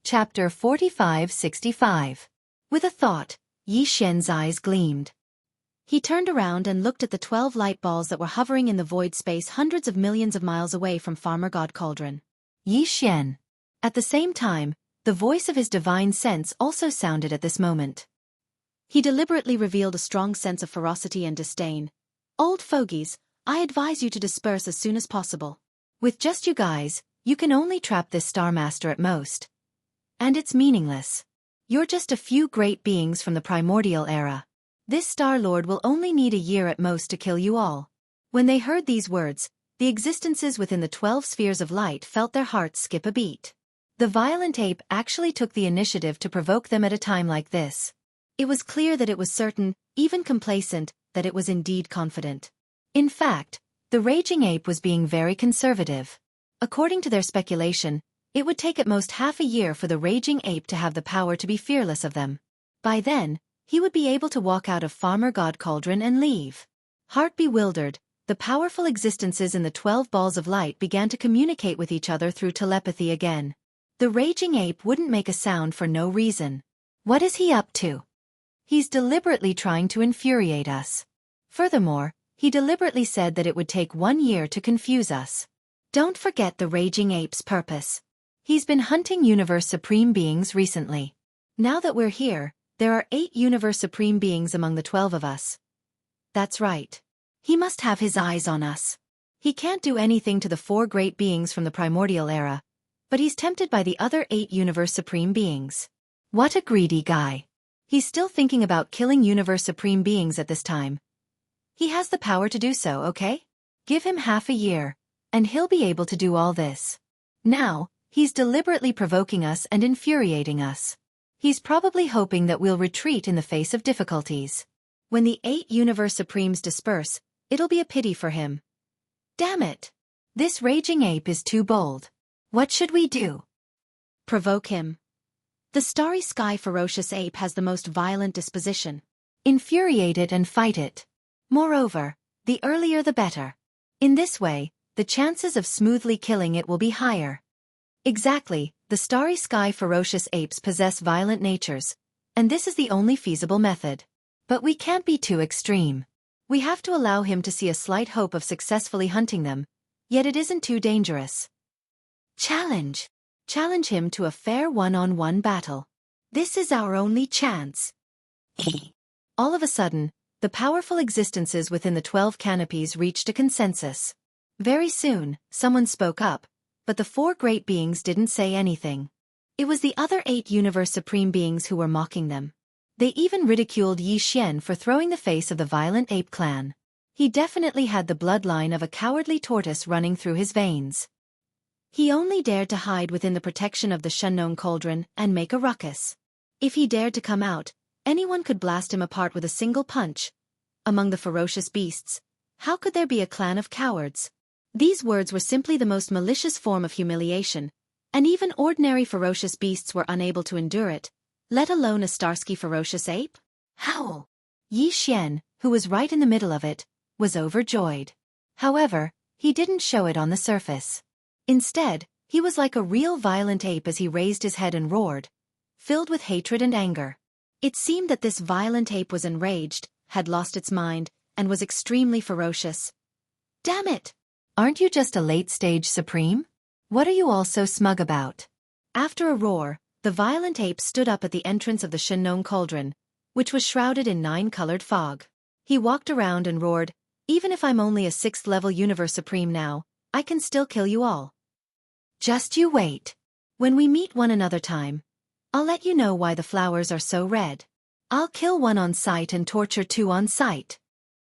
Chapter 45-65. With a thought, Yi Xian's eyes gleamed. He turned around and looked at the 12 light balls that were hovering in the void space hundreds of millions of miles away from Farmer God Cauldron. Yi Xian. At the same time, the voice of his divine sense also sounded at this moment. He deliberately revealed a strong sense of ferocity and disdain. Old fogies, I advise you to disperse as soon as possible. With just you guys, you can only trap this Star Master at most. And it's meaningless. You're just a few great beings from the primordial era. This Star Lord will only need a year at most to kill you all. When they heard these words, the existences within the 12 spheres of light felt their hearts skip a beat. The violent ape actually took the initiative to provoke them at a time like this. It was clear that it was certain, even complacent, that it was indeed confident. In fact, the raging ape was being very conservative. According to their speculation, it would take at most half a year for the raging ape to have the power to be fearless of them. By then, he would be able to walk out of Farmer God Cauldron and leave. Heart bewildered, the powerful existences in the 12 balls of light began to communicate with each other through telepathy again. The raging ape wouldn't make a sound for no reason. What is he up to? He's deliberately trying to infuriate us. Furthermore, he deliberately said that it would take 1 year to confuse us. Don't forget the raging ape's purpose. He's been hunting Universe Supreme Beings recently. Now that we're here, there are 8 Universe Supreme Beings among the 12 of us. That's right. He must have his eyes on us. He can't do anything to the 4 great beings from the primordial era, but he's tempted by the other 8 Universe Supreme Beings. What a greedy guy. He's still thinking about killing Universe Supreme Beings at this time. He has the power to do so, okay? Give him half a year, and he'll be able to do all this. Now, he's deliberately provoking us and infuriating us. He's probably hoping that we'll retreat in the face of difficulties. When the 8 Universe Supremes disperse, it'll be a pity for him. Damn it! This raging ape is too bold. What should we do? Provoke him. The starry sky ferocious ape has the most violent disposition. Infuriate it and fight it. Moreover, the earlier the better. In this way, the chances of smoothly killing it will be higher. Exactly, the starry sky ferocious apes possess violent natures, and this is the only feasible method. But we can't be too extreme. We have to allow him to see a slight hope of successfully hunting them, yet it isn't too dangerous. Challenge. Challenge him to a fair one-on-one battle. This is our only chance. All of a sudden, the powerful existences within the 12 canopies reached a consensus. Very soon, someone spoke up, but the 4 great beings didn't say anything. It was the other 8 Universe Supreme Beings who were mocking them. They even ridiculed Yi Xian for throwing the face of the violent ape clan. He definitely had the bloodline of a cowardly tortoise running through his veins. He only dared to hide within the protection of the Shunnone Cauldron and make a ruckus. If he dared to come out, anyone could blast him apart with a single punch. Among the ferocious beasts, how could there be a clan of cowards? These words were simply the most malicious form of humiliation, and even ordinary ferocious beasts were unable to endure it, let alone a Starsky ferocious ape? Howl! Yi Xian, who was right in the middle of it, was overjoyed. However, he didn't show it on the surface. Instead, he was like a real violent ape as he raised his head and roared, filled with hatred and anger. It seemed that this violent ape was enraged, had lost its mind, and was extremely ferocious. Damn it! Aren't you just a late-stage supreme? What are you all so smug about? After a roar, the violent ape stood up at the entrance of the Shunnone Cauldron, which was shrouded in 9-colored fog. He walked around and roared, even if I'm only a 6th-level Universe Supreme now, I can still kill you all. Just you wait. When we meet one another time, I'll let you know why the flowers are so red. I'll kill 1 on sight and torture 2 on sight.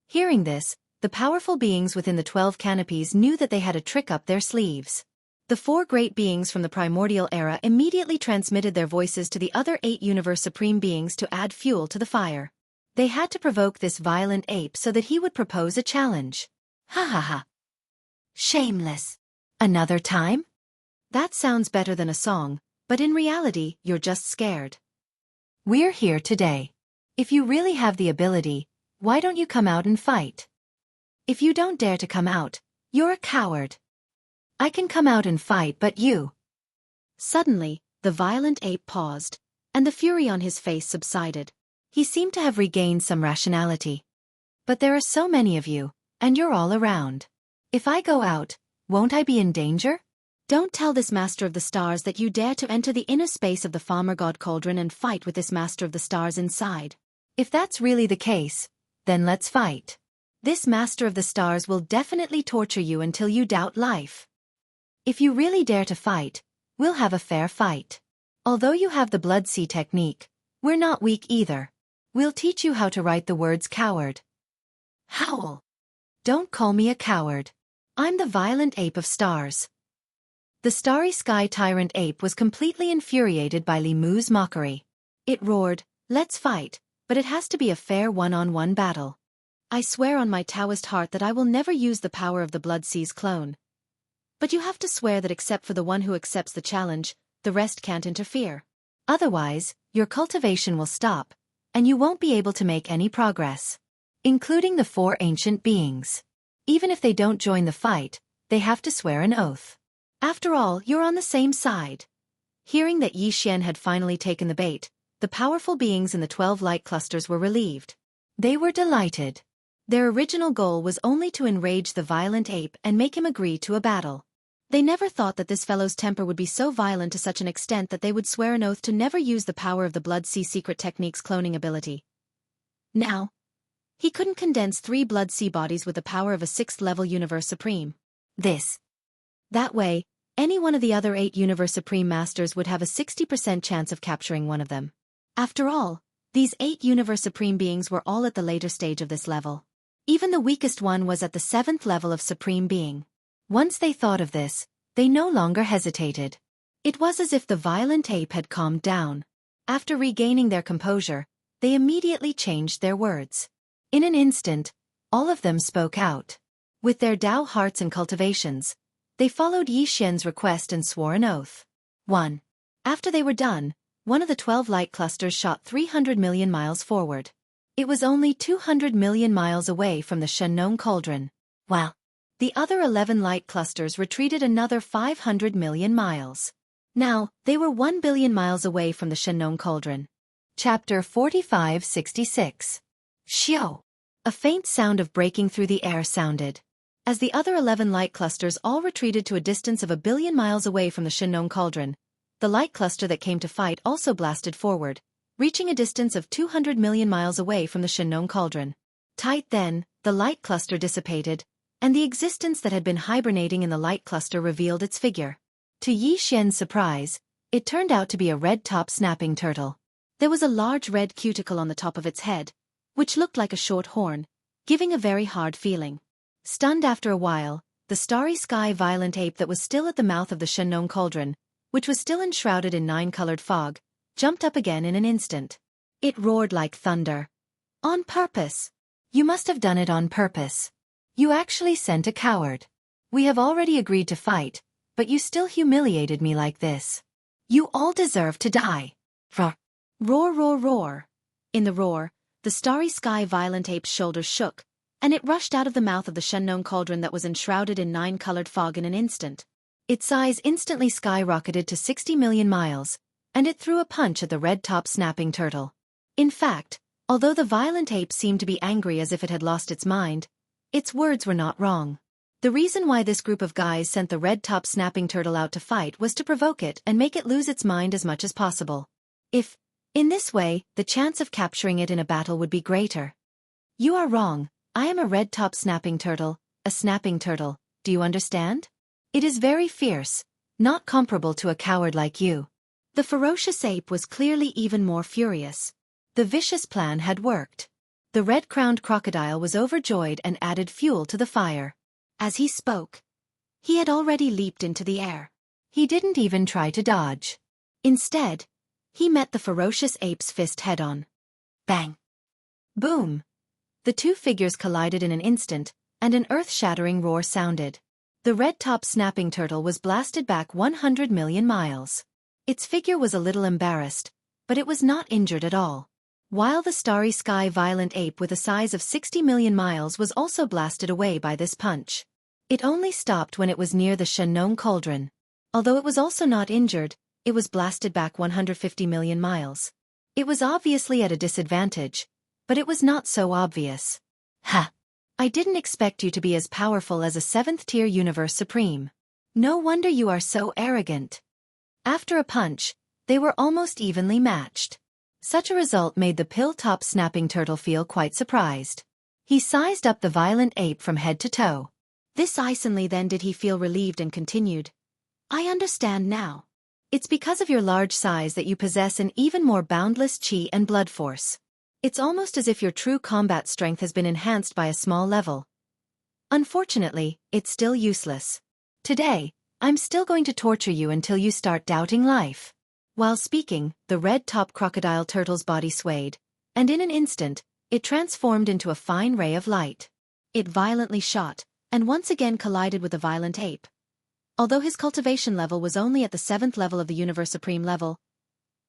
Hearing this, the powerful beings within the 12 canopies knew that they had a trick up their sleeves. The 4 great beings from the primordial era immediately transmitted their voices to the other 8 Universe Supreme Beings to add fuel to the fire. They had to provoke this violent ape so that he would propose a challenge. Ha ha ha. Shameless. Another time? That sounds better than a song, but in reality, you're just scared. We're here today. If you really have the ability, why don't you come out and fight? If you don't dare to come out, you're a coward. I can come out and fight, but you. Suddenly, The violent ape paused, and the fury on his face subsided. He seemed to have regained some rationality. But there are so many of you, and you're all around. If I go out, won't I be in danger? Don't tell this Master of the Stars that you dare to enter the inner space of the Farmer God Cauldron and fight with this Master of the Stars inside. If that's really the case, then let's fight. This Master of the Stars will definitely torture you until you doubt life. If you really dare to fight, we'll have a fair fight. Although you have the Blood Sea technique, we're not weak either. We'll teach you how to write the words coward. Howl. Don't call me a coward. I'm the violent ape of stars. The starry sky tyrant ape was completely infuriated by Li Mu's mockery. It roared, "Let's fight, but it has to be a fair one-on-one battle. I swear on my Taoist heart that I will never use the power of the Blood Sea's clone. But you have to swear that except for the one who accepts the challenge, the rest can't interfere. Otherwise, your cultivation will stop, and you won't be able to make any progress. Including the 4 ancient beings. Even if they don't join the fight, they have to swear an oath. After all, you're on the same side." Hearing that Yi Xian had finally taken the bait, the powerful beings in the 12 light clusters were relieved. They were delighted. Their original goal was only to enrage the violent ape and make him agree to a battle. They never thought that this fellow's temper would be so violent to such an extent that they would swear an oath to never use the power of the Blood Sea secret technique's cloning ability. Now, he couldn't condense 3 Blood Sea bodies with the power of a 6th-level Universe Supreme. That way, any one of the other 8 Universe Supreme Masters would have a 60% chance of capturing one of them. After all, these 8 Universe Supreme beings were all at the later stage of this level. Even the weakest one was at the 7th level of Supreme Being. Once they thought of this, they no longer hesitated. It was as if the violent ape had calmed down. After regaining their composure, they immediately changed their words. In an instant, all of them spoke out. With their Tao hearts and cultivations, they followed Yi Xian's request and swore an oath. 1. After they were done, one of the 12 light clusters shot 300 million miles forward. It was only 200 million miles away from the Shenong Cauldron, while the other 11 light clusters retreated another 500 million miles. Now, they were 1 billion miles away from the Shenong Cauldron. Chapter 4566. Xiao. A faint sound of breaking through the air sounded. As the other 11 light clusters all retreated to a distance of 1 billion miles away from the Shenong Cauldron, the light cluster that came to fight also blasted forward, reaching a distance of 200 million miles away from the Shenong Cauldron. Tight then, the light cluster dissipated, and the existence that had been hibernating in the light cluster revealed its figure. To Yi Xian's surprise, it turned out to be a red-top snapping turtle. There was a large red cuticle on the top of its head, which looked like a short horn, giving a very hard feeling. Stunned after a while, the starry sky violent ape that was still at the mouth of the Shenong Cauldron, which was still enshrouded in 9-colored fog, jumped up again in an instant. It roared like thunder. On purpose. You must have done it on purpose. You actually sent a coward. We have already agreed to fight, but you still humiliated me like this. You all deserve to die. Roar. Roar, roar, roar. In the roar, the starry sky violent ape's shoulders shook, and it rushed out of the mouth of the Shenong Cauldron that was enshrouded in 9-colored fog in an instant. Its size instantly skyrocketed to 60 million miles, and it threw a punch at the red-top snapping turtle. In fact, although the violent ape seemed to be angry as if it had lost its mind, its words were not wrong. The reason why this group of guys sent the red-top snapping turtle out to fight was to provoke it and make it lose its mind as much as possible. In this way, the chance of capturing it in a battle would be greater. You are wrong. I am a red-top snapping turtle, a snapping turtle, do you understand? It is very fierce, not comparable to a coward like you. The ferocious ape was clearly even more furious. The vicious plan had worked. The red-crowned crocodile was overjoyed and added fuel to the fire. As he spoke, he had already leaped into the air. He didn't even try to dodge. Instead, he met the ferocious ape's fist head-on. Bang! Boom! The two figures collided in an instant, and an earth-shattering roar sounded. The red-top snapping turtle was blasted back 100 million miles. Its figure was a little embarrassed, but it was not injured at all. While the starry sky violent ape with a size of 60 million miles was also blasted away by this punch. It only stopped when it was near the Shenong Cauldron. Although it was also not injured, it was blasted back 150 million miles. It was obviously at a disadvantage, but it was not so obvious. Ha! I didn't expect you to be as powerful as a 7th-tier Universe Supreme. No wonder you are so arrogant. After a punch, they were almost evenly matched. Such a result made the pill-top snapping turtle feel quite surprised. He sized up the violent ape from head to toe. This instantly then did he feel relieved and continued. I understand now. It's because of your large size that you possess an even more boundless chi and blood force. It's almost as if your true combat strength has been enhanced by a small level. Unfortunately, it's still useless. Today, I'm still going to torture you until you start doubting life. While speaking, the red-top crocodile turtle's body swayed, and in an instant, it transformed into a fine ray of light. It violently shot, and once again collided with the violent ape. Although his cultivation level was only at the 7th level of the Universe Supreme level,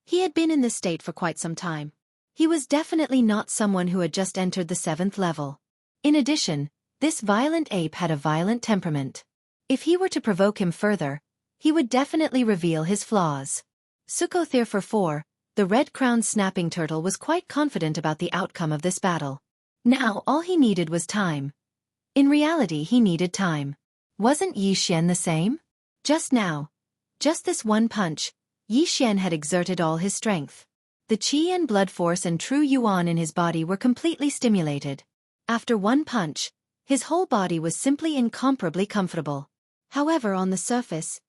he had been in this state for quite some time. He was definitely not someone who had just entered the 7th level. In addition, this violent ape had a violent temperament. If he were to provoke him further, he would definitely reveal his flaws. Sukothir for 4, the red-crowned snapping turtle was quite confident about the outcome of this battle. Now all he needed was time. In reality he needed time. Wasn't Yi Xian the same? Just now, just this one punch, Yi Xian had exerted all his strength. The qi and blood force and true yuan in his body were completely stimulated. After one punch, his whole body was simply incomparably comfortable. However, on the surface,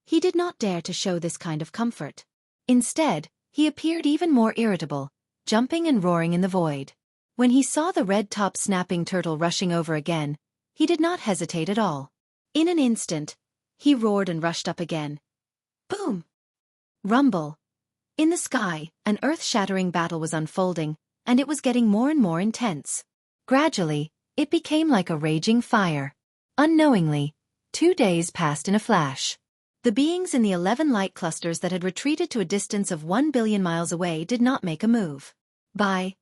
he did not dare to show this kind of comfort. Instead, he appeared even more irritable, jumping and roaring in the void. When he saw the red-top snapping turtle rushing over again, he did not hesitate at all. In an instant, he roared and rushed up again. Boom! Rumble! In the sky, an earth-shattering battle was unfolding, and it was getting more and more intense. Gradually, it became like a raging fire. Unknowingly, 2 days passed in a flash. The beings in the 11 light clusters that had retreated to a distance of 1 billion miles away did not make a move. They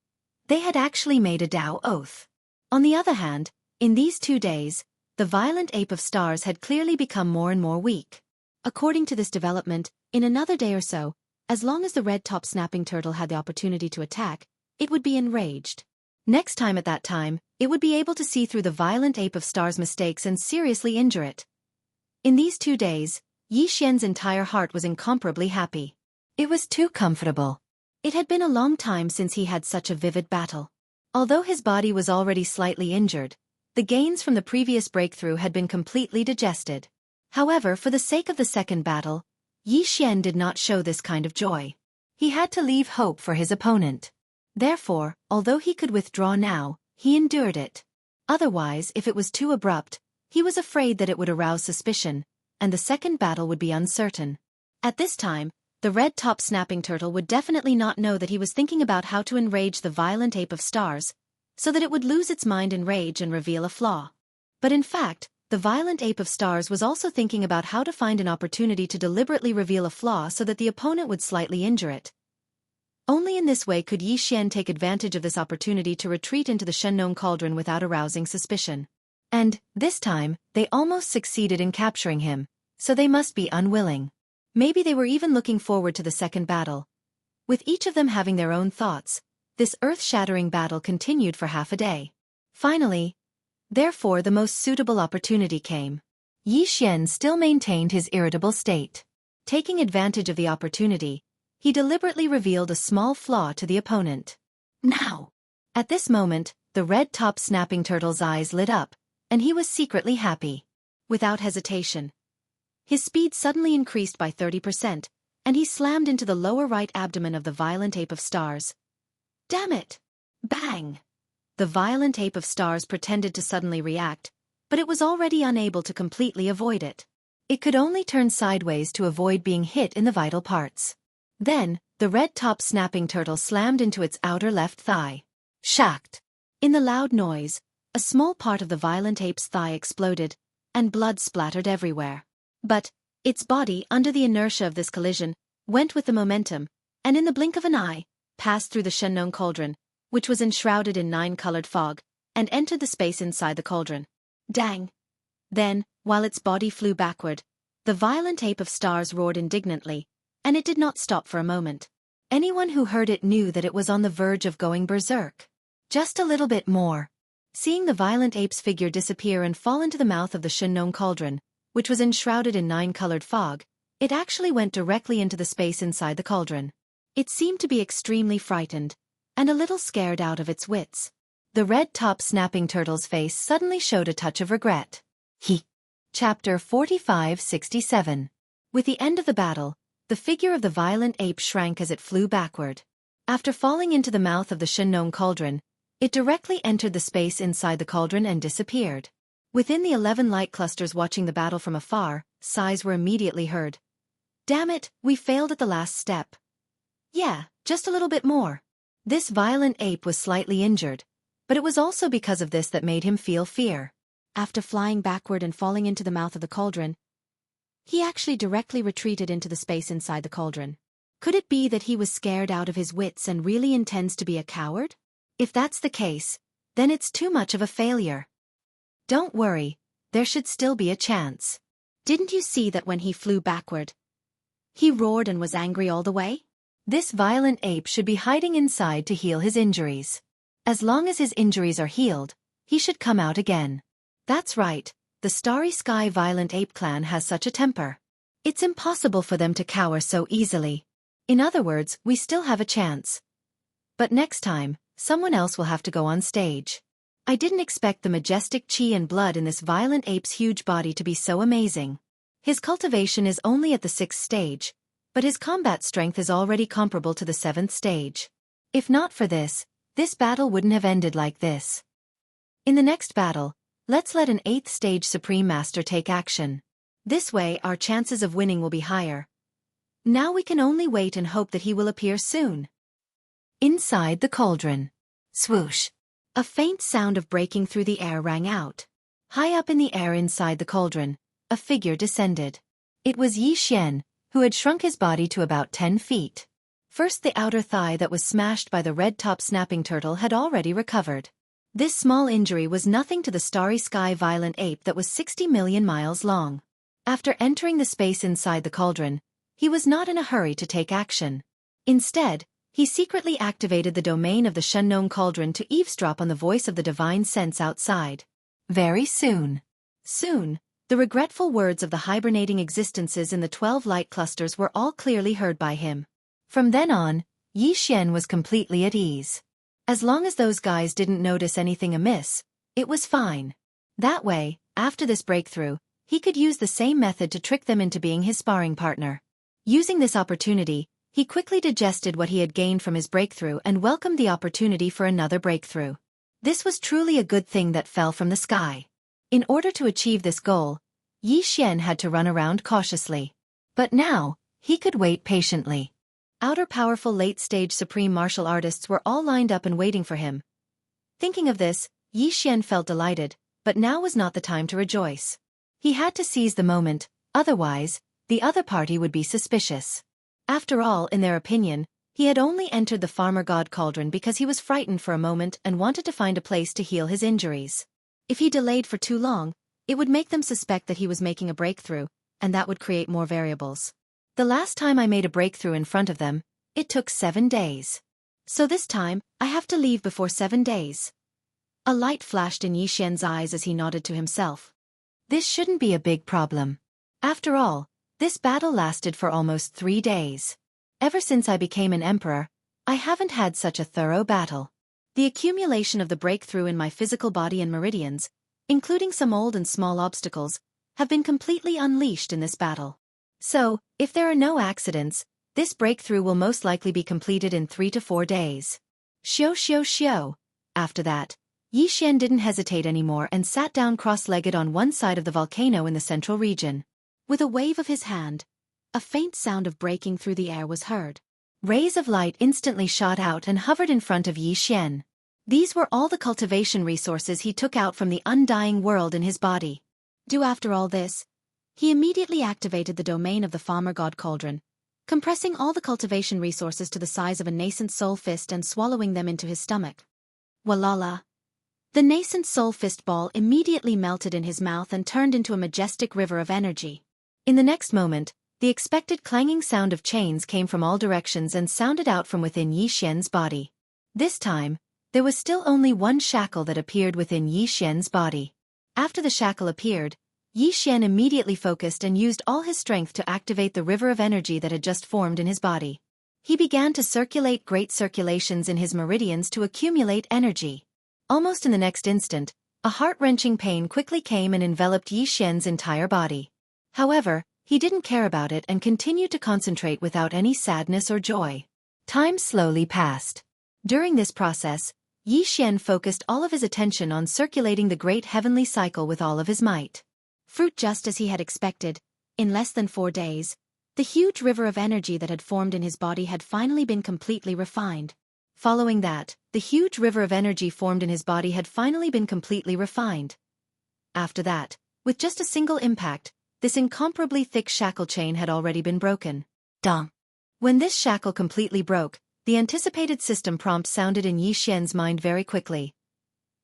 had actually made a Tao oath. On the other hand, in these 2 days, the violent ape of stars had clearly become more and more weak. According to this development, in another day or so, as long as the red-top snapping turtle had the opportunity to attack, it would be enraged. Next time at that time, it would be able to see through the violent ape of stars' mistakes and seriously injure it. In these 2 days, Yi Xian's entire heart was incomparably happy. It was too comfortable. It had been a long time since he had such a vivid battle. Although his body was already slightly injured, the gains from the previous breakthrough had been completely digested. However, for the sake of the second battle, Yi Xian did not show this kind of joy. He had to leave hope for his opponent. Therefore, although he could withdraw now, he endured it. Otherwise, if it was too abrupt, he was afraid that it would arouse suspicion, and the second battle would be uncertain. At this time, the red-top snapping turtle would definitely not know that he was thinking about how to enrage the violent ape of stars, so that it would lose its mind in rage and reveal a flaw. But in fact, the violent ape of stars was also thinking about how to find an opportunity to deliberately reveal a flaw so that the opponent would slightly injure it. Only in this way could Yi Xian take advantage of this opportunity to retreat into the Shennon cauldron without arousing suspicion. And, this time, they almost succeeded in capturing him, so they must be unwilling. Maybe they were even looking forward to the second battle. With each of them having their own thoughts, this earth-shattering battle continued for half a day. Finally, therefore, the most suitable opportunity came. Yi Xian still maintained his irritable state. Taking advantage of the opportunity, he deliberately revealed a small flaw to the opponent. Now! At this moment, the red-top snapping turtle's eyes lit up, and he was secretly happy. Without hesitation, his speed suddenly increased by 30%, and he slammed into the lower right abdomen of the violent ape of stars. Damn it! Bang! The violent ape of stars pretended to suddenly react, but it was already unable to completely avoid it. It could only turn sideways to avoid being hit in the vital parts. Then, the red-top snapping turtle slammed into its outer left thigh. Shocked! In the loud noise, a small part of the violent ape's thigh exploded, and blood splattered everywhere. But, its body, under the inertia of this collision, went with the momentum, and in the blink of an eye, passed through the Shennon cauldron, which was enshrouded in 9-colored fog, and entered the space inside the cauldron. Dang! Then, while its body flew backward, the violent ape of stars roared indignantly, and it did not stop for a moment. Anyone who heard it knew that it was on the verge of going berserk. Just a little bit more. Seeing the violent ape's figure disappear and fall into the mouth of the Shinnon cauldron, which was enshrouded in 9-colored fog, it actually went directly into the space inside the cauldron. It seemed to be extremely frightened, and a little scared out of its wits. The red-top snapping turtle's face suddenly showed a touch of regret. Chapter 4567. With the end of the battle, the figure of the violent ape shrank as it flew backward. After falling into the mouth of the Shinnon cauldron, it directly entered the space inside the cauldron and disappeared. Within the 11 light clusters watching the battle from afar, sighs were immediately heard. Damn it, we failed at the last step. Yeah, just a little bit more. This violent ape was slightly injured, but it was also because of this that made him feel fear. After flying backward and falling into the mouth of the cauldron, he actually directly retreated into the space inside the cauldron. Could it be that he was scared out of his wits and really intends to be a coward? If that's the case, then it's too much of a failure. Don't worry, there should still be a chance. Didn't you see that when he flew backward, he roared and was angry all the way? This violent ape should be hiding inside to heal his injuries. As long as his injuries are healed, he should come out again. That's right, the Starry Sky Violent Ape Clan has such a temper. It's impossible for them to cower so easily. In other words, we still have a chance. But next time, someone else will have to go on stage. I didn't expect the majestic chi and blood in this violent ape's huge body to be so amazing. His cultivation is only at the 6th stage, but his combat strength is already comparable to the 7th stage. If not for this battle wouldn't have ended like this. In the next battle, let's let an 8th stage Supreme Master take action. This way our chances of winning will be higher. Now we can only wait and hope that he will appear soon. Inside the cauldron. Swoosh. A faint sound of breaking through the air rang out. High up in the air inside the cauldron, a figure descended. It was Yi Xian, who had shrunk his body to about 10 feet. First, the outer thigh that was smashed by the red-top snapping turtle had already recovered. This small injury was nothing to the Starry Sky Violent Ape that was 60 million miles long. After entering the space inside the cauldron, he was not in a hurry to take action. Instead, he secretly activated the domain of the Shinnon cauldron to eavesdrop on the voice of the divine sense outside. Very soon, the regretful words of the hibernating existences in the 12 light clusters were all clearly heard by him. From then on, Yi Xian was completely at ease. As long as those guys didn't notice anything amiss, it was fine. That way, after this breakthrough, he could use the same method to trick them into being his sparring partner. Using this opportunity, he quickly digested what he had gained from his breakthrough and welcomed the opportunity for another breakthrough. This was truly a good thing that fell from the sky. In order to achieve this goal, Yi Xian had to run around cautiously. But now, he could wait patiently. Outer powerful late-stage supreme martial artists were all lined up and waiting for him. Thinking of this, Yi Xian felt delighted, but now was not the time to rejoice. He had to seize the moment, otherwise, the other party would be suspicious. After all, in their opinion, he had only entered the farmer god cauldron because he was frightened for a moment and wanted to find a place to heal his injuries. If he delayed for too long, it would make them suspect that he was making a breakthrough, and that would create more variables. The last time I made a breakthrough in front of them, it took 7 days. So this time, I have to leave before 7 days. A light flashed in Yi Xian's eyes as he nodded to himself. This shouldn't be a big problem. After all, this battle lasted for almost 3 days. Ever since I became an emperor, I haven't had such a thorough battle. The accumulation of the breakthrough in my physical body and meridians, including some old and small obstacles, have been completely unleashed in this battle. So, if there are no accidents, this breakthrough will most likely be completed in 3 to 4 days. Xiao. After that, Yi Xian didn't hesitate anymore and sat down cross-legged on one side of the volcano in the central region. With a wave of his hand, a faint sound of breaking through the air was heard. Rays of light instantly shot out and hovered in front of Yi Xian. These were all the cultivation resources he took out from the undying world in his body. After all this, he immediately activated the domain of the farmer god cauldron, compressing all the cultivation resources to the size of a nascent soul fist and swallowing them into his stomach. Walala! The nascent soul fist ball immediately melted in his mouth and turned into a majestic river of energy. In the next moment, The expected clanging sound of chains came from all directions and sounded out from within Yi Xian's body. This time, there was still only one shackle that appeared within Yi Xian's body. After the shackle appeared, Yi Xian immediately focused and used all his strength to activate the river of energy that had just formed in his body. He began to circulate great circulations in his meridians to accumulate energy. Almost in the next instant, a heart-wrenching pain quickly came and enveloped Yi Xian's entire body. However, he didn't care about it and continued to concentrate without any sadness or joy. Time slowly passed. During this process, Yi Xian focused all of his attention on circulating the great heavenly cycle with all of his might. Fruit just as he had expected, in less than 4 days, the huge river of energy that had formed in his body had finally been completely refined. Following that, the huge river of energy formed in his body had finally been completely refined. After that, with just a single impact, this incomparably thick shackle chain had already been broken. Dong. When this shackle completely broke, the anticipated system prompt sounded in Yi Xian's mind very quickly.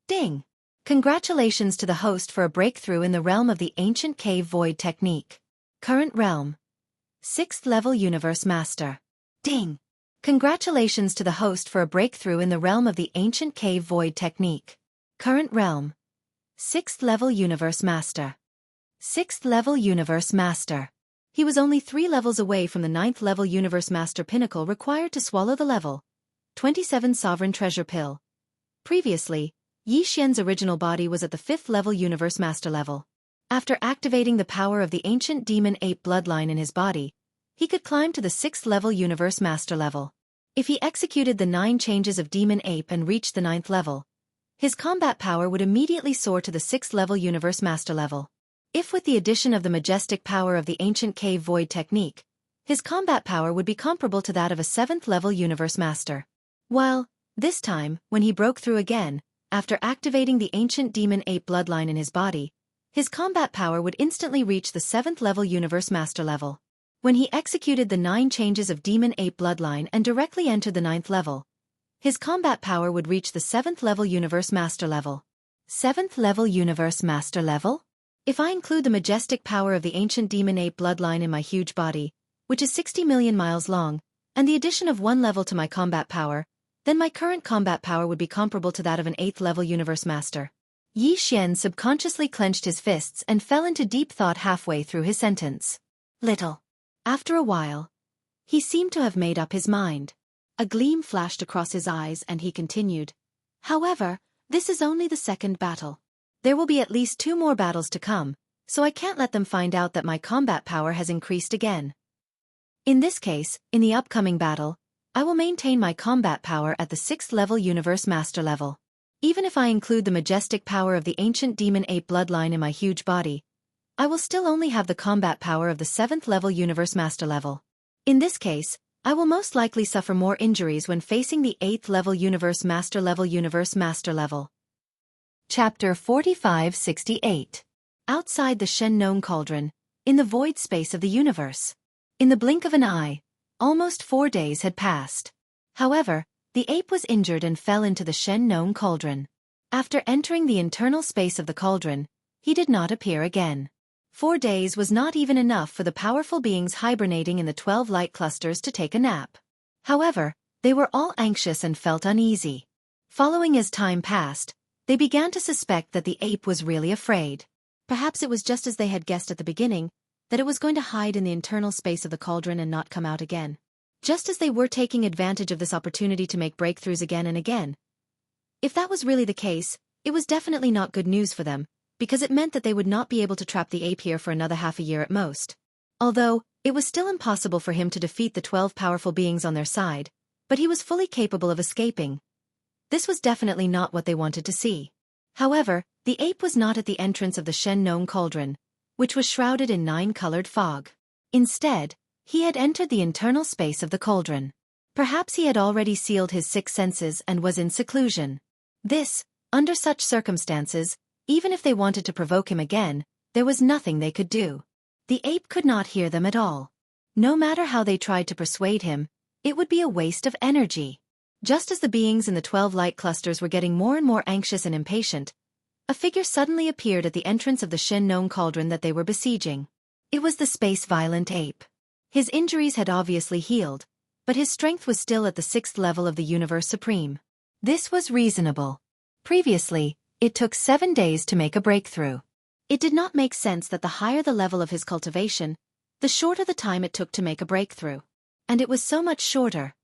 Ding! Congratulations to the host for a breakthrough in the realm of the ancient cave void technique. Current realm. 6th level Universe Master. Ding! Congratulations to the host for a breakthrough in the realm of the ancient cave void technique. Current realm. 6th level Universe Master. 6th level Universe Master. He was only 3 levels away from the 9th level Universe Master pinnacle required to swallow the level 27 Sovereign Treasure Pill. Previously, Yi Xian's original body was at the 5th level Universe Master level. After activating the power of the ancient demon ape bloodline in his body, he could climb to the 6th level Universe Master level. If he executed the 9 changes of demon ape and reached the 9th level, his combat power would immediately soar to the 6th level Universe Master level. If with the addition of the majestic power of the ancient cave void technique, his combat power would be comparable to that of a 7th level Universe Master. While, this time, when he broke through again, after activating the ancient demon ape bloodline in his body, his combat power would instantly reach the 7th level Universe Master level. When he executed the 9 changes of demon ape bloodline and directly entered the 9th level, his combat power would reach the 7th level Universe Master level. 7th level Universe Master level? If I include the majestic power of the ancient demon ape bloodline in my huge body, which is 60 million miles long, and the addition of 1 level to my combat power, then my current combat power would be comparable to that of an 8th level Universe Master. Yi Xian subconsciously clenched his fists and fell into deep thought halfway through his sentence. Little. After a while, he seemed to have made up his mind. A gleam flashed across his eyes and he continued. However, this is only the 2nd battle. There will be at least 2 more battles to come, so I can't let them find out that my combat power has increased again. In this case, in the upcoming battle, I will maintain my combat power at the 6th level Universe Master level. Even if I include the majestic power of the ancient demon ape bloodline in my huge body, I will still only have the combat power of the 7th level Universe Master level. In this case, I will most likely suffer more injuries when facing the 8th level Universe Master level. Chapter 4568. Outside the Shen-Nong Cauldron, in the void space of the universe. In the blink of an eye, almost 4 days had passed. However, the ape was injured and fell into the Shen-Nong Cauldron. After entering the internal space of the cauldron, he did not appear again. 4 days was not even enough for the powerful beings hibernating in the 12 light clusters to take a nap. However, they were all anxious and felt uneasy. Following as time passed, they began to suspect that the ape was really afraid. Perhaps it was just as they had guessed at the beginning, that it was going to hide in the internal space of the cauldron and not come out again. Just as they were taking advantage of this opportunity to make breakthroughs again and again. If that was really the case, it was definitely not good news for them, because it meant that they would not be able to trap the ape here for another half a year at most. Although, it was still impossible for him to defeat the 12 powerful beings on their side, but he was fully capable of escaping. This was definitely not what they wanted to see. However, the ape was not at the entrance of the Shen-Nong Cauldron, which was shrouded in 9-colored fog. Instead, he had entered the internal space of the cauldron. Perhaps he had already sealed his 6 senses and was in seclusion. This, under such circumstances, even if they wanted to provoke him again, there was nothing they could do. The ape could not hear them at all. No matter how they tried to persuade him, it would be a waste of energy. Just as the beings in the 12 light clusters were getting more and more anxious and impatient, a figure suddenly appeared at the entrance of the Shen-Nong Cauldron that they were besieging. It was the space-violent ape. His injuries had obviously healed, but his strength was still at the 6th level of the Universe Supreme. This was reasonable. Previously, it took 7 days to make a breakthrough. It did not make sense that the higher the level of his cultivation, the shorter the time it took to make a breakthrough. And it was so much shorter.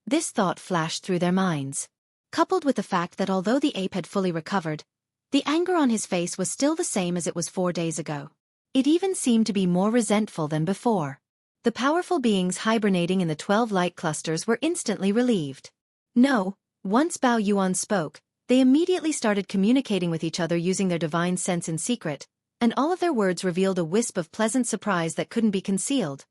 This thought flashed through their minds. Coupled with the fact that although the ape had fully recovered, the anger on his face was still the same as it was 4 days ago. It even seemed to be more resentful than before. The powerful beings hibernating in the 12 light clusters were instantly relieved. No, once Bao Yuan spoke, they immediately started communicating with each other using their divine sense in secret, and all of their words revealed a wisp of pleasant surprise that couldn't be concealed.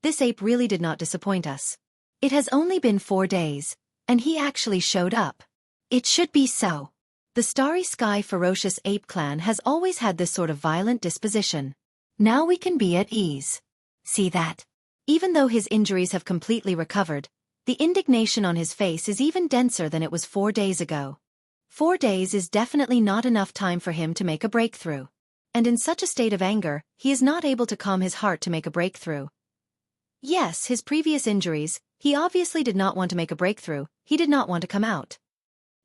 This ape really did not disappoint us. It has only been 4 days, and he actually showed up. It should be so. The Starry Sky ferocious ape clan has always had this sort of violent disposition. Now we can be at ease. See that? Even though his injuries have completely recovered, the indignation on his face is even denser than it was 4 days ago. 4 days is definitely not enough time for him to make a breakthrough. And in such a state of anger, he is not able to calm his heart to make a breakthrough. Yes, his previous injuries, he obviously did not want to make a breakthrough, he did not want to come out.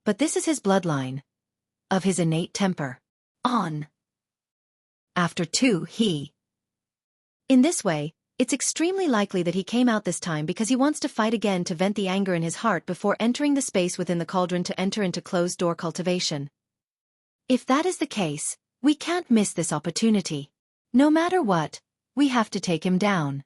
But this is his bloodline. Of his innate temper. On. After 2, In this way, it's extremely likely that he came out this time because he wants to fight again to vent the anger in his heart before entering the space within the cauldron to enter into closed-door cultivation. If that is the case, we can't miss this opportunity. No matter what, we have to take him down.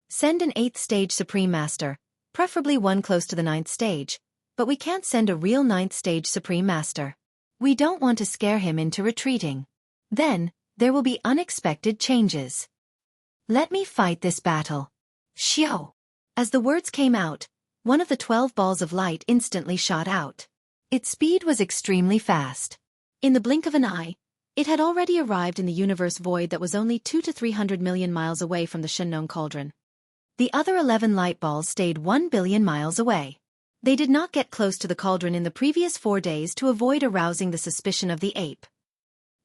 Send an 8th stage Supreme Master, preferably one close to the 9th stage, but we can't send a real 9th stage Supreme Master. We don't want to scare him into retreating. Then, there will be unexpected changes. Let me fight this battle. Xiao. As the words came out, one of the 12 balls of light instantly shot out. Its speed was extremely fast. In the blink of an eye, it had already arrived in the universe void that was only 200 to 300 million miles away from the Shennon cauldron. The other 11 light balls stayed 1 billion miles away. They did not get close to the cauldron in the previous 4 days to avoid arousing the suspicion of the ape.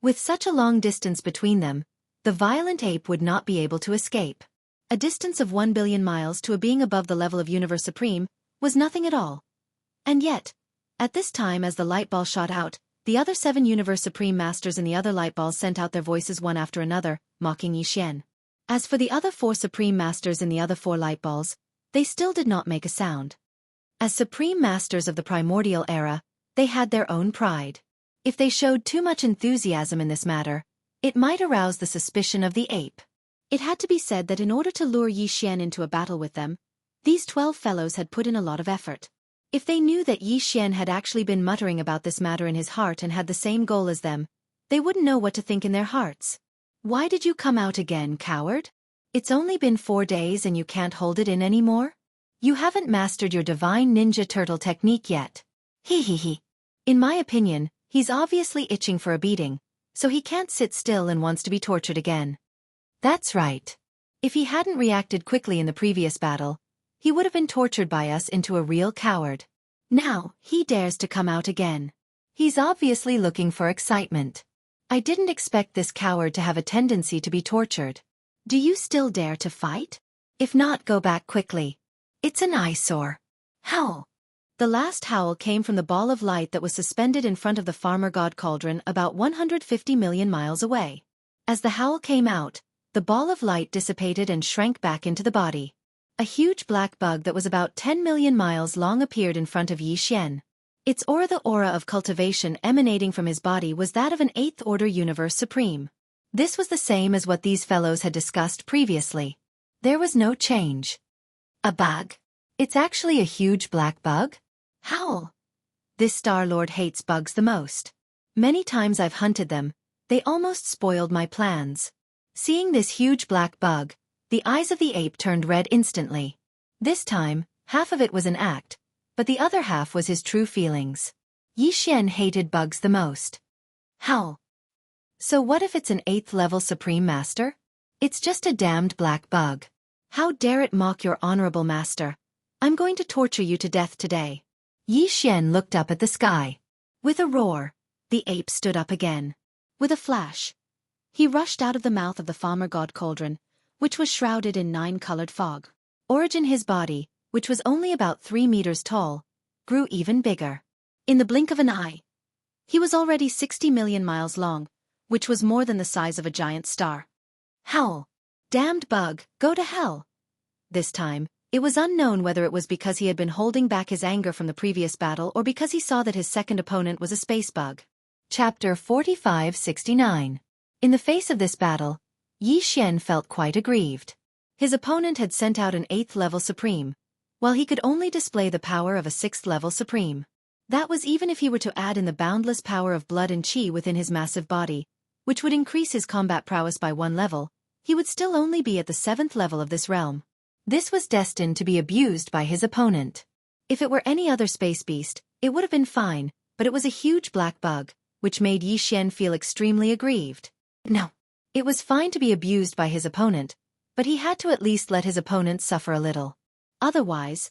With such a long distance between them, the violent ape would not be able to escape. A distance of 1 billion miles to a being above the level of Universe Supreme was nothing at all. And yet, at this time as the light ball shot out, the other 7 Universe Supreme Masters in the other light balls sent out their voices one after another, mocking Yi Xian. As for the other 4 Supreme Masters in the other 4 light balls, they still did not make a sound. As Supreme Masters of the primordial era, they had their own pride. If they showed too much enthusiasm in this matter, it might arouse the suspicion of the ape. It had to be said that in order to lure Yi Xian into a battle with them, these 12 fellows had put in a lot of effort. If they knew that Yi Xian had actually been muttering about this matter in his heart and had the same goal as them, they wouldn't know what to think in their hearts. Why did you come out again, coward? It's only been 4 days and you can't hold it in anymore? You haven't mastered your divine ninja turtle technique yet. He. In my opinion, he's obviously itching for a beating, so he can't sit still and wants to be tortured again. That's right. If he hadn't reacted quickly in the previous battle, he would have been tortured by us into a real coward. Now, he dares to come out again. He's obviously looking for excitement. I didn't expect this coward to have a tendency to be tortured. Do you still dare to fight? If not, go back quickly. It's an eyesore. Howl. The last howl came from the ball of light that was suspended in front of the farmer god cauldron about 150 million miles away. As the howl came out, the ball of light dissipated and shrank back into the body. A huge black bug that was about 10 million miles long appeared in front of Yi Xian. Its aura, the aura of cultivation emanating from his body, was that of an 8th order Universe Supreme. This was the same as what these fellows had discussed previously. There was no change. A bug? It's actually a huge black bug? Howl. This Star-Lord hates bugs the most. Many times I've hunted them, they almost spoiled my plans. Seeing this huge black bug, the eyes of the ape turned red instantly. This time, half of it was an act, but the other half was his true feelings. Yi Xian hated bugs the most. Howl. So what if it's an 8th level Supreme Master? It's just a damned black bug. How dare it mock your honorable master? I'm going to torture you to death today. Yi Xian looked up at the sky. With a roar, the ape stood up again. With a flash, he rushed out of the mouth of the farmer god cauldron, which was shrouded in 9-colored fog. Origin, his body, which was only about 3 meters tall, grew even bigger. In the blink of an eye, he was already 60 million miles long, which was more than the size of a giant star. Howl! Damned bug, go to hell! This time, it was unknown whether it was because he had been holding back his anger from the previous battle or because he saw that his second opponent was a space bug. Chapter 4569. In the face of this battle, Yi Xian felt quite aggrieved. His opponent had sent out an 8th-level Supreme, while he could only display the power of a 6th-level Supreme. That was even if he were to add in the boundless power of blood and chi within his massive body, which would increase his combat prowess by 1 level, he would still only be at the 7th level of this realm. This was destined to be abused by his opponent. If it were any other space beast, it would have been fine, but it was a huge black bug, which made Yi Xian feel extremely aggrieved. No. It was fine to be abused by his opponent, but he had to at least let his opponent suffer a little. Otherwise,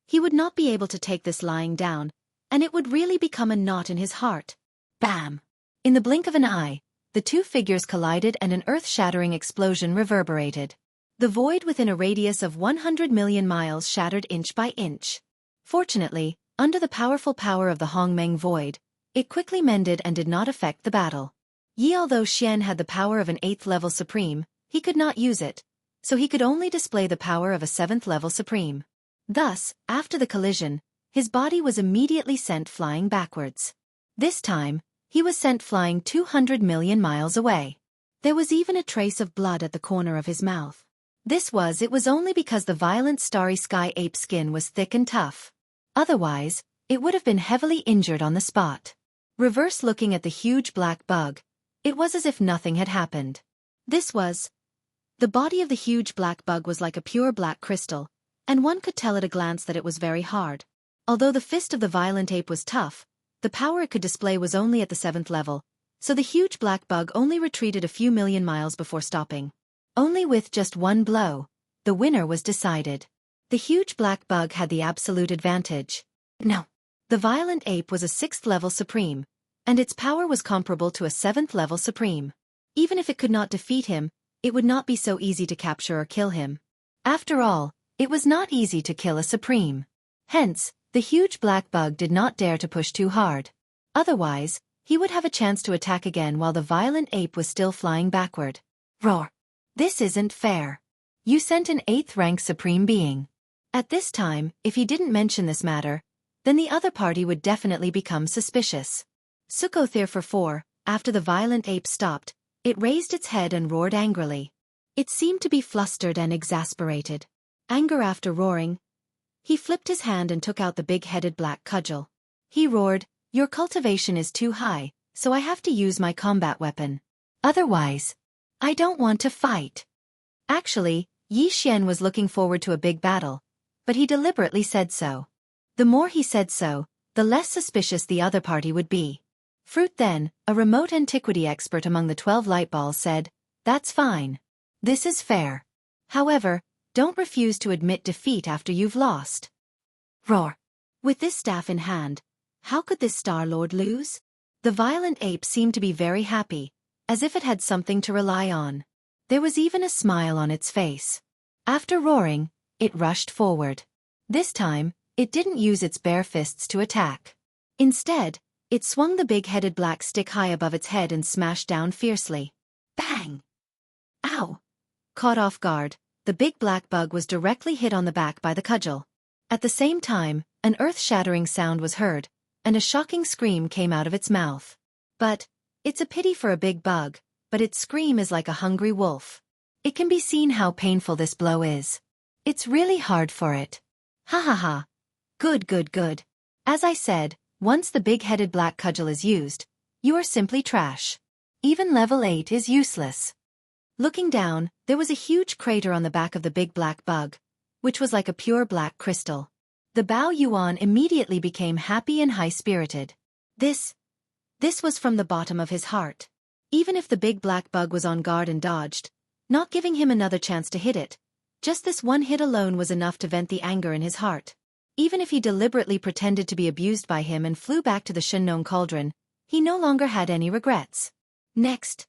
he would not be able to take this lying down, and it would really become a knot in his heart. Bam! In the blink of an eye, the two figures collided and an earth-shattering explosion reverberated. The void within a radius of 100 million miles shattered inch by inch. Fortunately, under the powerful power of the Hongmeng void, it quickly mended and did not affect the battle. Although Xian had the power of an 8th-level Supreme, he could not use it, so he could only display the power of a 7th-level Supreme. Thus, after the collision, his body was immediately sent flying backwards. This time, he was sent flying 200 million miles away. There was even a trace of blood at the corner of his mouth. It was only because the violent starry sky ape skin was thick and tough. Otherwise, it would have been heavily injured on the spot. Reverse looking at the huge black bug, it was as if nothing had happened. The body of the huge black bug was like a pure black crystal, and one could tell at a glance that it was very hard. Although the fist of the violent ape was tough, the power it could display was only at the 7th level, so the huge black bug only retreated a few million miles before stopping. Only with just one blow, the winner was decided. The huge black bug had the absolute advantage. No. The violent ape was a 6th-level Supreme, and its power was comparable to a 7th-level Supreme. Even if it could not defeat him, it would not be so easy to capture or kill him. After all, it was not easy to kill a Supreme. Hence, the huge black bug did not dare to push too hard. Otherwise, he would have a chance to attack again while the violent ape was still flying backward. Roar! This isn't fair. You sent an 8th-rank Supreme being. At this time, if he didn't mention this matter, then the other party would definitely become suspicious. Sukothir for 4, after the violent ape stopped, it raised its head and roared angrily. It seemed to be flustered and exasperated. Anger after roaring, he flipped his hand and took out the big-headed black cudgel. He roared, "Your cultivation is too high, so I have to use my combat weapon. Otherwise, I don't want to fight." Actually, Yi Xian was looking forward to a big battle, but he deliberately said so. The more he said so, the less suspicious the other party would be. Fruit then, a remote antiquity expert among the 12 light balls said, "That's fine. This is fair. However, don't refuse to admit defeat after you've lost." Roar! With this staff in hand, how could this Star Lord lose? The violent ape seemed to be very happy, as if it had something to rely on. There was even a smile on its face. After roaring, it rushed forward. This time, it didn't use its bare fists to attack. Instead, it swung the big-headed black stick high above its head and smashed down fiercely. Bang! Ow! Caught off guard, the big black bug was directly hit on the back by the cudgel. At the same time, an earth-shattering sound was heard, and a shocking scream came out of its mouth. It's a pity for a big bug, but its scream is like a hungry wolf. It can be seen how painful this blow is. It's really hard for it. Ha ha ha. Good. As I said, once the big-headed black cudgel is used, you are simply trash. Even level 8 is useless. Looking down, there was a huge crater on the back of the big black bug, which was like a pure black crystal. The Bao Yuan immediately became happy and high-spirited. This was from the bottom of his heart. Even if the big black bug was on guard and dodged, not giving him another chance to hit it, just this one hit alone was enough to vent the anger in his heart. Even if he deliberately pretended to be abused by him and flew back to the Shennon cauldron, he no longer had any regrets. Next,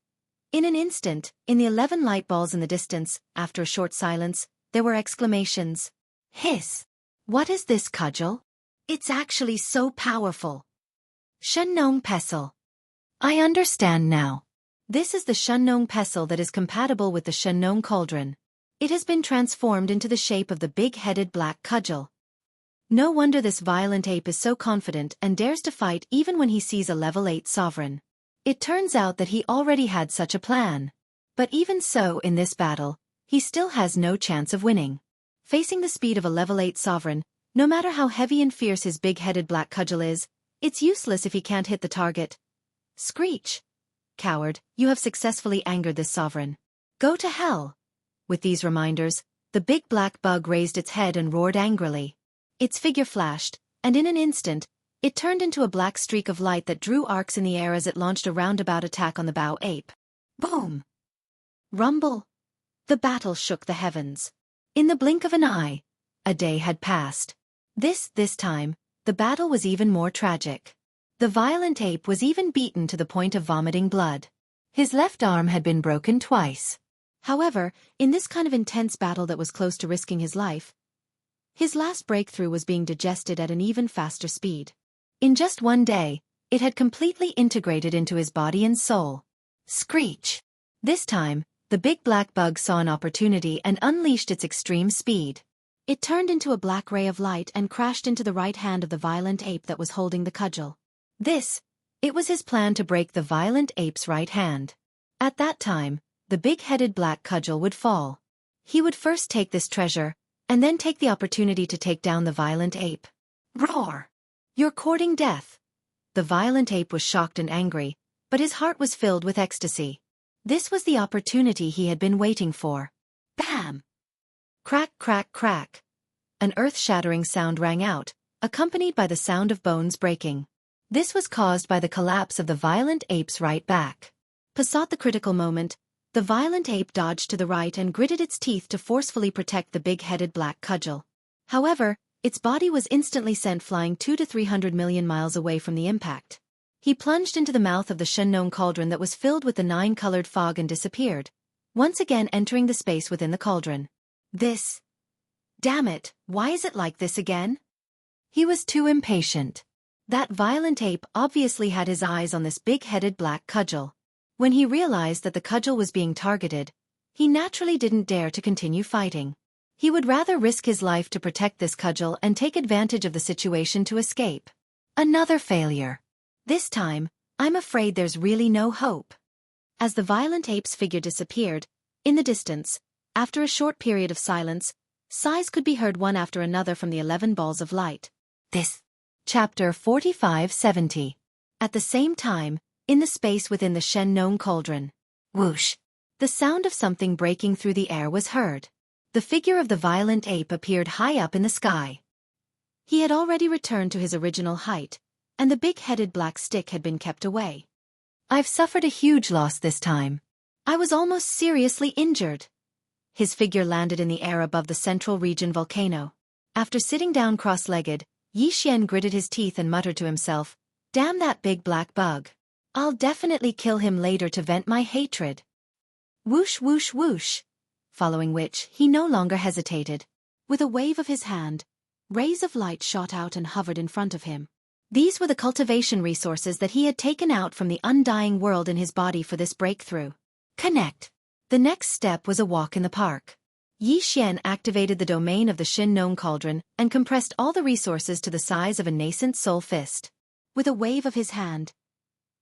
In an instant, in the 11 light balls in the distance, after a short silence, there were exclamations. Hiss! What is this cudgel? It's actually so powerful. Shunnong Pestle. I understand now. This is the Shunnong Pestle that is compatible with the Shunnong Cauldron. It has been transformed into the shape of the big-headed black cudgel. No wonder this violent ape is so confident and dares to fight even when he sees a level 8 sovereign. It turns out that he already had such a plan. But even so, in this battle, he still has no chance of winning. Facing the speed of a level 8 sovereign, no matter how heavy and fierce his big-headed black cudgel is, it's useless if he can't hit the target. Screech! Coward, you have successfully angered this sovereign. Go to hell! With these reminders, the big black bug raised its head and roared angrily. Its figure flashed, and in an instant, it turned into a black streak of light that drew arcs in the air as it launched a roundabout attack on the bow ape. Boom! Rumble! The battle shook the heavens. In the blink of an eye, a day had passed. This time, the battle was even more tragic. The violent ape was even beaten to the point of vomiting blood. His left arm had been broken twice. However, in this kind of intense battle that was close to risking his life, his last breakthrough was being digested at an even faster speed. In just one day, it had completely integrated into his body and soul. Screech! This time, the big black bug saw an opportunity and unleashed its extreme speed. It turned into a black ray of light and crashed into the right hand of the violent ape that was holding the cudgel. It was his plan to break the violent ape's right hand. At that time, the big-headed black cudgel would fall. He would first take this treasure, and then take the opportunity to take down the violent ape. Roar! You're courting death. The violent ape was shocked and angry, but his heart was filled with ecstasy. This was the opportunity he had been waiting for. Bam! Crack, crack, crack. An earth-shattering sound rang out, accompanied by the sound of bones breaking. This was caused by the collapse of the violent ape's right back. Passat the critical moment, the violent ape dodged to the right and gritted its teeth to forcefully protect the big-headed black cudgel. However, its body was instantly sent flying 200 to 300 million miles away from the impact. He plunged into the mouth of the Shunnong cauldron that was filled with the 9-colored fog and disappeared, once again entering the space within the cauldron. Damn it, why is it like this again? He was too impatient. That violent ape obviously had his eyes on this big-headed black cudgel. When he realized that the cudgel was being targeted, he naturally didn't dare to continue fighting. He would rather risk his life to protect this cudgel and take advantage of the situation to escape. Another failure. This time, I'm afraid there's really no hope. As the violent ape's figure disappeared, in the distance, after a short period of silence, sighs could be heard one after another from the 11 balls of light. Chapter 4570. At the same time, in the space within the Shunnong cauldron. Whoosh! The sound of something breaking through the air was heard. The figure of the violent ape appeared high up in the sky. He had already returned to his original height, and the big-headed black stick had been kept away. I've suffered a huge loss this time. I was almost seriously injured. His figure landed in the air above the central region volcano. After sitting down cross-legged, Yi Xian gritted his teeth and muttered to himself, "Damn that big black bug. I'll definitely kill him later to vent my hatred." Whoosh whoosh whoosh. Following which, he no longer hesitated. With a wave of his hand, rays of light shot out and hovered in front of him. These were the cultivation resources that he had taken out from the undying world in his body for this breakthrough. Connect. The next step was a walk in the park. Yi Xian activated the domain of the Shunnong cauldron and compressed all the resources to the size of a nascent soul fist. With a wave of his hand,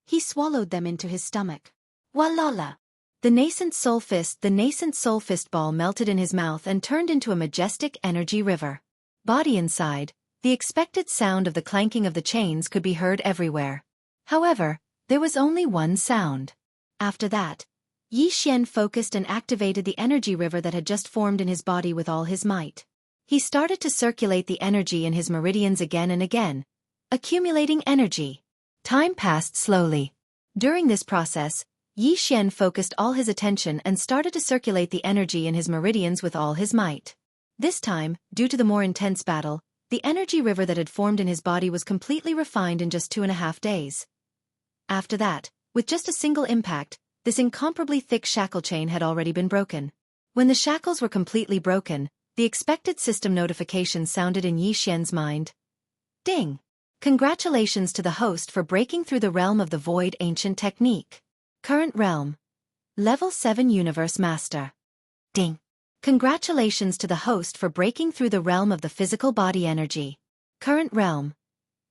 he swallowed them into his stomach. Walala! The nascent soul fist ball melted in his mouth and turned into a majestic energy river. Body inside, the expected sound of the clanking of the chains could be heard everywhere. However, there was only one sound. After that, Yi Xian focused and activated the energy river that had just formed in his body with all his might. He started to circulate the energy in his meridians again and again, accumulating energy. Time passed slowly. During this process, Yi Xian focused all his attention and started to circulate the energy in his meridians with all his might. This time, due to the more intense battle, the energy river that had formed in his body was completely refined in just 2.5 days. After that, with just a single impact, this incomparably thick shackle chain had already been broken. When the shackles were completely broken, the expected system notification sounded in Yi Xian's mind. Ding! Congratulations to the host for breaking through the realm of the void ancient technique. Current realm. Level 7 Universe Master. Ding! Congratulations to the host for breaking through the realm of the physical body energy. Current realm.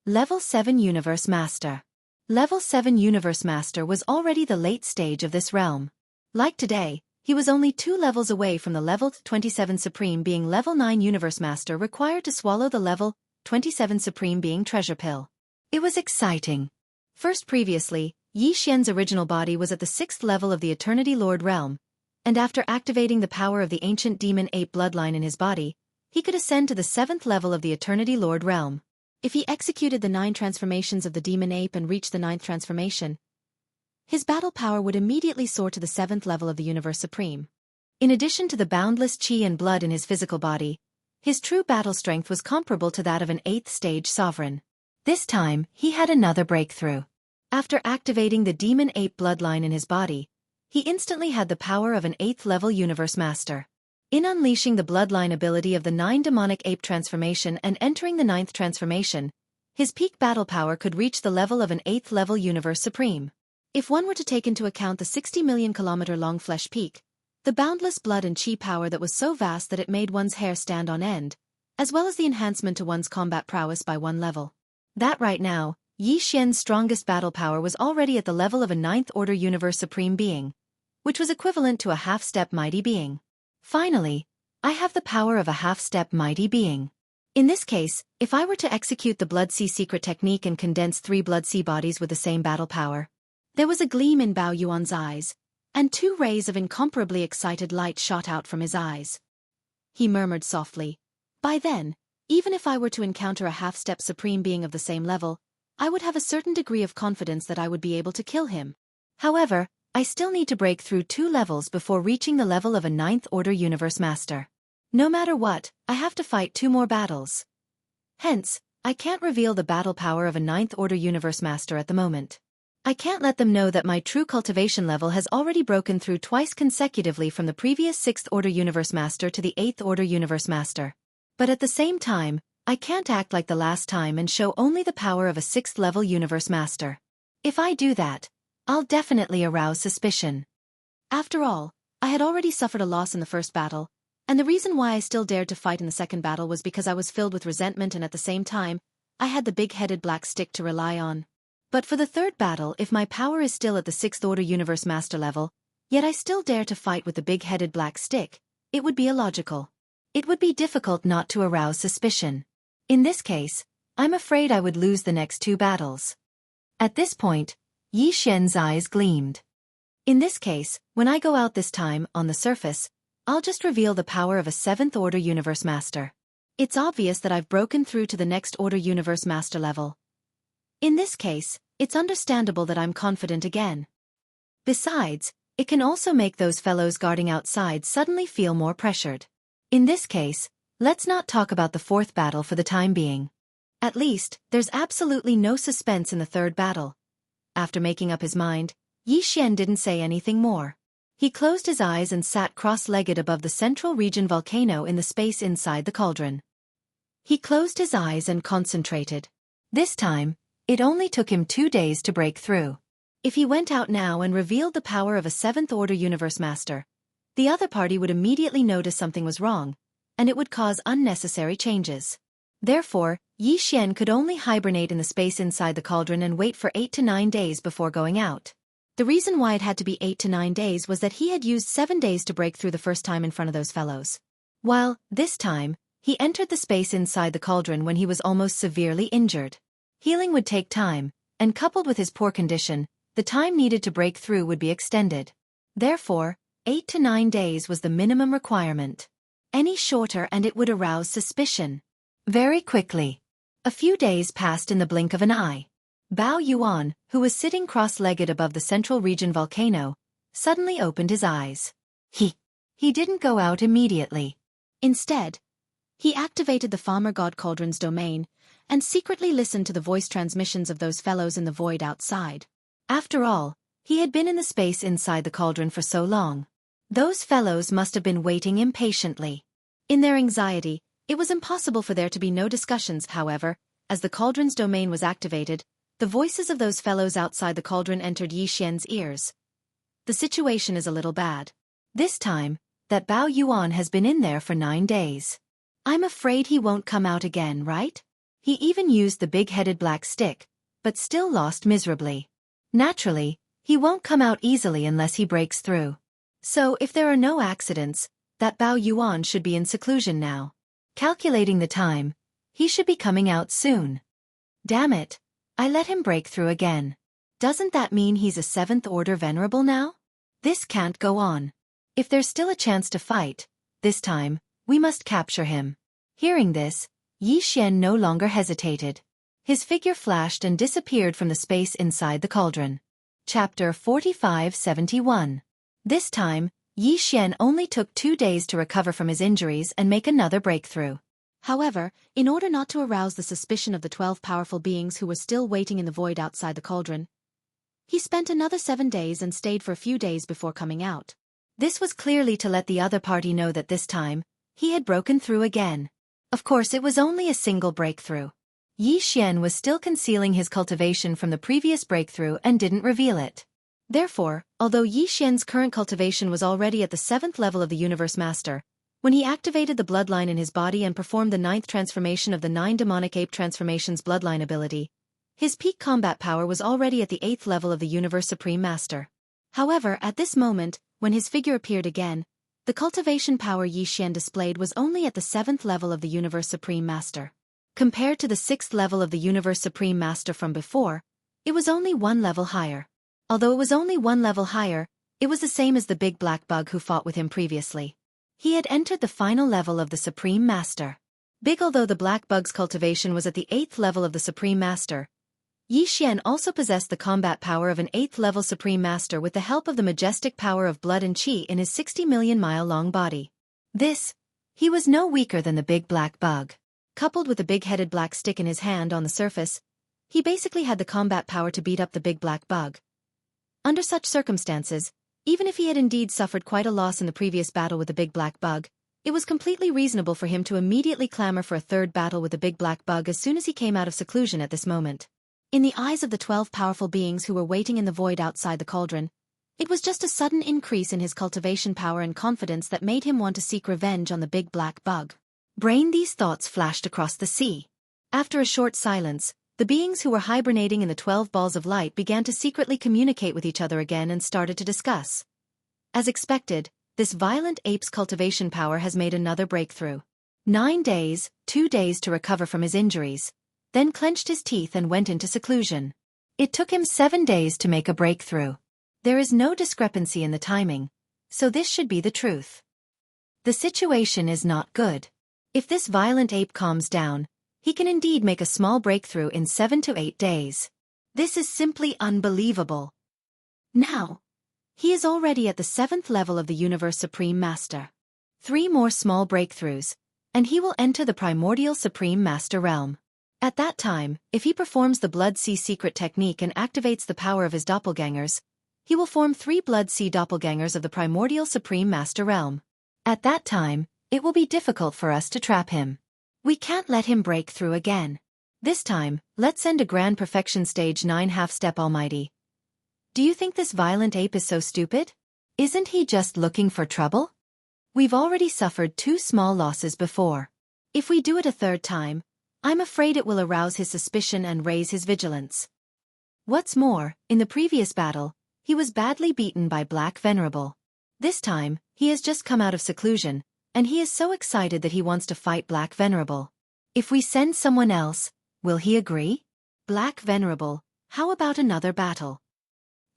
Level 7 Universe Master. Level 7 Universe Master was already the late stage of this realm. Like today, he was only 2 levels away from the level 27 Supreme being level 9 Universe Master required to swallow the level 27 Supreme being treasure pill. It was exciting. First previously, Yi Xian's original body was at the 6th level of the Eternity Lord realm, and after activating the power of the ancient demon ape bloodline in his body, he could ascend to the 7th level of the Eternity Lord realm. If he executed the 9 transformations of the demon ape and reached the 9th transformation, his battle power would immediately soar to the 7th level of the Universe Supreme. In addition to the boundless qi and blood in his physical body, his true battle strength was comparable to that of an 8th stage sovereign. This time, he had another breakthrough. After activating the demon ape bloodline in his body, he instantly had the power of an 8th level Universe Master. In unleashing the bloodline ability of the 9 demonic ape transformation and entering the 9th transformation, his peak battle power could reach the level of an 8th level Universe Supreme. If one were to take into account the 60 million kilometer long flesh peak, the boundless blood and chi power that was so vast that it made one's hair stand on end, as well as the enhancement to one's combat prowess by 1 level. That right now, Yi Xian's strongest battle power was already at the level of a 9th order Universe Supreme being, which was equivalent to a half-step mighty being. Finally, I have the power of a half-step mighty being. In this case, if I were to execute the Blood Sea secret technique and condense 3 Blood Sea bodies with the same battle power. There was a gleam in Bao Yuan's eyes, and 2 rays of incomparably excited light shot out from his eyes. He murmured softly, "By then, even if I were to encounter a half-step supreme being of the same level, I would have a certain degree of confidence that I would be able to kill him. However, I still need to break through 2 levels before reaching the level of a 9th order Universe Master. No matter what, I have to fight 2 more battles. Hence, I can't reveal the battle power of a 9th order Universe Master at the moment. I can't let them know that my true cultivation level has already broken through twice consecutively from the previous 6th order Universe Master to the 8th order Universe Master. But at the same time, I can't act like the last time and show only the power of a 6th level Universe Master. If I do that, I'll definitely arouse suspicion. After all, I had already suffered a loss in the first battle, and the reason why I still dared to fight in the second battle was because I was filled with resentment and at the same time, I had the big-headed black stick to rely on. But for the third battle, if my power is still at the 6th order Universe Master level, yet I still dare to fight with the big-headed black stick, it would be illogical. It would be difficult not to arouse suspicion. In this case, I'm afraid I would lose the next 2 battles. At this point, Yi Xian's eyes gleamed. In this case, when I go out this time, on the surface, I'll just reveal the power of a 7th order Universe Master. It's obvious that I've broken through to the next order Universe Master level. In this case, it's understandable that I'm confident again. Besides, it can also make those fellows guarding outside suddenly feel more pressured. In this case, let's not talk about the 4th battle for the time being. At least, there's absolutely no suspense in the 3rd battle. After making up his mind, Yi Xian didn't say anything more. He closed his eyes and sat cross-legged above the central region volcano in the space inside the cauldron. He closed his eyes and concentrated. This time, it only took him 2 days to break through. If he went out now and revealed the power of a 7th order Universe Master, the other party would immediately notice something was wrong, and it would cause unnecessary changes. Therefore, Yi Xian could only hibernate in the space inside the cauldron and wait for 8 to 9 days before going out. The reason why it had to be 8 to 9 days was that he had used 7 days to break through the first time in front of those fellows. While, this time, he entered the space inside the cauldron when he was almost severely injured. Healing would take time, and coupled with his poor condition, the time needed to break through would be extended. Therefore, 8 to 9 days was the minimum requirement. Any shorter and it would arouse suspicion. Very quickly. A few days passed in the blink of an eye. Bao Yuan, who was sitting cross-legged above the central region volcano, suddenly opened his eyes. He didn't go out immediately. Instead, he activated the Farmer God Cauldron's domain and secretly listened to the voice transmissions of those fellows in the void outside. After all, He had been in the space inside the cauldron for so long. Those fellows must have been waiting impatiently. In their anxiety, it was impossible for there to be no discussions. However, as the cauldron's domain was activated, the voices of those fellows outside the cauldron entered Yi Xian's ears. The situation is a little bad. This time, that Bao Yuan has been in there for 9 days. I'm afraid he won't come out again, right? He even used the big-headed black stick, but still lost miserably. Naturally, he won't come out easily unless he breaks through. So if there are no accidents, that Bao Yuan should be in seclusion now. Calculating the time, he should be coming out soon. Damn it, I let him break through again. Doesn't that mean he's a 7th order venerable now? This can't go on. If there's still a chance to fight, this time, we must capture him. Hearing this, Yi Xian no longer hesitated. His figure flashed and disappeared from the space inside the cauldron. Chapter 4571. This time, Yi Xian only took 2 days to recover from his injuries and make another breakthrough. However, in order not to arouse the suspicion of the 12 powerful beings who were still waiting in the void outside the cauldron, he spent another 7 days and stayed for a few days before coming out. This was clearly to let the other party know that this time, he had broken through again. Of course, it was only a single breakthrough. Yi Xian was still concealing his cultivation from the previous breakthrough and didn't reveal it. Therefore, although Yi Xian's current cultivation was already at the 7th level of the Universe Master, when he activated the bloodline in his body and performed the 9th transformation of the 9 demonic ape transformations bloodline ability, his peak combat power was already at the 8th level of the Universe Supreme Master. However, at this moment, when his figure appeared again, the cultivation power Yi Xian displayed was only at the 7th level of the Universe Supreme Master. Compared to the 6th level of the Universe Supreme Master from before, it was only 1 level higher. Although it was only 1 level higher, it was the same as the big black bug who fought with him previously. He had entered the final level of the Supreme Master. Big although the black bug's cultivation was at the 8th level of the Supreme Master, Yi Xian also possessed the combat power of an 8th level Supreme Master with the help of the majestic power of blood and chi in his 60 million mile long body. He was no weaker than the big black bug. Coupled with the big-headed black stick in his hand on the surface, he basically had the combat power to beat up the big black bug. Under such circumstances, even if he had indeed suffered quite a loss in the previous battle with the big black bug, it was completely reasonable for him to immediately clamor for a third battle with the big black bug as soon as he came out of seclusion at this moment. In the eyes of the 12 powerful beings who were waiting in the void outside the cauldron, it was just a sudden increase in his cultivation power and confidence that made him want to seek revenge on the big black bug. These thoughts flashed across the sea. After a short silence, the beings who were hibernating in the 12 balls of light began to secretly communicate with each other again and started to discuss. As expected, this violent ape's cultivation power has made another breakthrough. 9 days, 2 days to recover from his injuries, then clenched his teeth and went into seclusion. It took him 7 days to make a breakthrough. There is no discrepancy in the timing, so this should be the truth. The situation is not good. If this violent ape calms down, he can indeed make a small breakthrough in 7 to 8 days. This is simply unbelievable. Now, he is already at the 7th level of the Universe Supreme Master. 3 more small breakthroughs, and he will enter the Primordial Supreme Master realm. At that time, if he performs the Blood Sea secret technique and activates the power of his doppelgangers, he will form 3 Blood Sea doppelgangers of the Primordial Supreme Master realm. At that time, it will be difficult for us to trap him. We can't let him break through again. This time, let's send a Grand Perfection Stage 9 half-step Almighty. Do you think this violent ape is so stupid? Isn't he just looking for trouble? We've already suffered 2 small losses before. If we do it a 3rd time, I'm afraid it will arouse his suspicion and raise his vigilance. What's more, in the previous battle, he was badly beaten by Black Venerable. This time, he has just come out of seclusion, and he is so excited that he wants to fight Black Venerable. If we send someone else, will he agree? Black Venerable, how about another battle?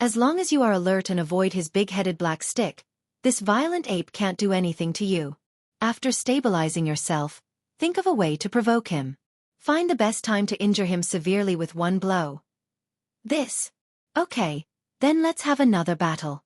As long as you are alert and avoid his big-headed black stick, this violent ape can't do anything to you. After stabilizing yourself, think of a way to provoke him. Find the best time to injure him severely with 1 blow. Okay, then let's have another battle.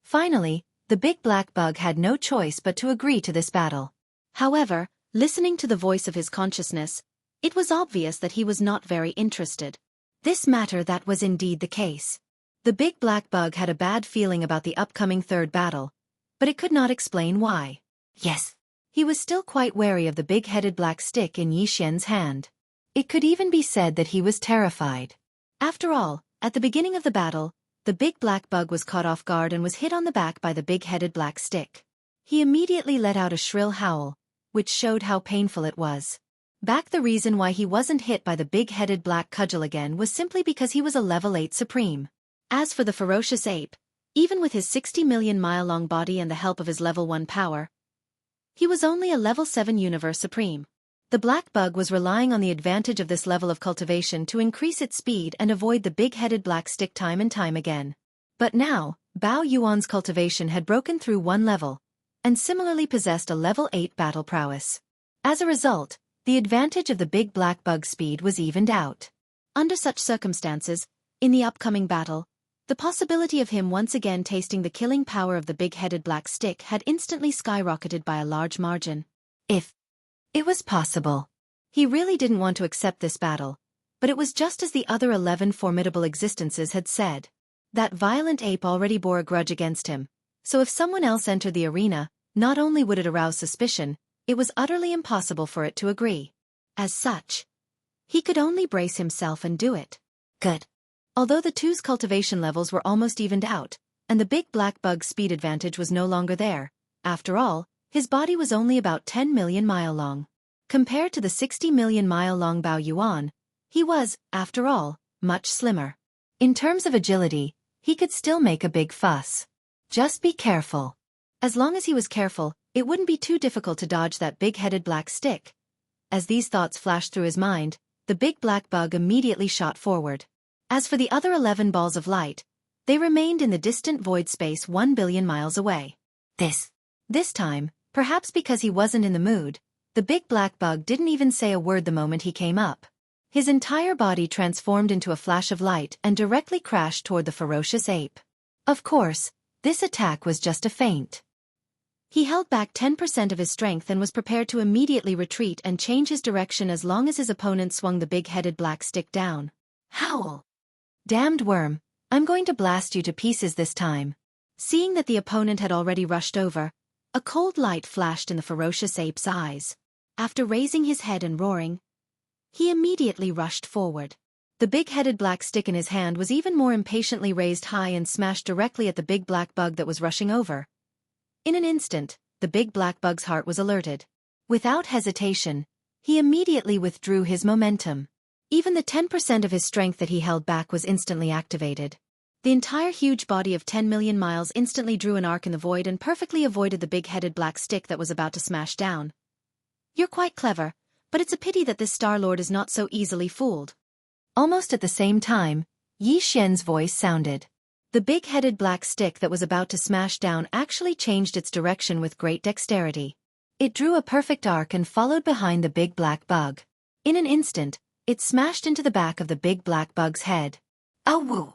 Finally, the big black bug had no choice but to agree to this battle. However, listening to the voice of his consciousness, it was obvious that he was not very interested. This matter that was indeed the case. The big black bug had a bad feeling about the upcoming third battle, but it could not explain why. Yes. He was still quite wary of the big-headed black stick in Yi Xian's hand. It could even be said that he was terrified. After all, at the beginning of the battle, the big black bug was caught off guard and was hit on the back by the big-headed black stick. He immediately let out a shrill howl, which showed how painful it was. The reason why he wasn't hit by the big-headed black cudgel again was simply because he was a level 8 supreme. As for the ferocious ape, even with his 60-million-mile-long body and the help of his level 1 power, he was only a level 7 universe supreme. The black bug was relying on the advantage of this level of cultivation to increase its speed and avoid the big-headed black stick time and time again. But now, Bao Yuan's cultivation had broken through one level, and similarly possessed a level 8 battle prowess. As a result, the advantage of the big black bug's speed was evened out. Under such circumstances, in the upcoming battle, the possibility of him once again tasting the killing power of the big-headed black stick had instantly skyrocketed by a large margin. If it was possible. He really didn't want to accept this battle, but it was just as the other 11 formidable existences had said. That violent ape already bore a grudge against him, so if someone else entered the arena, not only would it arouse suspicion, it was utterly impossible for it to agree. As such, he could only brace himself and do it. Good. Although the two's cultivation levels were almost evened out, and the big black bug's speed advantage was no longer there, after all, his body was only about 10 million mile long. Compared to the 60 million mile long Bao Yuan, he was, after all, much slimmer. In terms of agility, he could still make a big fuss. Just be careful. As long as he was careful, it wouldn't be too difficult to dodge that big-headed black stick. As these thoughts flashed through his mind, the big black bug immediately shot forward. As for the other 11 balls of light, they remained in the distant void space 1 billion miles away. This time, perhaps because he wasn't in the mood, the big black bug didn't even say a word the moment he came up. His entire body transformed into a flash of light and directly crashed toward the ferocious ape. Of course, this attack was just a feint. He held back 10% of his strength and was prepared to immediately retreat and change his direction as long as his opponent swung the big-headed black stick down. Howl! Damned worm, I'm going to blast you to pieces this time. Seeing that the opponent had already rushed over, a cold light flashed in the ferocious ape's eyes. After raising his head and roaring, he immediately rushed forward. The big-headed black stick in his hand was even more impatiently raised high and smashed directly at the big black bug that was rushing over. In an instant, the big black bug's heart was alerted. Without hesitation, he immediately withdrew his momentum. Even the 10% of his strength that he held back was instantly activated. The entire huge body of 10 million miles instantly drew an arc in the void and perfectly avoided the big-headed black stick that was about to smash down. You're quite clever, but it's a pity that this Star-Lord is not so easily fooled. Almost at the same time, Yi Xian's voice sounded. The big-headed black stick that was about to smash down actually changed its direction with great dexterity. It drew a perfect arc and followed behind the big black bug. In an instant, it smashed into the back of the big black bug's head. Ow!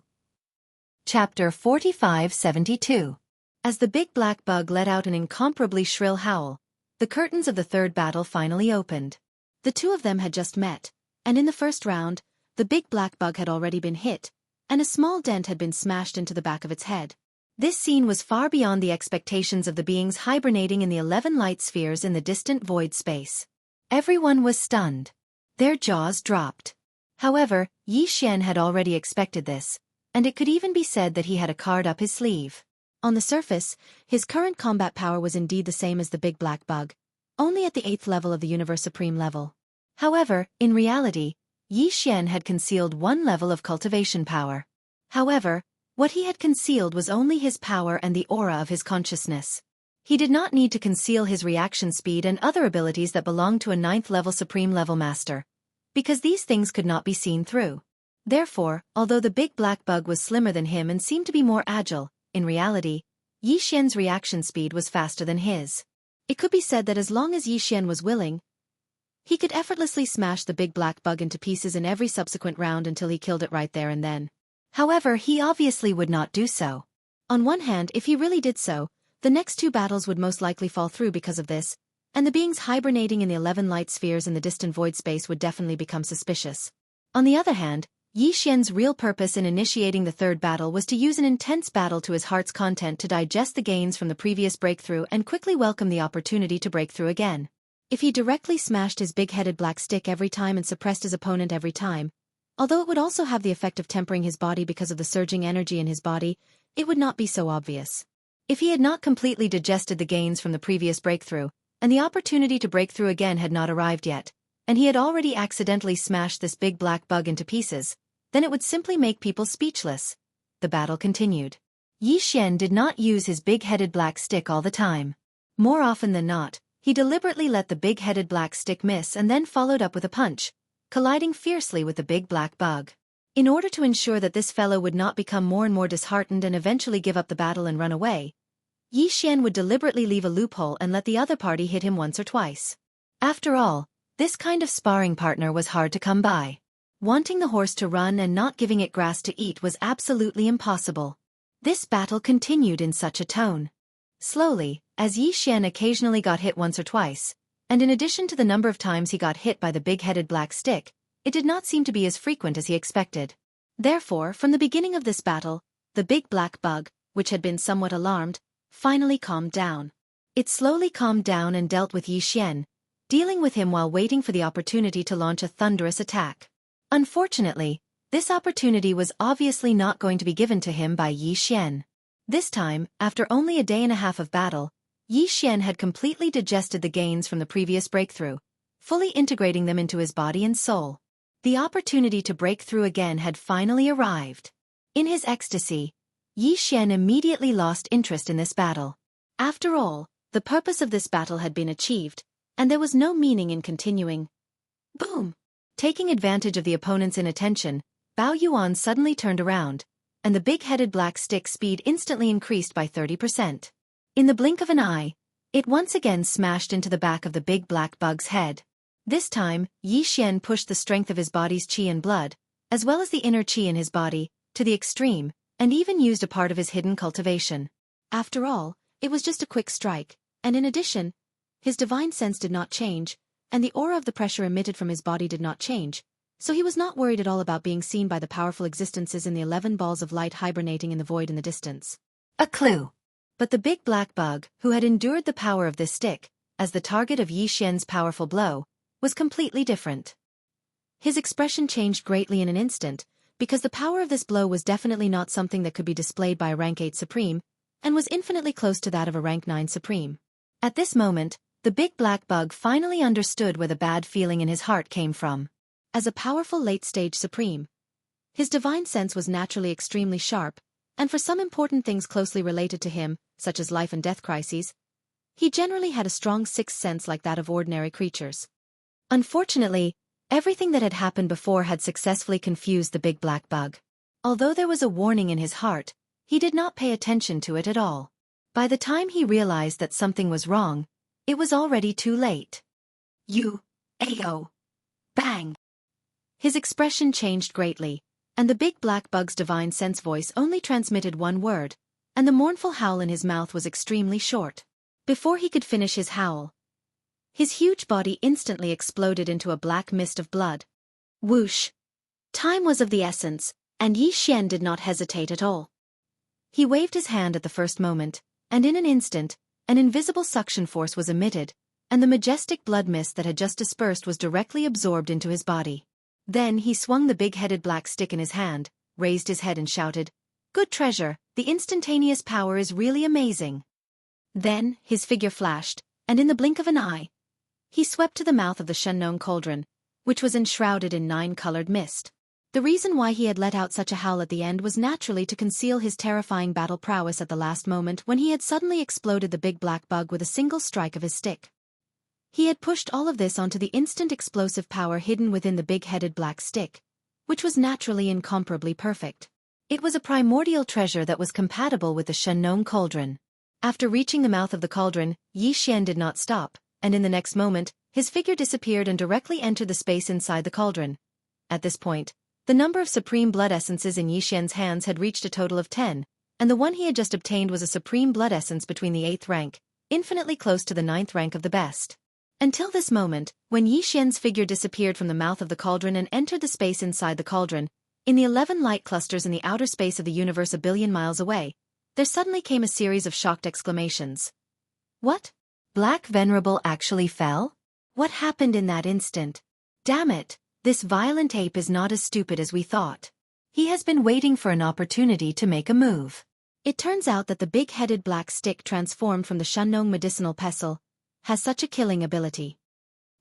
Chapter 4572. As the big black bug let out an incomparably shrill howl, the curtains of the third battle finally opened. The two of them had just met, and in the first round, the big black bug had already been hit, and a small dent had been smashed into the back of its head. This scene was far beyond the expectations of the beings hibernating in the 11 light spheres in the distant void space. Everyone was stunned. Their jaws dropped. However, Yi Xian had already expected this, and it could even be said that he had a card up his sleeve. On the surface, his current combat power was indeed the same as the big black bug, only at the 8th level of the Universe Supreme level. However, in reality, Yi Xian had concealed one level of cultivation power. However, what he had concealed was only his power and the aura of his consciousness. He did not need to conceal his reaction speed and other abilities that belonged to a 9th level Supreme level master, because these things could not be seen through. Therefore, although the big black bug was slimmer than him and seemed to be more agile, in reality, Yi Xian's reaction speed was faster than his. It could be said that as long as Yi Xian was willing, he could effortlessly smash the big black bug into pieces in every subsequent round until he killed it right there and then. However, he obviously would not do so. On one hand, if he really did so, the next two battles would most likely fall through because of this, and the beings hibernating in the 11 light spheres in the distant void space would definitely become suspicious. On the other hand, Yi Xian's real purpose in initiating the third battle was to use an intense battle to his heart's content to digest the gains from the previous breakthrough and quickly welcome the opportunity to break through again. If he directly smashed his big-headed black stick every time and suppressed his opponent every time, although it would also have the effect of tempering his body because of the surging energy in his body, it would not be so obvious. If he had not completely digested the gains from the previous breakthrough, and the opportunity to break through again had not arrived yet, and he had already accidentally smashed this big black bug into pieces, then it would simply make people speechless. The battle continued. Yi Xian did not use his big-headed black stick all the time. More often than not, he deliberately let the big-headed black stick miss and then followed up with a punch, colliding fiercely with the big black bug. In order to ensure that this fellow would not become more and more disheartened and eventually give up the battle and run away, Yi Xian would deliberately leave a loophole and let the other party hit him once or twice. After all, this kind of sparring partner was hard to come by. Wanting the horse to run and not giving it grass to eat was absolutely impossible. This battle continued in such a tone. Slowly, as Yi Xian occasionally got hit once or twice, and in addition to the number of times he got hit by the big-headed black stick, it did not seem to be as frequent as he expected. Therefore, from the beginning of this battle, the big black bug, which had been somewhat alarmed, finally calmed down. It slowly calmed down and dealt with Yi Xian, dealing with him while waiting for the opportunity to launch a thunderous attack. Unfortunately, this opportunity was obviously not going to be given to him by Yi Xian. This time, after only a day and a half of battle, Yi Xian had completely digested the gains from the previous breakthrough, fully integrating them into his body and soul. The opportunity to break through again had finally arrived. In his ecstasy, Yi Xian immediately lost interest in this battle. After all, the purpose of this battle had been achieved, and there was no meaning in continuing. Boom! Taking advantage of the opponent's inattention, Bao Yuan suddenly turned around, and the big-headed black stick's speed instantly increased by 30%. In the blink of an eye, it once again smashed into the back of the big black bug's head. This time, Yi Xian pushed the strength of his body's qi and blood, as well as the inner qi in his body, to the extreme, and even used a part of his hidden cultivation. After all, it was just a quick strike, and in addition, his divine sense did not change, and the aura of the pressure emitted from his body did not change, so he was not worried at all about being seen by the powerful existences in the 11 balls of light hibernating in the void in the distance. A clue. But the big black bug, who had endured the power of this stick, as the target of Yi Xian's powerful blow, was completely different. His expression changed greatly in an instant, because the power of this blow was definitely not something that could be displayed by a rank 8 supreme, and was infinitely close to that of a rank 9 supreme. At this moment, the big black bug finally understood where the bad feeling in his heart came from. As a powerful late-stage supreme, his divine sense was naturally extremely sharp, and for some important things closely related to him, such as life and death crises, he generally had a strong sixth sense like that of ordinary creatures. Unfortunately, everything that had happened before had successfully confused the big black bug. Although there was a warning in his heart, he did not pay attention to it at all. By the time he realized that something was wrong, it was already too late. Ayo! Bang! His expression changed greatly, and the big black bug's divine sense voice only transmitted one word, and the mournful howl in his mouth was extremely short. Before he could finish his howl, his huge body instantly exploded into a black mist of blood. Whoosh! Time was of the essence, and Yi Xian did not hesitate at all. He waved his hand at the first moment, and in an instant, an invisible suction force was emitted, and the majestic blood mist that had just dispersed was directly absorbed into his body. Then he swung the big-headed black stick in his hand, raised his head and shouted, "Good treasure, the instantaneous power is really amazing." Then, his figure flashed, and in the blink of an eye, he swept to the mouth of the Shengnong cauldron, which was enshrouded in 9-colored mist. The reason why he had let out such a howl at the end was naturally to conceal his terrifying battle prowess at the last moment when he had suddenly exploded the big black bug with a single strike of his stick. He had pushed all of this onto the instant explosive power hidden within the big-headed black stick, which was naturally incomparably perfect. It was a primordial treasure that was compatible with the Shengnong cauldron. After reaching the mouth of the cauldron, Yi Xian did not stop, and in the next moment, his figure disappeared and directly entered the space inside the cauldron. At this point, the number of supreme blood essences in Yi Xian's hands had reached a total of 10, and the one he had just obtained was a supreme blood essence between the 8th rank, infinitely close to the 9th rank of the best. Until this moment, when Yi Xian's figure disappeared from the mouth of the cauldron and entered the space inside the cauldron, In the 11 light clusters in the outer space of the universe a billion miles away, there suddenly came a series of shocked exclamations. What? Black Venerable actually fell? What happened in that instant? Damn it, this violent ape is not as stupid as we thought. He has been waiting for an opportunity to make a move. It turns out that the big-headed black stick transformed from the Shunnong medicinal pestle has such a killing ability.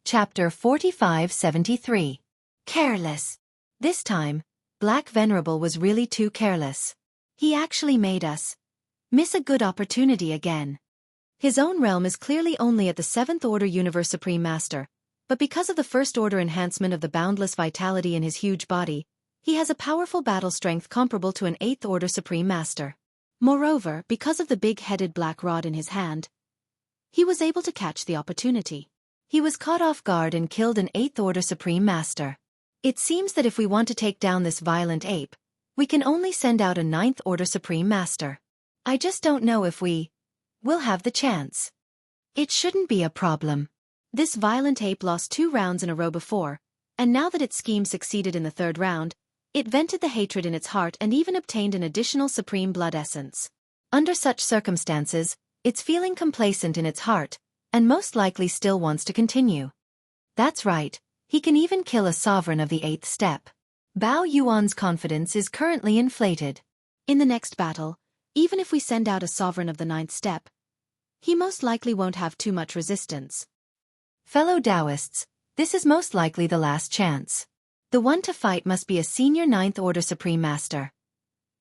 Chapter 4573. Careless. This time, Black Venerable was really too careless. He actually made us miss a good opportunity again. His own realm is clearly only at the 7th Order Universe Supreme Master, but because of the First Order enhancement of the boundless vitality in his huge body, he has a powerful battle strength comparable to an 8th Order Supreme Master. Moreover, because of the big-headed black rod in his hand, he was able to catch the opportunity. He was caught off guard and killed an 8th Order Supreme Master. It seems that if we want to take down this violent ape, we can only send out a 9th Order Supreme Master. I just don't know if we will have the chance. It shouldn't be a problem. This violent ape lost 2 rounds in a row before, and now that its scheme succeeded in the 3rd round, it vented the hatred in its heart and even obtained an additional supreme blood essence. Under such circumstances, it's feeling complacent in its heart, and most likely still wants to continue. That's right, he can even kill a sovereign of the 8th step. Bao Yuan's confidence is currently inflated. In the next battle, even if we send out a sovereign of the 9th step, he most likely won't have too much resistance. Fellow Taoists, this is most likely the last chance. The one to fight must be a senior 9th Order Supreme Master.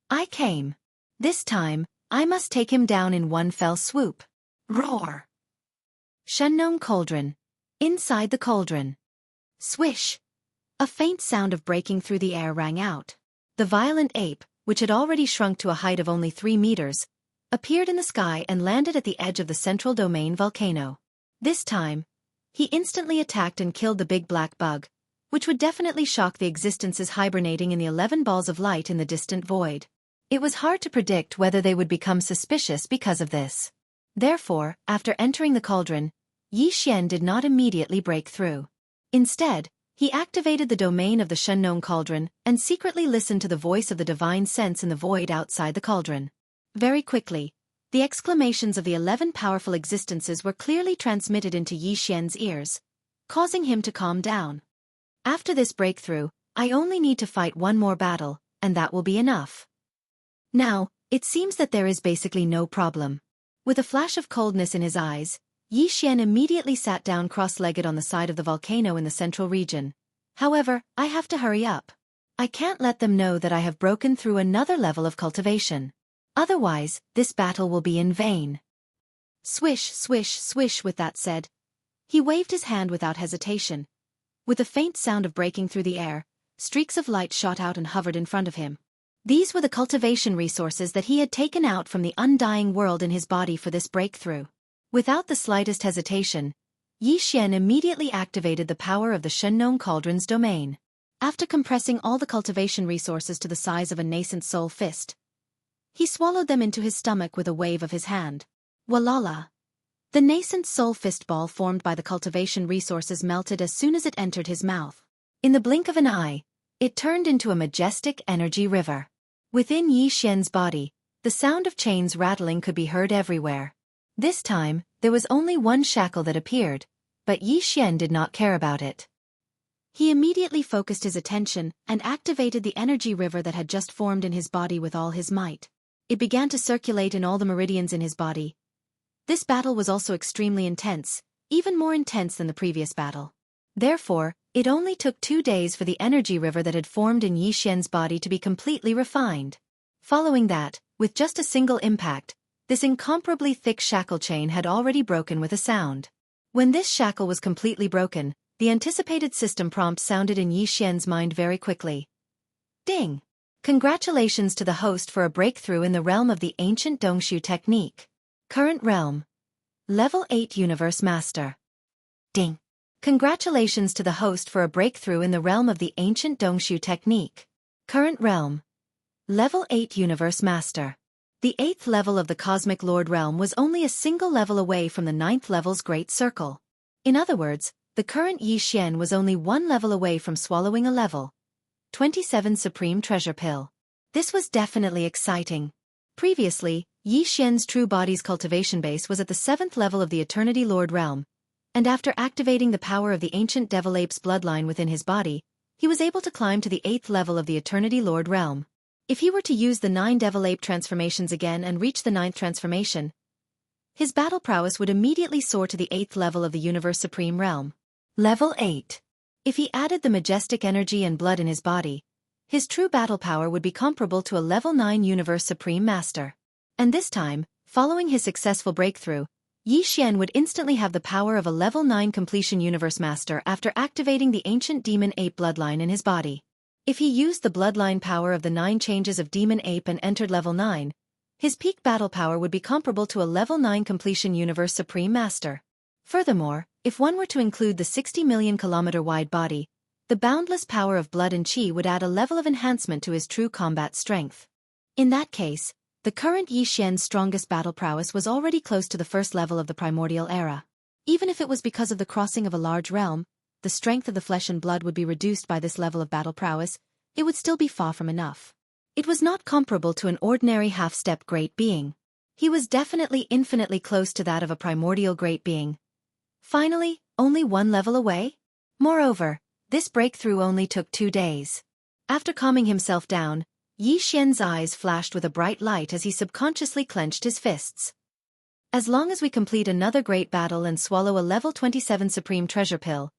I came. This time, I must take him down in one fell swoop. Roar! Shunnong Cauldron. Inside the cauldron. Swish! A faint sound of breaking through the air rang out. The violent ape, which had already shrunk to a height of only 3 meters, appeared in the sky and landed at the edge of the central domain volcano. This time, he instantly attacked and killed the big black bug, which would definitely shock the existences hibernating in the 11 balls of light in the distant void. It was hard to predict whether they would become suspicious because of this. Therefore, after entering the cauldron, Yi Xian did not immediately break through. Instead, he activated the domain of the Shunnong cauldron and secretly listened to the voice of the divine sense in the void outside the cauldron. Very quickly, the exclamations of the 11 powerful existences were clearly transmitted into Yi Xian's ears, causing him to calm down. After this breakthrough, I only need to fight one more battle, and that will be enough. Now, it seems that there is basically no problem. With a flash of coldness in his eyes, Yi Xian immediately sat down cross-legged on the side of the volcano in the central region. However, I have to hurry up. I can't let them know that I have broken through another level of cultivation. Otherwise, this battle will be in vain. Swish, swish, swish. With that said, he waved his hand without hesitation. With a faint sound of breaking through the air, streaks of light shot out and hovered in front of him. These were the cultivation resources that he had taken out from the undying world in his body for this breakthrough. Without the slightest hesitation, Yi Xian immediately activated the power of the Shunnong Cauldron's domain. After compressing all the cultivation resources to the size of a nascent soul fist, he swallowed them into his stomach with a wave of his hand. Walala! The nascent soul fist ball formed by the cultivation resources melted as soon as it entered his mouth. In the blink of an eye, it turned into a majestic energy river. Within Yi Xian's body, the sound of chains rattling could be heard everywhere. This time, there was only one shackle that appeared, but Yi Xian did not care about it. He immediately focused his attention and activated the energy river that had just formed in his body with all his might. It began to circulate in all the meridians in his body. This battle was also extremely intense, even more intense than the previous battle. Therefore, it only took 2 days for the energy river that had formed in Yi Xian's body to be completely refined. Following that, with just a single impact, this incomparably thick shackle chain had already broken with a sound. When this shackle was completely broken, the anticipated system prompt sounded in Yi Xian's mind very quickly. Ding! Congratulations to the host for a breakthrough in the realm of the ancient Dongshu technique. Current realm. Level 8 Universe Master. Ding! Congratulations to the host for a breakthrough in the realm of the ancient Dongshu technique. Current realm. Level 8 Universe Master. The 8th level of the Cosmic Lord realm was only a single level away from the 9th level's Great Circle. In other words, the current Yi Xian was only 1 level away from swallowing a level 27 Supreme Treasure Pill. This was definitely exciting. Previously, Yi Xian's true body's cultivation base was at the 7th level of the Eternity Lord realm, and after activating the power of the ancient Devil Ape's bloodline within his body, he was able to climb to the 8th level of the Eternity Lord realm. If he were to use the 9 Devil Ape transformations again and reach the 9th transformation, his battle prowess would immediately soar to the 8th level of the Universe Supreme Realm. Level 8. If he added the majestic energy and blood in his body, his true battle power would be comparable to a Level 9 Universe Supreme Master. And this time, following his successful breakthrough, Yi Xian would instantly have the power of a Level 9 Completion Universe Master after activating the ancient Demon Ape bloodline in his body. If he used the bloodline power of the 9 changes of Demon Ape and entered Level 9, his peak battle power would be comparable to a Level 9 Completion Universe Supreme Master. Furthermore, if one were to include the 60 million kilometer wide body, the boundless power of blood and chi would add a level of enhancement to his true combat strength. In that case, the current Yi Xian's strongest battle prowess was already close to the first level of the primordial era. Even if it was because of the crossing of a large realm, the strength of the flesh and blood would be reduced by this level of battle prowess, it would still be far from enough. It was not comparable to an ordinary half-step great being. He was definitely infinitely close to that of a primordial great being. Finally, only one level away? Moreover, this breakthrough only took 2 days. After calming himself down, Yi Xian's eyes flashed with a bright light as he subconsciously clenched his fists. As long as we complete another great battle and swallow a level 27 Supreme Treasure Pill,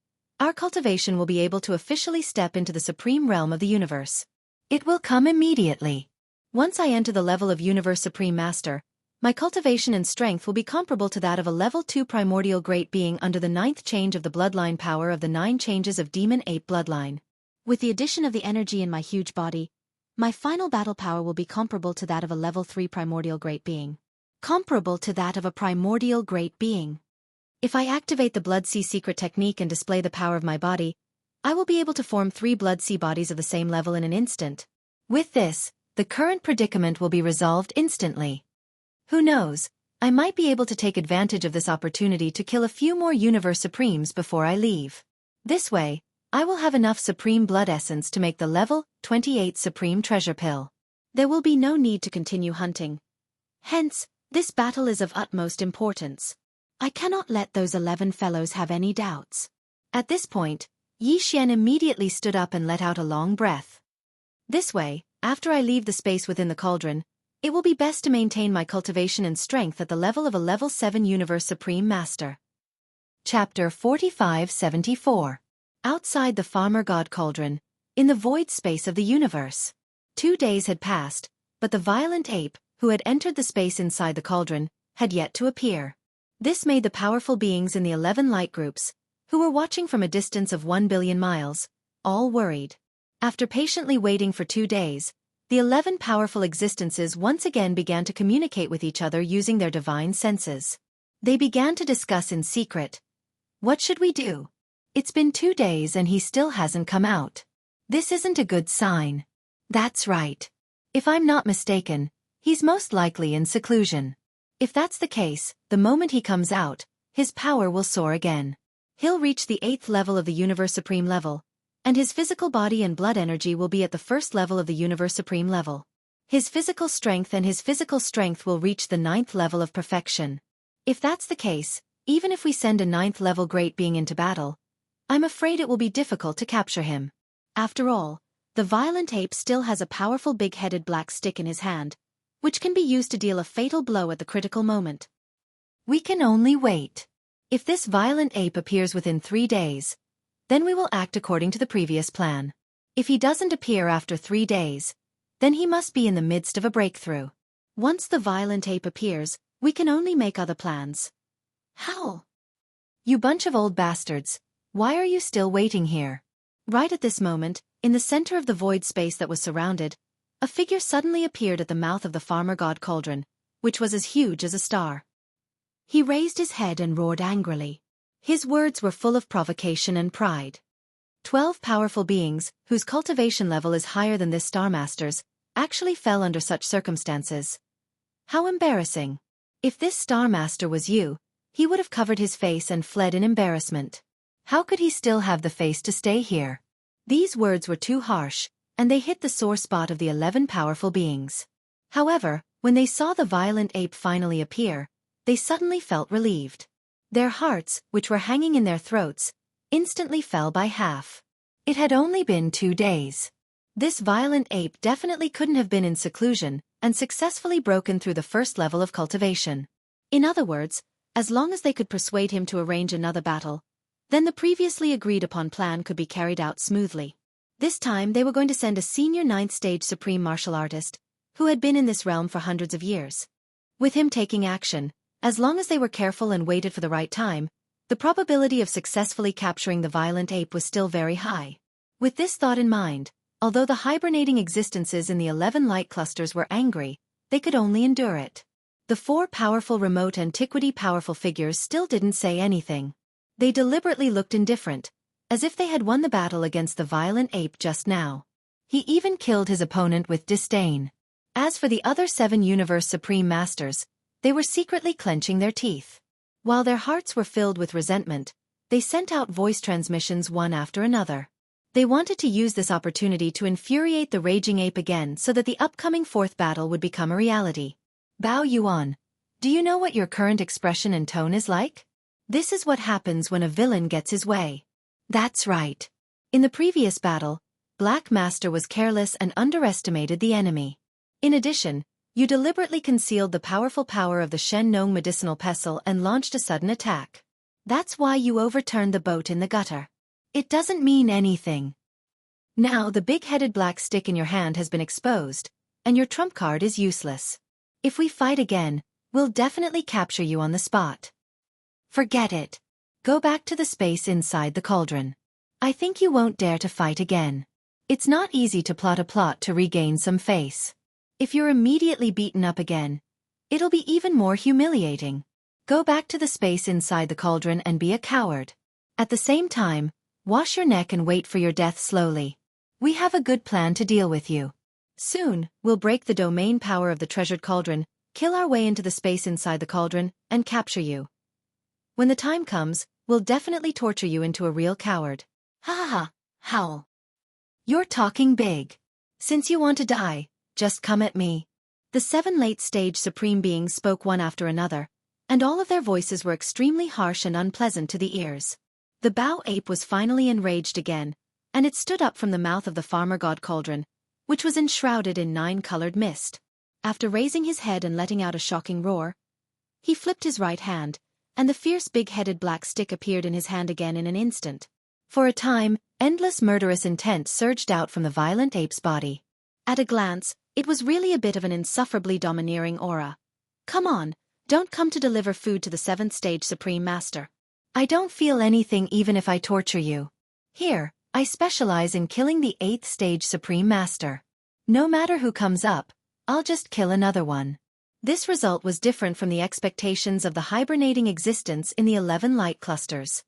our cultivation will be able to officially step into the supreme realm of the universe. It will come immediately. Once I enter the level of Universe Supreme Master, my cultivation and strength will be comparable to that of a Level 2 Primordial Great Being under the 9th change of the bloodline power of the 9 changes of Demon Ape bloodline. With the addition of the energy in my huge body, my final battle power will be comparable to that of a Level 3 Primordial Great Being. Comparable to that of a Primordial Great Being. If I activate the Blood Sea secret technique and display the power of my body, I will be able to form 3 Blood Sea bodies of the same level in an instant. With this, the current predicament will be resolved instantly. Who knows, I might be able to take advantage of this opportunity to kill a few more Universe Supremes before I leave. This way, I will have enough Supreme Blood Essence to make the Level 28 Supreme Treasure Pill. There will be no need to continue hunting. Hence, this battle is of utmost importance. I cannot let those 11 fellows have any doubts. At this point, Yi Xian immediately stood up and let out a long breath. This way, after I leave the space within the cauldron, it will be best to maintain my cultivation and strength at the level of a Level 7 Universe Supreme Master. Chapter 4574. Outside the Farmer God Cauldron, in the void space of the universe. 2 days had passed, but the violent ape, who had entered the space inside the cauldron, had yet to appear. This made the powerful beings in the 11 light groups, who were watching from a distance of 1 billion miles, all worried. After patiently waiting for 2 days, the 11 powerful existences once again began to communicate with each other using their divine senses. They began to discuss in secret. What should we do? It's been 2 days and he still hasn't come out. This isn't a good sign. That's right. If I'm not mistaken, he's most likely in seclusion. If that's the case, the moment he comes out, his power will soar again. He'll reach the 8th level of the Universe Supreme level, and his physical body and blood energy will be at the 1st level of the Universe Supreme level. His physical strength will reach the 9th level of perfection. If that's the case, even if we send a 9th level great being into battle, I'm afraid it will be difficult to capture him. After all, the violent ape still has a powerful big-headed black stick in his hand, which can be used to deal a fatal blow at the critical moment. We can only wait. If this violent ape appears within 3 days, then we will act according to the previous plan. If he doesn't appear after 3 days, then he must be in the midst of a breakthrough. Once the violent ape appears, we can only make other plans. How? You bunch of old bastards, why are you still waiting here? Right at this moment, in the center of the void space that was surrounded, a figure suddenly appeared at the mouth of the Farmer God Cauldron, which was as huge as a star. He raised his head and roared angrily. His words were full of provocation and pride. 12 powerful beings, whose cultivation level is higher than this Star Master's, actually fell under such circumstances. How embarrassing. If this Star Master was you, he would have covered his face and fled in embarrassment. How could he still have the face to stay here? These words were too harsh, and they hit the sore spot of the 11 powerful beings. However, when they saw the violent ape finally appear, they suddenly felt relieved. Their hearts, which were hanging in their throats, instantly fell by half. It had only been 2 days. This violent ape definitely couldn't have been in seclusion and successfully broken through the first level of cultivation. In other words, as long as they could persuade him to arrange another battle, then the previously agreed-upon plan could be carried out smoothly. This time they were going to send a senior 9th stage supreme martial artist, who had been in this realm for hundreds of years. With him taking action, as long as they were careful and waited for the right time, the probability of successfully capturing the violent ape was still very high. With this thought in mind, although the hibernating existences in the 11 light clusters were angry, they could only endure it. The 4 powerful remote antiquity powerful figures still didn't say anything. They deliberately looked indifferent, as if they had won the battle against the violent ape just now. He even killed his opponent with disdain. As for the other 7 Universe Supreme Masters, they were secretly clenching their teeth. While their hearts were filled with resentment, they sent out voice transmissions one after another. They wanted to use this opportunity to infuriate the raging ape again so that the upcoming 4th battle would become a reality. Bao Yuan, do you know what your current expression and tone is like? This is what happens when a villain gets his way. That's right. In the previous battle, Black Master was careless and underestimated the enemy. In addition, you deliberately concealed the powerful power of the Shen Nong medicinal pestle and launched a sudden attack. That's why you overturned the boat in the gutter. It doesn't mean anything. Now the big-headed black stick in your hand has been exposed, and your trump card is useless. If we fight again, we'll definitely capture you on the spot. Forget it. Go back to the space inside the cauldron. I think you won't dare to fight again. It's not easy to plot a plot to regain some face. If you're immediately beaten up again, it'll be even more humiliating. Go back to the space inside the cauldron and be a coward. At the same time, wash your neck and wait for your death slowly. We have a good plan to deal with you. Soon, we'll break the domain power of the treasured cauldron, kill our way into the space inside the cauldron, and capture you. When the time comes, we'll definitely torture you into a real coward. Ha ha ha, howl. You're talking big. Since you want to die, just come at me. The 7 late-stage supreme beings spoke one after another, and all of their voices were extremely harsh and unpleasant to the ears. The Bao ape was finally enraged again, and it stood up from the mouth of the farmer god cauldron, which was enshrouded in 9-colored mist. After raising his head and letting out a shocking roar, he flipped his right hand, and the fierce big-headed black stick appeared in his hand again in an instant. For a time, endless murderous intent surged out from the violent ape's body. At a glance, it was really a bit of an insufferably domineering aura. Come on, don't come to deliver food to the 7th stage Supreme Master. I don't feel anything even if I torture you. Here, I specialize in killing the 8th stage Supreme Master. No matter who comes up, I'll just kill another one. This result was different from the expectations of the hibernating existence in the 11 light clusters.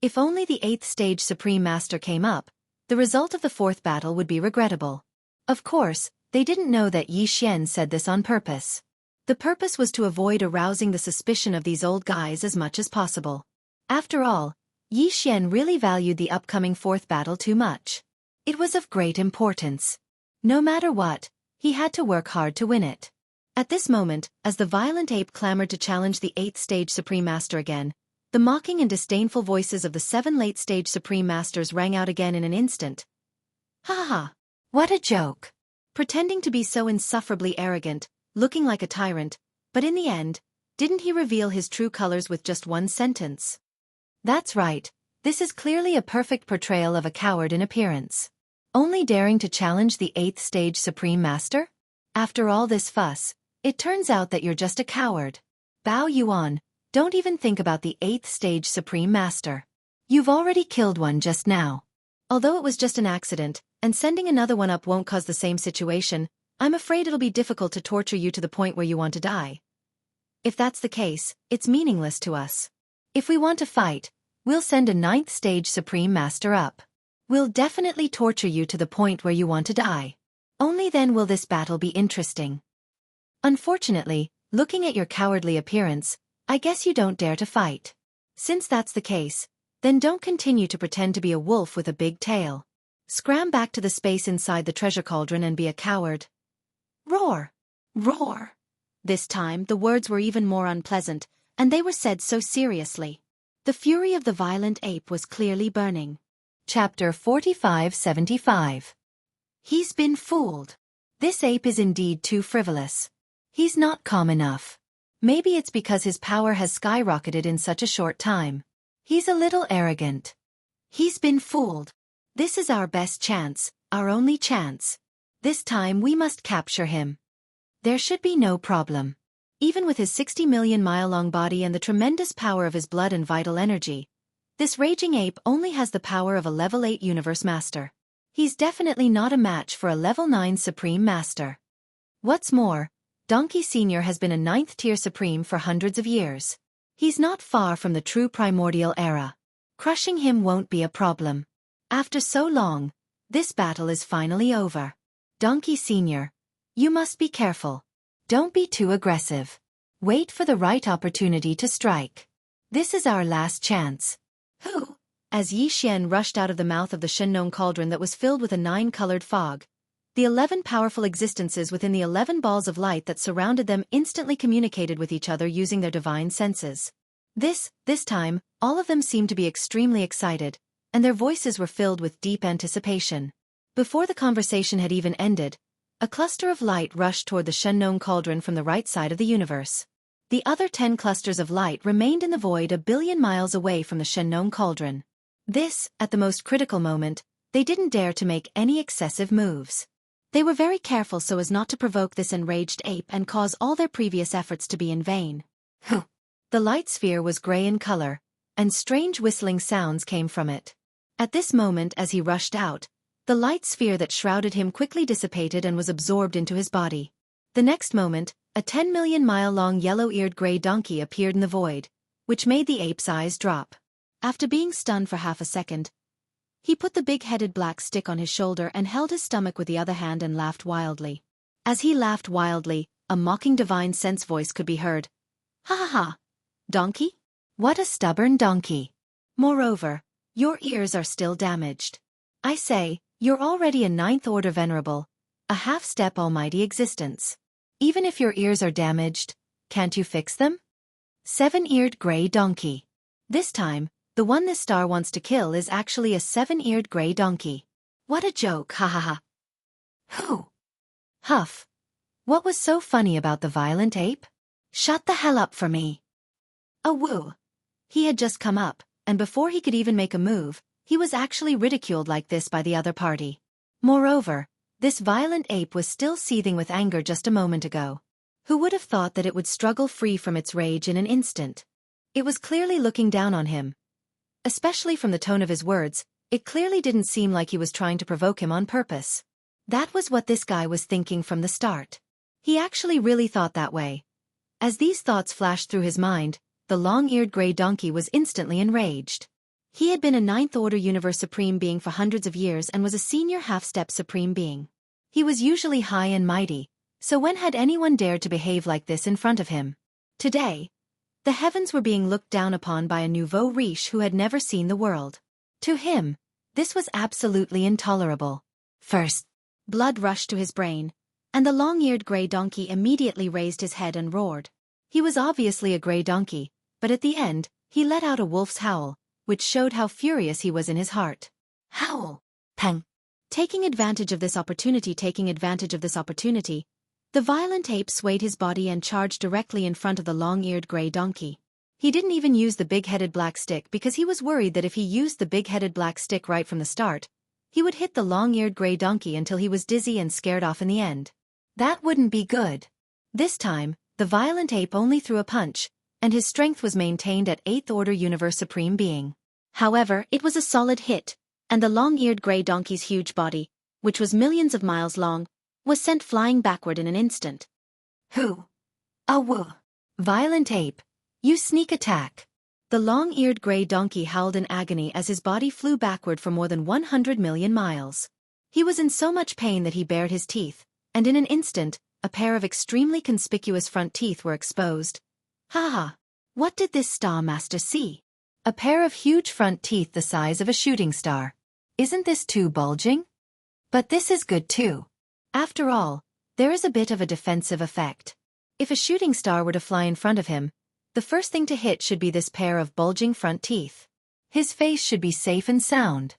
If only the 8th stage Supreme Master came up, the result of the 4th battle would be regrettable. Of course, they didn't know that Yi Xian said this on purpose. The purpose was to avoid arousing the suspicion of these old guys as much as possible. After all, Yi Xian really valued the upcoming 4th battle too much. It was of great importance. No matter what, he had to work hard to win it. At this moment, as the violent ape clamored to challenge the 8th stage Supreme Master again, the mocking and disdainful voices of the 7 late stage Supreme Masters rang out again in an instant. Ha ha ha! What a joke! Pretending to be so insufferably arrogant, looking like a tyrant, but in the end, didn't he reveal his true colors with just one sentence? That's right, this is clearly a perfect portrayal of a coward in appearance. Only daring to challenge the 8th stage Supreme Master? After all this fuss, it turns out that you're just a coward. Bao Yuan, don't even think about the 8th stage Supreme Master. You've already killed one just now. Although it was just an accident, and sending another one up won't cause the same situation, I'm afraid it'll be difficult to torture you to the point where you want to die. If that's the case, it's meaningless to us. If we want to fight, we'll send a 9th stage Supreme Master up. We'll definitely torture you to the point where you want to die. Only then will this battle be interesting. Unfortunately, looking at your cowardly appearance, I guess you don't dare to fight. Since that's the case, then don't continue to pretend to be a wolf with a big tail. Scram back to the space inside the treasure cauldron and be a coward. Roar! Roar! This time, the words were even more unpleasant, and they were said so seriously. The fury of the violent ape was clearly burning. Chapter 4575. He's been fooled. This ape is indeed too frivolous. He's not calm enough. Maybe it's because his power has skyrocketed in such a short time. He's a little arrogant. He's been fooled. This is our best chance, our only chance. This time we must capture him. There should be no problem. Even with his 60-million-mile-long body and the tremendous power of his blood and vital energy, this raging ape only has the power of a level 8 universe master. He's definitely not a match for a level 9 supreme master. What's more, Donkey Sr. has been a 9th-tier supreme for hundreds of years. He's not far from the true primordial era. Crushing him won't be a problem. After so long, this battle is finally over. Donkey Sr., you must be careful. Don't be too aggressive. Wait for the right opportunity to strike. This is our last chance. Who? As Yi Xian rushed out of the mouth of the Shennon cauldron that was filled with a 9-colored fog, the 11 powerful existences within the 11 balls of light that surrounded them instantly communicated with each other using their divine senses. This time, all of them seemed to be extremely excited, and their voices were filled with deep anticipation. Before the conversation had even ended, a cluster of light rushed toward the Shennon cauldron from the right side of the universe. The other 10 clusters of light remained in the void a billion miles away from the Shennon cauldron. At the most critical moment, they didn't dare to make any excessive moves. They were very careful so as not to provoke this enraged ape and cause all their previous efforts to be in vain. The light sphere was gray in color, and strange whistling sounds came from it. At this moment, as he rushed out, the light sphere that shrouded him quickly dissipated and was absorbed into his body. The next moment, a 10-million-mile-long yellow-eared gray donkey appeared in the void, which made the ape's eyes drop. After being stunned for half a second, he put the big-headed black stick on his shoulder and held his stomach with the other hand and laughed wildly. As he laughed wildly, a mocking divine sense voice could be heard. Ha ha ha! Donkey? What a stubborn donkey! Moreover, your ears are still damaged. I say, you're already a 9th-order venerable, a half-step almighty existence. Even if your ears are damaged, can't you fix them? 7-eared gray donkey. This time, the one this star wants to kill is actually a 7-eared gray donkey. What a joke, ha ha ha. Who? Huff. What was so funny about the violent ape? Shut the hell up for me. A woo. He had just come up, and before he could even make a move, he was actually ridiculed like this by the other party. Moreover, this violent ape was still seething with anger just a moment ago. Who would have thought that it would struggle free from its rage in an instant? It was clearly looking down on him. Especially from the tone of his words, it clearly didn't seem like he was trying to provoke him on purpose. That was what this guy was thinking from the start. He actually really thought that way. As these thoughts flashed through his mind, the long-eared gray donkey was instantly enraged. He had been a 9th-order universe supreme being for hundreds of years and was a senior half-step supreme being. He was usually high and mighty, so when had anyone dared to behave like this in front of him? Today, the heavens were being looked down upon by a nouveau riche who had never seen the world. To him, this was absolutely intolerable. First, blood rushed to his brain, and the long-eared gray donkey immediately raised his head and roared. He was obviously a gray donkey, but at the end, he let out a wolf's howl, which showed how furious he was in his heart. Howl! Pang! Taking advantage of this opportunity, the violent ape swayed his body and charged directly in front of the long-eared gray donkey. He didn't even use the big-headed black stick because he was worried that if he used the big-headed black stick right from the start, he would hit the long-eared gray donkey until he was dizzy and scared off in the end. That wouldn't be good. This time, the violent ape only threw a punch, and his strength was maintained at 8th-order universe supreme being. However, it was a solid hit, and the long-eared gray donkey's huge body, which was millions of miles long, was sent flying backward in an instant. Who? A woo. Violent ape, you sneak attack. The long-eared gray donkey howled in agony as his body flew backward for more than 100 million miles. He was in so much pain that he bared his teeth, and in an instant, a pair of extremely conspicuous front teeth were exposed. Ha ha! What did this star master see? A pair of huge front teeth the size of a shooting star. Isn't this too bulging? But this is good too. After all, there is a bit of a defensive effect. If a shooting star were to fly in front of him, the first thing to hit should be this pair of bulging front teeth. His face should be safe and sound.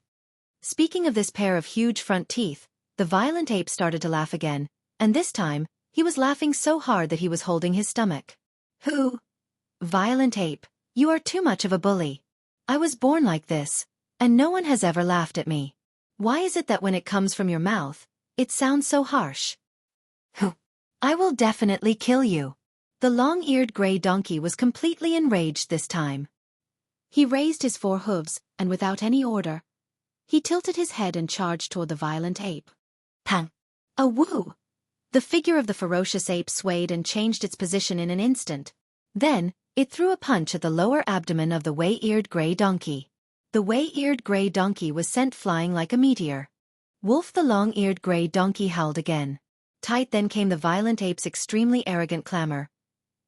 Speaking of this pair of huge front teeth, the violent ape started to laugh again, and this time, he was laughing so hard that he was holding his stomach. Who? Violent ape, you are too much of a bully. I was born like this, and no one has ever laughed at me. Why is it that when it comes from your mouth, it sounds so harsh? Who? I will definitely kill you. The long-eared gray donkey was completely enraged this time. He raised his 4 hooves, and without any order, he tilted his head and charged toward the violent ape. Pang! A woo! The figure of the ferocious ape swayed and changed its position in an instant. Then, it threw a punch at the lower abdomen of the way-eared gray donkey. The way-eared gray donkey was sent flying like a meteor. Wolf the long-eared gray donkey howled again. Tight then came the violent ape's extremely arrogant clamor.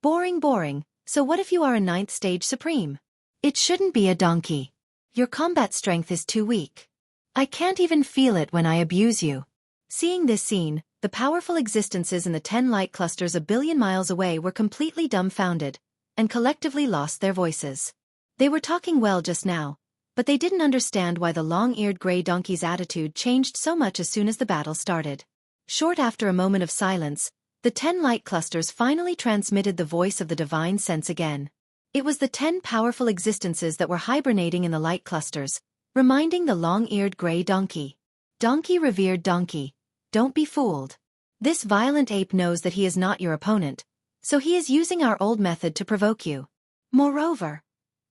Boring, boring, so what if you are a 9th stage supreme? It shouldn't be a donkey. Your combat strength is too weak. I can't even feel it when I abuse you. Seeing this scene, the powerful existences in the 10 light clusters a billion miles away were completely dumbfounded, and collectively lost their voices. They were talking well just now, but they didn't understand why the long-eared gray donkey's attitude changed so much as soon as the battle started. Short after a moment of silence, the 10 light clusters finally transmitted the voice of the divine sense again. It was the 10 powerful existences that were hibernating in the light clusters, reminding the long-eared gray donkey. Donkey, revered donkey, don't be fooled. This violent ape knows that he is not your opponent, so he is using our old method to provoke you. Moreover,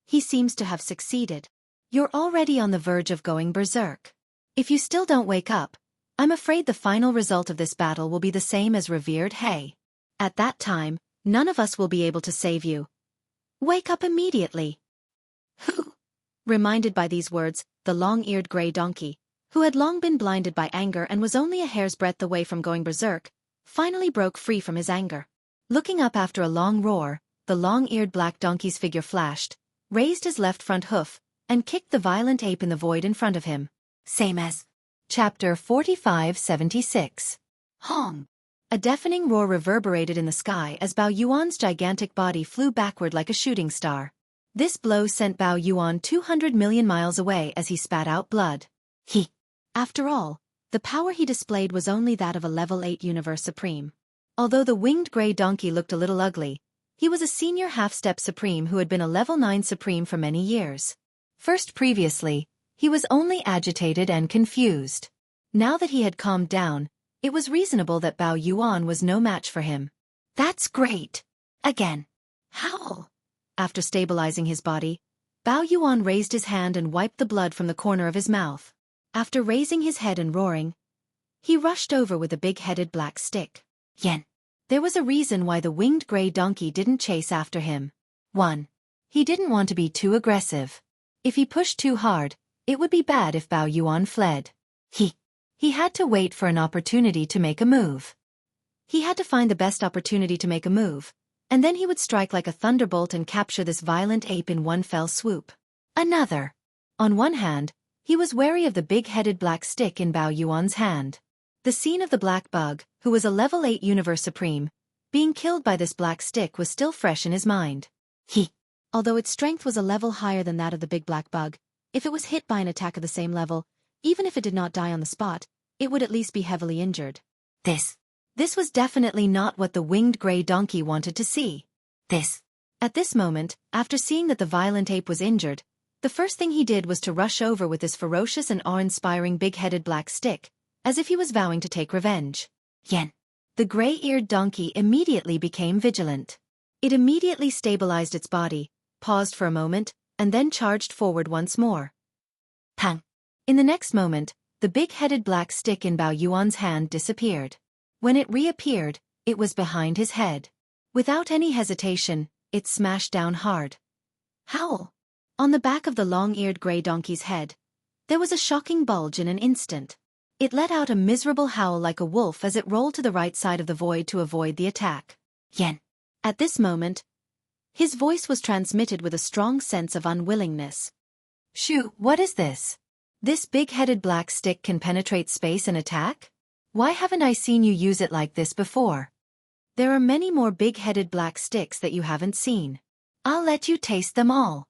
he seems to have succeeded. You're already on the verge of going berserk. If you still don't wake up, I'm afraid the final result of this battle will be the same as revered Hay. At that time, none of us will be able to save you. Wake up immediately. Who? Reminded by these words, the long-eared gray donkey, who had long been blinded by anger and was only a hair's breadth away from going berserk, finally broke free from his anger. Looking up after a long roar, the long-eared black donkey's figure flashed, raised his left front hoof, and kicked the violent ape in the void in front of him. Same as Chapter 4576. Hong! A deafening roar reverberated in the sky as Bao Yuan's gigantic body flew backward like a shooting star. This blow sent Bao Yuan 200 million miles away as he spat out blood. After all, the power he displayed was only that of a level 8 Universe Supreme. Although the winged gray donkey looked a little ugly, he was a senior half-step Supreme who had been a level 9 Supreme for many years. First previously, he was only agitated and confused. Now that he had calmed down, it was reasonable that Bao Yuan was no match for him. That's great! Again. Howl! After stabilizing his body, Bao Yuan raised his hand and wiped the blood from the corner of his mouth. After raising his head and roaring, he rushed over with a big-headed black stick. Yen. There was a reason why the winged gray donkey didn't chase after him. 1. He didn't want to be too aggressive. If he pushed too hard, it would be bad if Bao Yuan fled. He had to wait for an opportunity to make a move. He had to find the best opportunity to make a move, and then he would strike like a thunderbolt and capture this violent ape in one fell swoop. Another. On one hand, he was wary of the big-headed black stick in Bao Yuan's hand. The scene of the black bug, who was a level 8 Universe Supreme, being killed by this black stick was still fresh in his mind. Although its strength was a level higher than that of the big black bug, if it was hit by an attack of the same level, even if it did not die on the spot, it would at least be heavily injured. This was definitely not what the winged gray donkey wanted to see. At this moment, after seeing that the violent ape was injured, the first thing he did was to rush over with this ferocious and awe-inspiring big-headed black stick, as if he was vowing to take revenge. The gray-eared donkey immediately became vigilant. It immediately stabilized its body, paused for a moment, and then charged forward once more. Pang! In the next moment, the big-headed black stick in Bao Yuan's hand disappeared. When it reappeared, it was behind his head. Without any hesitation, it smashed down hard. Howl! On the back of the long-eared gray donkey's head, there was a shocking bulge in an instant. It let out a miserable howl like a wolf as it rolled to the right side of the void to avoid the attack. At this moment, his voice was transmitted with a strong sense of unwillingness. Shoo, what is this? This big-headed black stick can penetrate space and attack? Why haven't I seen you use it like this before? There are many more big-headed black sticks that you haven't seen. I'll let you taste them all.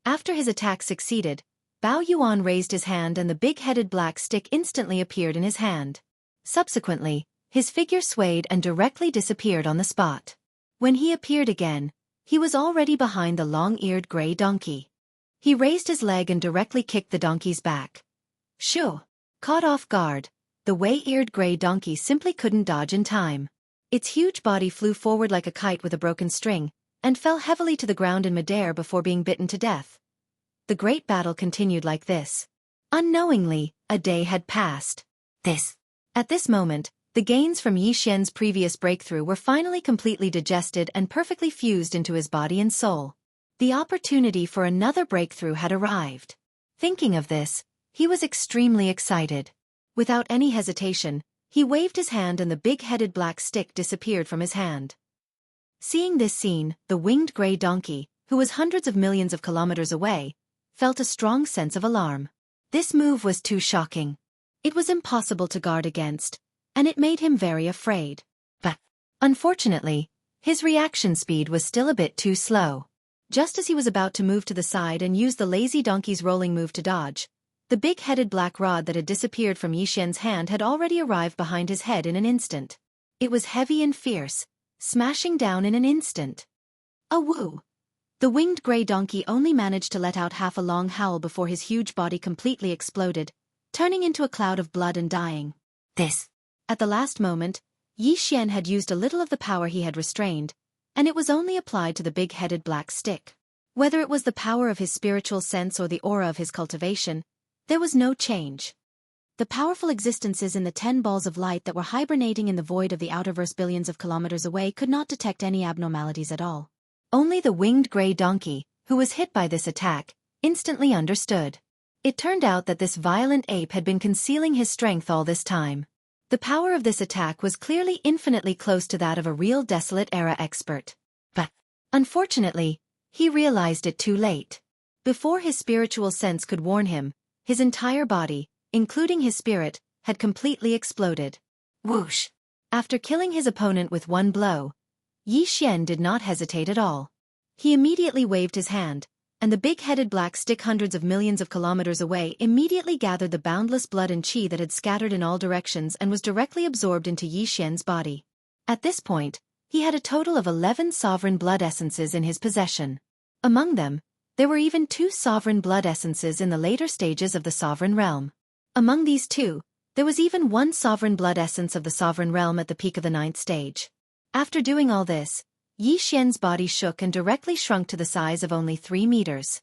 After his attack succeeded, Bao Yuan raised his hand and the big-headed black stick instantly appeared in his hand. Subsequently, his figure swayed and directly disappeared on the spot. When he appeared again, he was already behind the long-eared gray donkey. He raised his leg and directly kicked the donkey's back. Shoo! Caught off guard, the way-eared gray donkey simply couldn't dodge in time. Its huge body flew forward like a kite with a broken string, and fell heavily to the ground in midair before being bitten to death. The great battle continued like this. Unknowingly, a day had passed. At this moment, the gains from Yi Xian's previous breakthrough were finally completely digested and perfectly fused into his body and soul. The opportunity for another breakthrough had arrived. Thinking of this, he was extremely excited. Without any hesitation, he waved his hand and the big-headed black stick disappeared from his hand. Seeing this scene, the winged gray donkey, who was hundreds of millions of kilometers away, felt a strong sense of alarm. This move was too shocking. It was impossible to guard against, and it made him very afraid. But, unfortunately, his reaction speed was still a bit too slow. Just as he was about to move to the side and use the lazy donkey's rolling move to dodge, the big-headed black rod that had disappeared from Yi Xian's hand had already arrived behind his head in an instant. It was heavy and fierce, smashing down in an instant. Awoo! The winged gray donkey only managed to let out half a long howl before his huge body completely exploded, turning into a cloud of blood and dying. At the last moment, Yi Xian had used a little of the power he had restrained, and it was only applied to the big-headed black stick. Whether it was the power of his spiritual sense or the aura of his cultivation, there was no change. The powerful existences in the 10 balls of light that were hibernating in the void of the outerverse billions of kilometers away could not detect any abnormalities at all. Only the winged gray donkey, who was hit by this attack, instantly understood. It turned out that this violent ape had been concealing his strength all this time. The power of this attack was clearly infinitely close to that of a real Desolate Era expert. But, unfortunately, he realized it too late. Before his spiritual sense could warn him, his entire body, including his spirit, had completely exploded. Whoosh! After killing his opponent with one blow, Yi Xian did not hesitate at all. He immediately waved his hand, and the big-headed black stick hundreds of millions of kilometers away immediately gathered the boundless blood and qi that had scattered in all directions and was directly absorbed into Yi Xian's body. At this point, he had a total of 11 sovereign blood essences in his possession. Among them, there were even 2 sovereign blood essences in the later stages of the sovereign realm. Among these 2, there was even 1 sovereign blood essence of the sovereign realm at the peak of the 9th stage. After doing all this, Yi Xian's body shook and directly shrunk to the size of only 3 meters.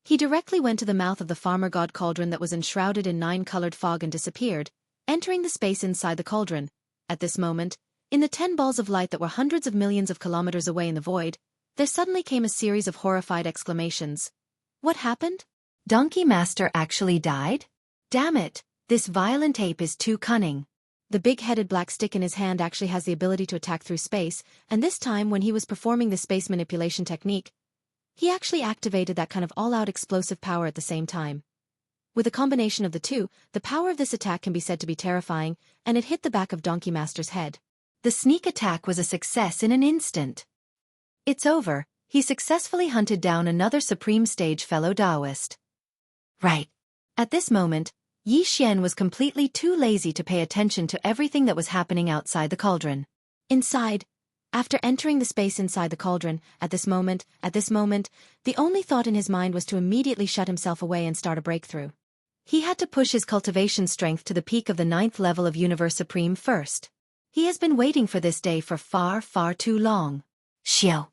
He directly went to the mouth of the farmer god cauldron that was enshrouded in 9-colored fog and disappeared, entering the space inside the cauldron. At this moment, in the 10 balls of light that were hundreds of millions of kilometers away in the void, there suddenly came a series of horrified exclamations. What happened? Donkey Master actually died? Damn it, this violent ape is too cunning. The big-headed black stick in his hand actually has the ability to attack through space, and this time when he was performing the space manipulation technique, he actually activated that kind of all-out explosive power at the same time. With a combination of the two, the power of this attack can be said to be terrifying, and it hit the back of Donkey Master's head. The sneak attack was a success in an instant. It's over, he successfully hunted down another Supreme Stage fellow Taoist. Right. At this moment, Yi Xian was completely too lazy to pay attention to everything that was happening outside the cauldron. Inside, after entering the space inside the cauldron, at this moment, the only thought in his mind was to immediately shut himself away and start a breakthrough. He had to push his cultivation strength to the peak of the 9th level of Universe Supreme first. He has been waiting for this day for far, far too long. Xiao!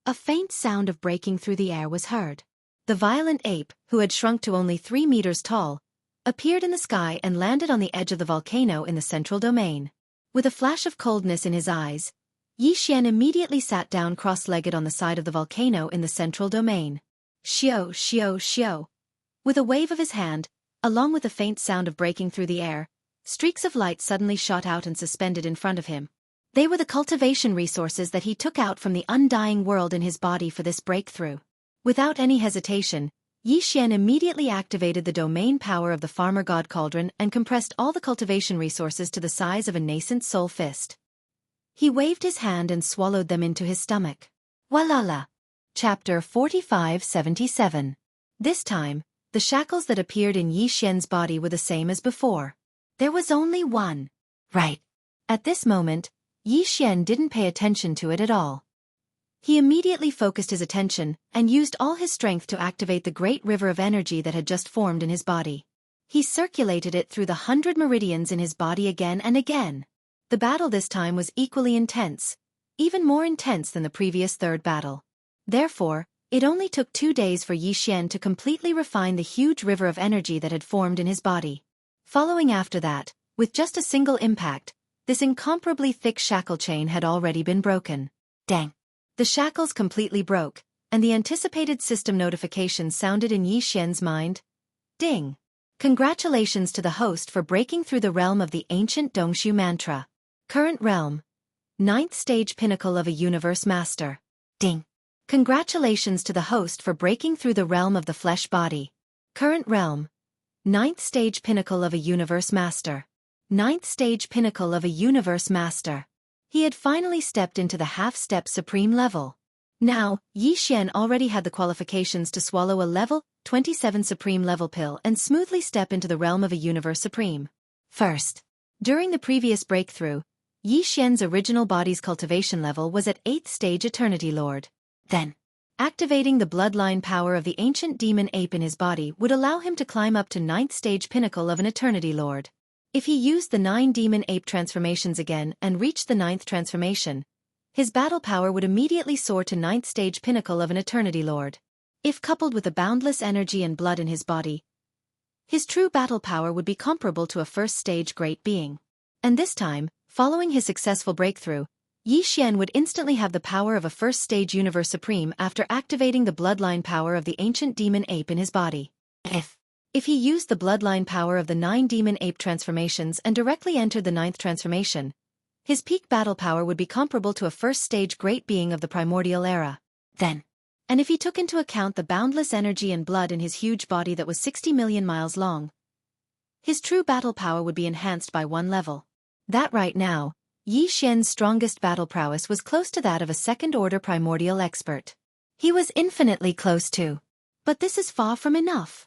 A faint sound of breaking through the air was heard. The violent ape, who had shrunk to only 3 meters tall, appeared in the sky and landed on the edge of the volcano in the central domain. With a flash of coldness in his eyes, Yi Xian immediately sat down cross-legged on the side of the volcano in the central domain. Xiao, xiao, xiao. With a wave of his hand, along with a faint sound of breaking through the air, streaks of light suddenly shot out and suspended in front of him. They were the cultivation resources that he took out from the undying world in his body for this breakthrough. Without any hesitation, Yi Xian immediately activated the domain power of the farmer god cauldron and compressed all the cultivation resources to the size of a nascent soul fist. He waved his hand and swallowed them into his stomach. Walala. Chapter 4577. This time, the shackles that appeared in Yi Xian's body were the same as before. There was only one. Right. At this moment, Yi Xian didn't pay attention to it at all. He immediately focused his attention and used all his strength to activate the great river of energy that had just formed in his body. He circulated it through the 100 meridians in his body again and again. The battle this time was equally intense, even more intense than the previous third battle. Therefore, it only took 2 days for Yi Xian to completely refine the huge river of energy that had formed in his body. Following after that, with just a single impact, this incomparably thick shackle chain had already been broken. Dang! The shackles completely broke, and the anticipated system notification sounded in Yi Xian's mind. Ding! Congratulations to the host for breaking through the realm of the ancient Dongshu mantra. Current realm. 9th stage pinnacle of a universe master. Ding! Congratulations to the host for breaking through the realm of the flesh body. Current realm. 9th stage pinnacle of a universe master. 9th stage pinnacle of a universe master. He had finally stepped into the half-step supreme level. Now, Yi Xian already had the qualifications to swallow a level 27 supreme level pill and smoothly step into the realm of a universe supreme. First, during the previous breakthrough, Yi Xian's original body's cultivation level was at 8th stage Eternity Lord. Then, activating the bloodline power of the ancient demon ape in his body would allow him to climb up to 9th stage pinnacle of an Eternity Lord. If he used the 9 demon ape transformations again and reached the 9th transformation, his battle power would immediately soar to 9th stage pinnacle of an Eternity Lord. If coupled with the boundless energy and blood in his body, his true battle power would be comparable to a first stage great being. And this time, following his successful breakthrough, Yi Xian would instantly have the power of a first stage universe supreme after activating the bloodline power of the ancient demon ape in his body. If he used the bloodline power of the 9 demon ape transformations and directly entered the 9th transformation, his peak battle power would be comparable to a first stage great being of the primordial era. Then, and if he took into account the boundless energy and blood in his huge body that was 60 million miles long, his true battle power would be enhanced by 1 level. That right now, Yi Xian's strongest battle prowess was close to that of a second-order primordial expert. He was infinitely close to. But this is far from enough.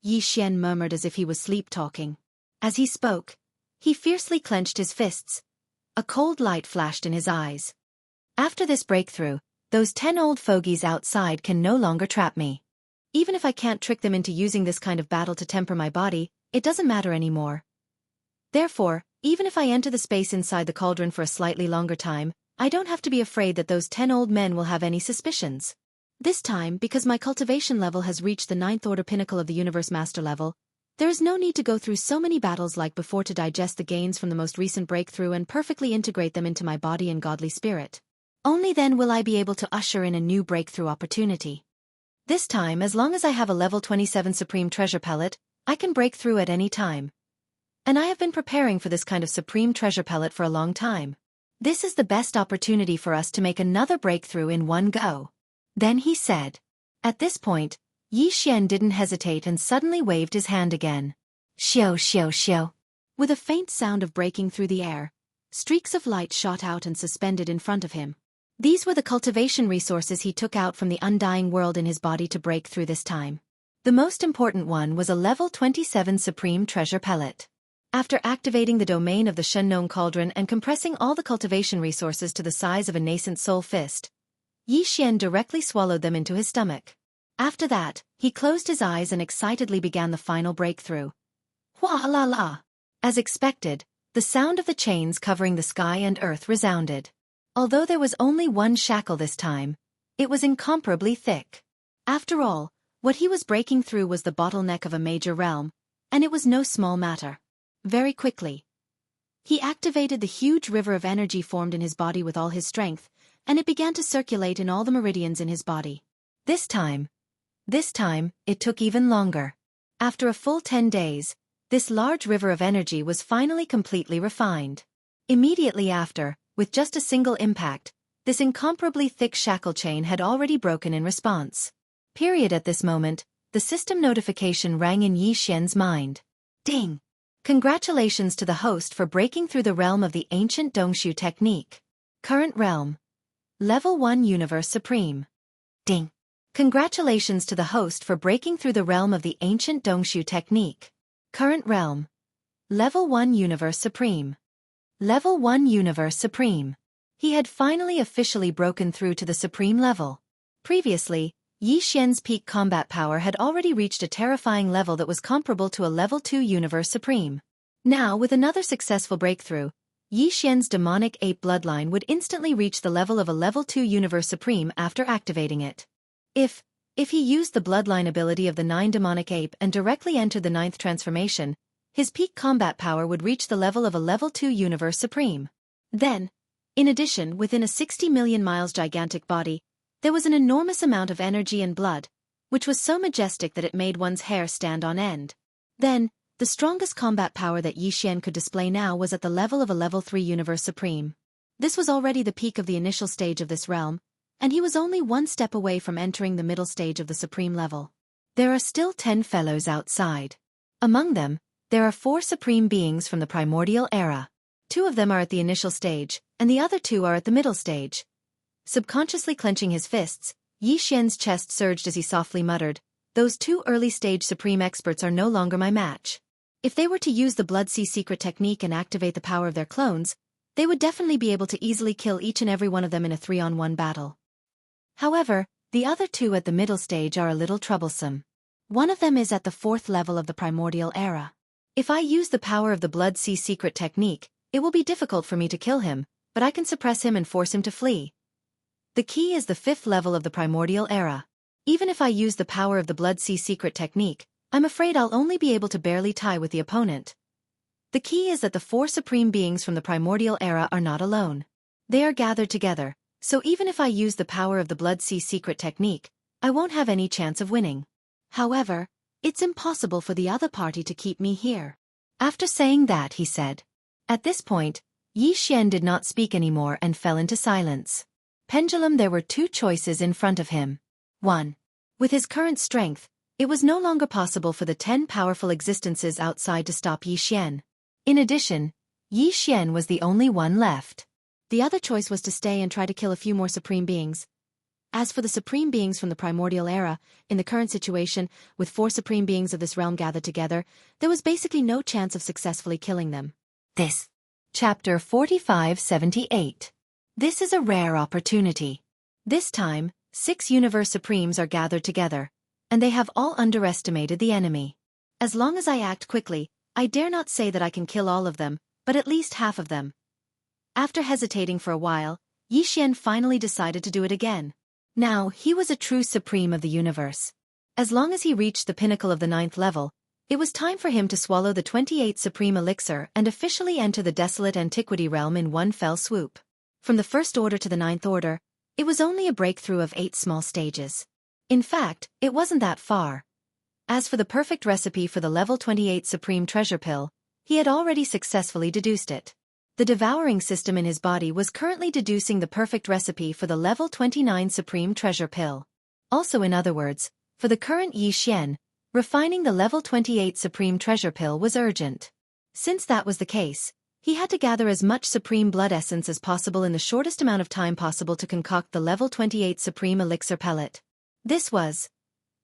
Yi Xian murmured as if he was sleep-talking. As he spoke, he fiercely clenched his fists. A cold light flashed in his eyes. After this breakthrough, those 10 old fogies outside can no longer trap me. Even if I can't trick them into using this kind of battle to temper my body, it doesn't matter anymore. Therefore, even if I enter the space inside the cauldron for a slightly longer time, I don't have to be afraid that those 10 old men will have any suspicions. This time, because my cultivation level has reached the 9th order pinnacle of the universe master level, there is no need to go through so many battles like before to digest the gains from the most recent breakthrough and perfectly integrate them into my body and godly spirit. Only then will I be able to usher in a new breakthrough opportunity. This time, as long as I have a level 27 supreme treasure pellet, I can break through at any time. And I have been preparing for this kind of supreme treasure pellet for a long time. This is the best opportunity for us to make another breakthrough in one go. Then he said. At this point, Yi Xian didn't hesitate and suddenly waved his hand again. Xiao xiao xiao. With a faint sound of breaking through the air, streaks of light shot out and suspended in front of him. These were the cultivation resources he took out from the undying world in his body to break through this time. The most important one was a level 27 supreme treasure pellet. After activating the domain of the Shenknown Cauldron and compressing all the cultivation resources to the size of a nascent soul fist, Yi Xian directly swallowed them into his stomach. After that, he closed his eyes and excitedly began the final breakthrough. Hua la la! As expected, the sound of the chains covering the sky and earth resounded. Although there was only one shackle this time, it was incomparably thick. After all, what he was breaking through was the bottleneck of a major realm, and it was no small matter. Very quickly, he activated the huge river of energy formed in his body with all his strength, and it began to circulate in all the meridians in his body. This time, it took even longer. After a full 10 days, this large river of energy was finally completely refined. Immediately after, with just a single impact, this incomparably thick shackle chain had already broken in response. At this moment, the system notification rang in Yi Xian's mind. Ding! Congratulations to the host for breaking through the realm of the ancient Dongshu technique. Current realm. Level 1 Universe Supreme. Ding! Congratulations to the host for breaking through the realm of the ancient Dongshu technique. Current realm. Level 1 Universe Supreme. Level 1 Universe Supreme. He had finally officially broken through to the supreme level. Previously, Yi Xian's peak combat power had already reached a terrifying level that was comparable to a Level 2 Universe Supreme. Now, with another successful breakthrough, Yi Xian's demonic ape bloodline would instantly reach the level of a Level 2 Universe Supreme after activating it. If he used the bloodline ability of the 9 demonic ape and directly entered the 9th transformation, his peak combat power would reach the level of a Level 2 Universe Supreme. Then, in addition, within a 60 million miles gigantic body, there was an enormous amount of energy and blood, which was so majestic that it made one's hair stand on end. Then, the strongest combat power that Yi Xian could display now was at the level of a Level 3 Universe Supreme. This was already the peak of the initial stage of this realm, and he was only one step away from entering the middle stage of the supreme level. There are still 10 fellows outside. Among them, there are 4 supreme beings from the primordial era. 2 of them are at the initial stage, and the other 2 are at the middle stage. Subconsciously clenching his fists, Yi Xian's chest surged as he softly muttered, "Those 2 early-stage supreme experts are no longer my match. If they were to use the Blood Sea secret technique and activate the power of their clones, they would definitely be able to easily kill each and every one of them in a 3-on-1 battle." However, the other 2 at the middle stage are a little troublesome. One of them is at the 4th level of the primordial era. If I use the power of the Blood Sea secret technique, it will be difficult for me to kill him, but I can suppress him and force him to flee. The key is the 5th level of the primordial era. Even if I use the power of the Blood Sea secret technique, I'm afraid I'll only be able to barely tie with the opponent. The key is that the 4 supreme beings from the primordial era are not alone. They are gathered together, so even if I use the power of the Blood Sea secret technique, I won't have any chance of winning. However, it's impossible for the other party to keep me here. After saying that, he said. At this point, Yi Xian did not speak anymore and fell into silence. Pendulum, there were 2 choices in front of him. 1. With his current strength, it was no longer possible for the 10 powerful existences outside to stop Yi Xian. In addition, Yi Xian was the only one left. The other choice was to stay and try to kill a few more supreme beings. As for the supreme beings from the primordial era, in the current situation, with 4 supreme beings of this realm gathered together, there was basically no chance of successfully killing them. This. Chapter 4578. This is a rare opportunity. This time, 6 Universe Supremes are gathered together, and they have all underestimated the enemy. As long as I act quickly, I dare not say that I can kill all of them, but at least half of them. After hesitating for a while, Yi Xian finally decided to do it again. Now, he was a true supreme of the universe. As long as he reached the pinnacle of the 9th level, it was time for him to swallow the 28th supreme elixir and officially enter the desolate antiquity realm in one fell swoop. From the 1st order to the 9th order, it was only a breakthrough of 8 small stages. In fact, it wasn't that far. As for the perfect recipe for the level 28 supreme treasure pill, he had already successfully deduced it. The devouring system in his body was currently deducing the perfect recipe for the level 29 supreme treasure pill. Also, in other words, for the current Yi Xian, refining the level 28 supreme treasure pill was urgent. Since that was the case, he had to gather as much supreme blood essence as possible in the shortest amount of time possible to concoct the level 28 supreme elixir pellet. This was.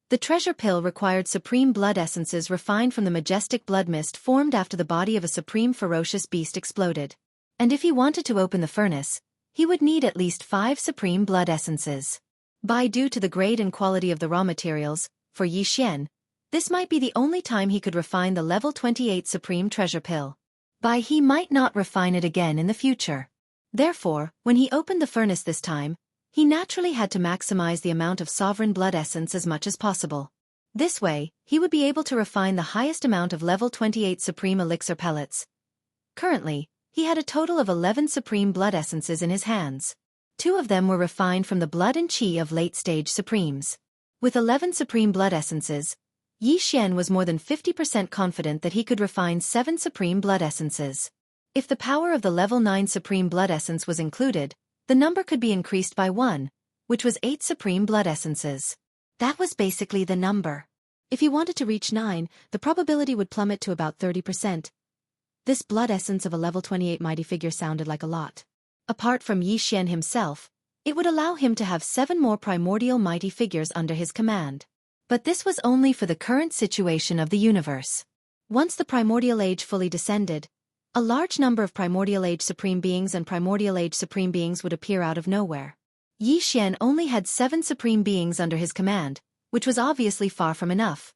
The treasure pill required supreme blood essences refined from the majestic blood mist formed after the body of a supreme ferocious beast exploded. And if he wanted to open the furnace, he would need at least 5 supreme blood essences. Due to the grade and quality of the raw materials, for Yi Xian, this might be the only time he could refine the level 28 supreme treasure pill. He might not refine it again in the future. Therefore, when he opened the furnace this time, he naturally had to maximize the amount of sovereign blood essence as much as possible. This way, he would be able to refine the highest amount of level 28 supreme elixir pellets. Currently, he had a total of 11 supreme blood essences in his hands. 2 of them were refined from the blood and chi of late-stage supremes. With 11 supreme blood essences, Yi Xian was more than 50% confident that he could refine 7 supreme blood essences. If the power of the level 9 supreme blood essence was included, the number could be increased by 1, which was 8 supreme blood essences. That was basically the number. If he wanted to reach 9, the probability would plummet to about 30%. This blood essence of a level 28 mighty figure sounded like a lot. Apart from Yi Xian himself, it would allow him to have 7 more primordial mighty figures under his command. But this was only for the current situation of the universe. Once the primordial age fully descended, a large number of primordial age supreme beings and primordial age supreme beings would appear out of nowhere. Yi Xian only had 7 supreme beings under his command, which was obviously far from enough.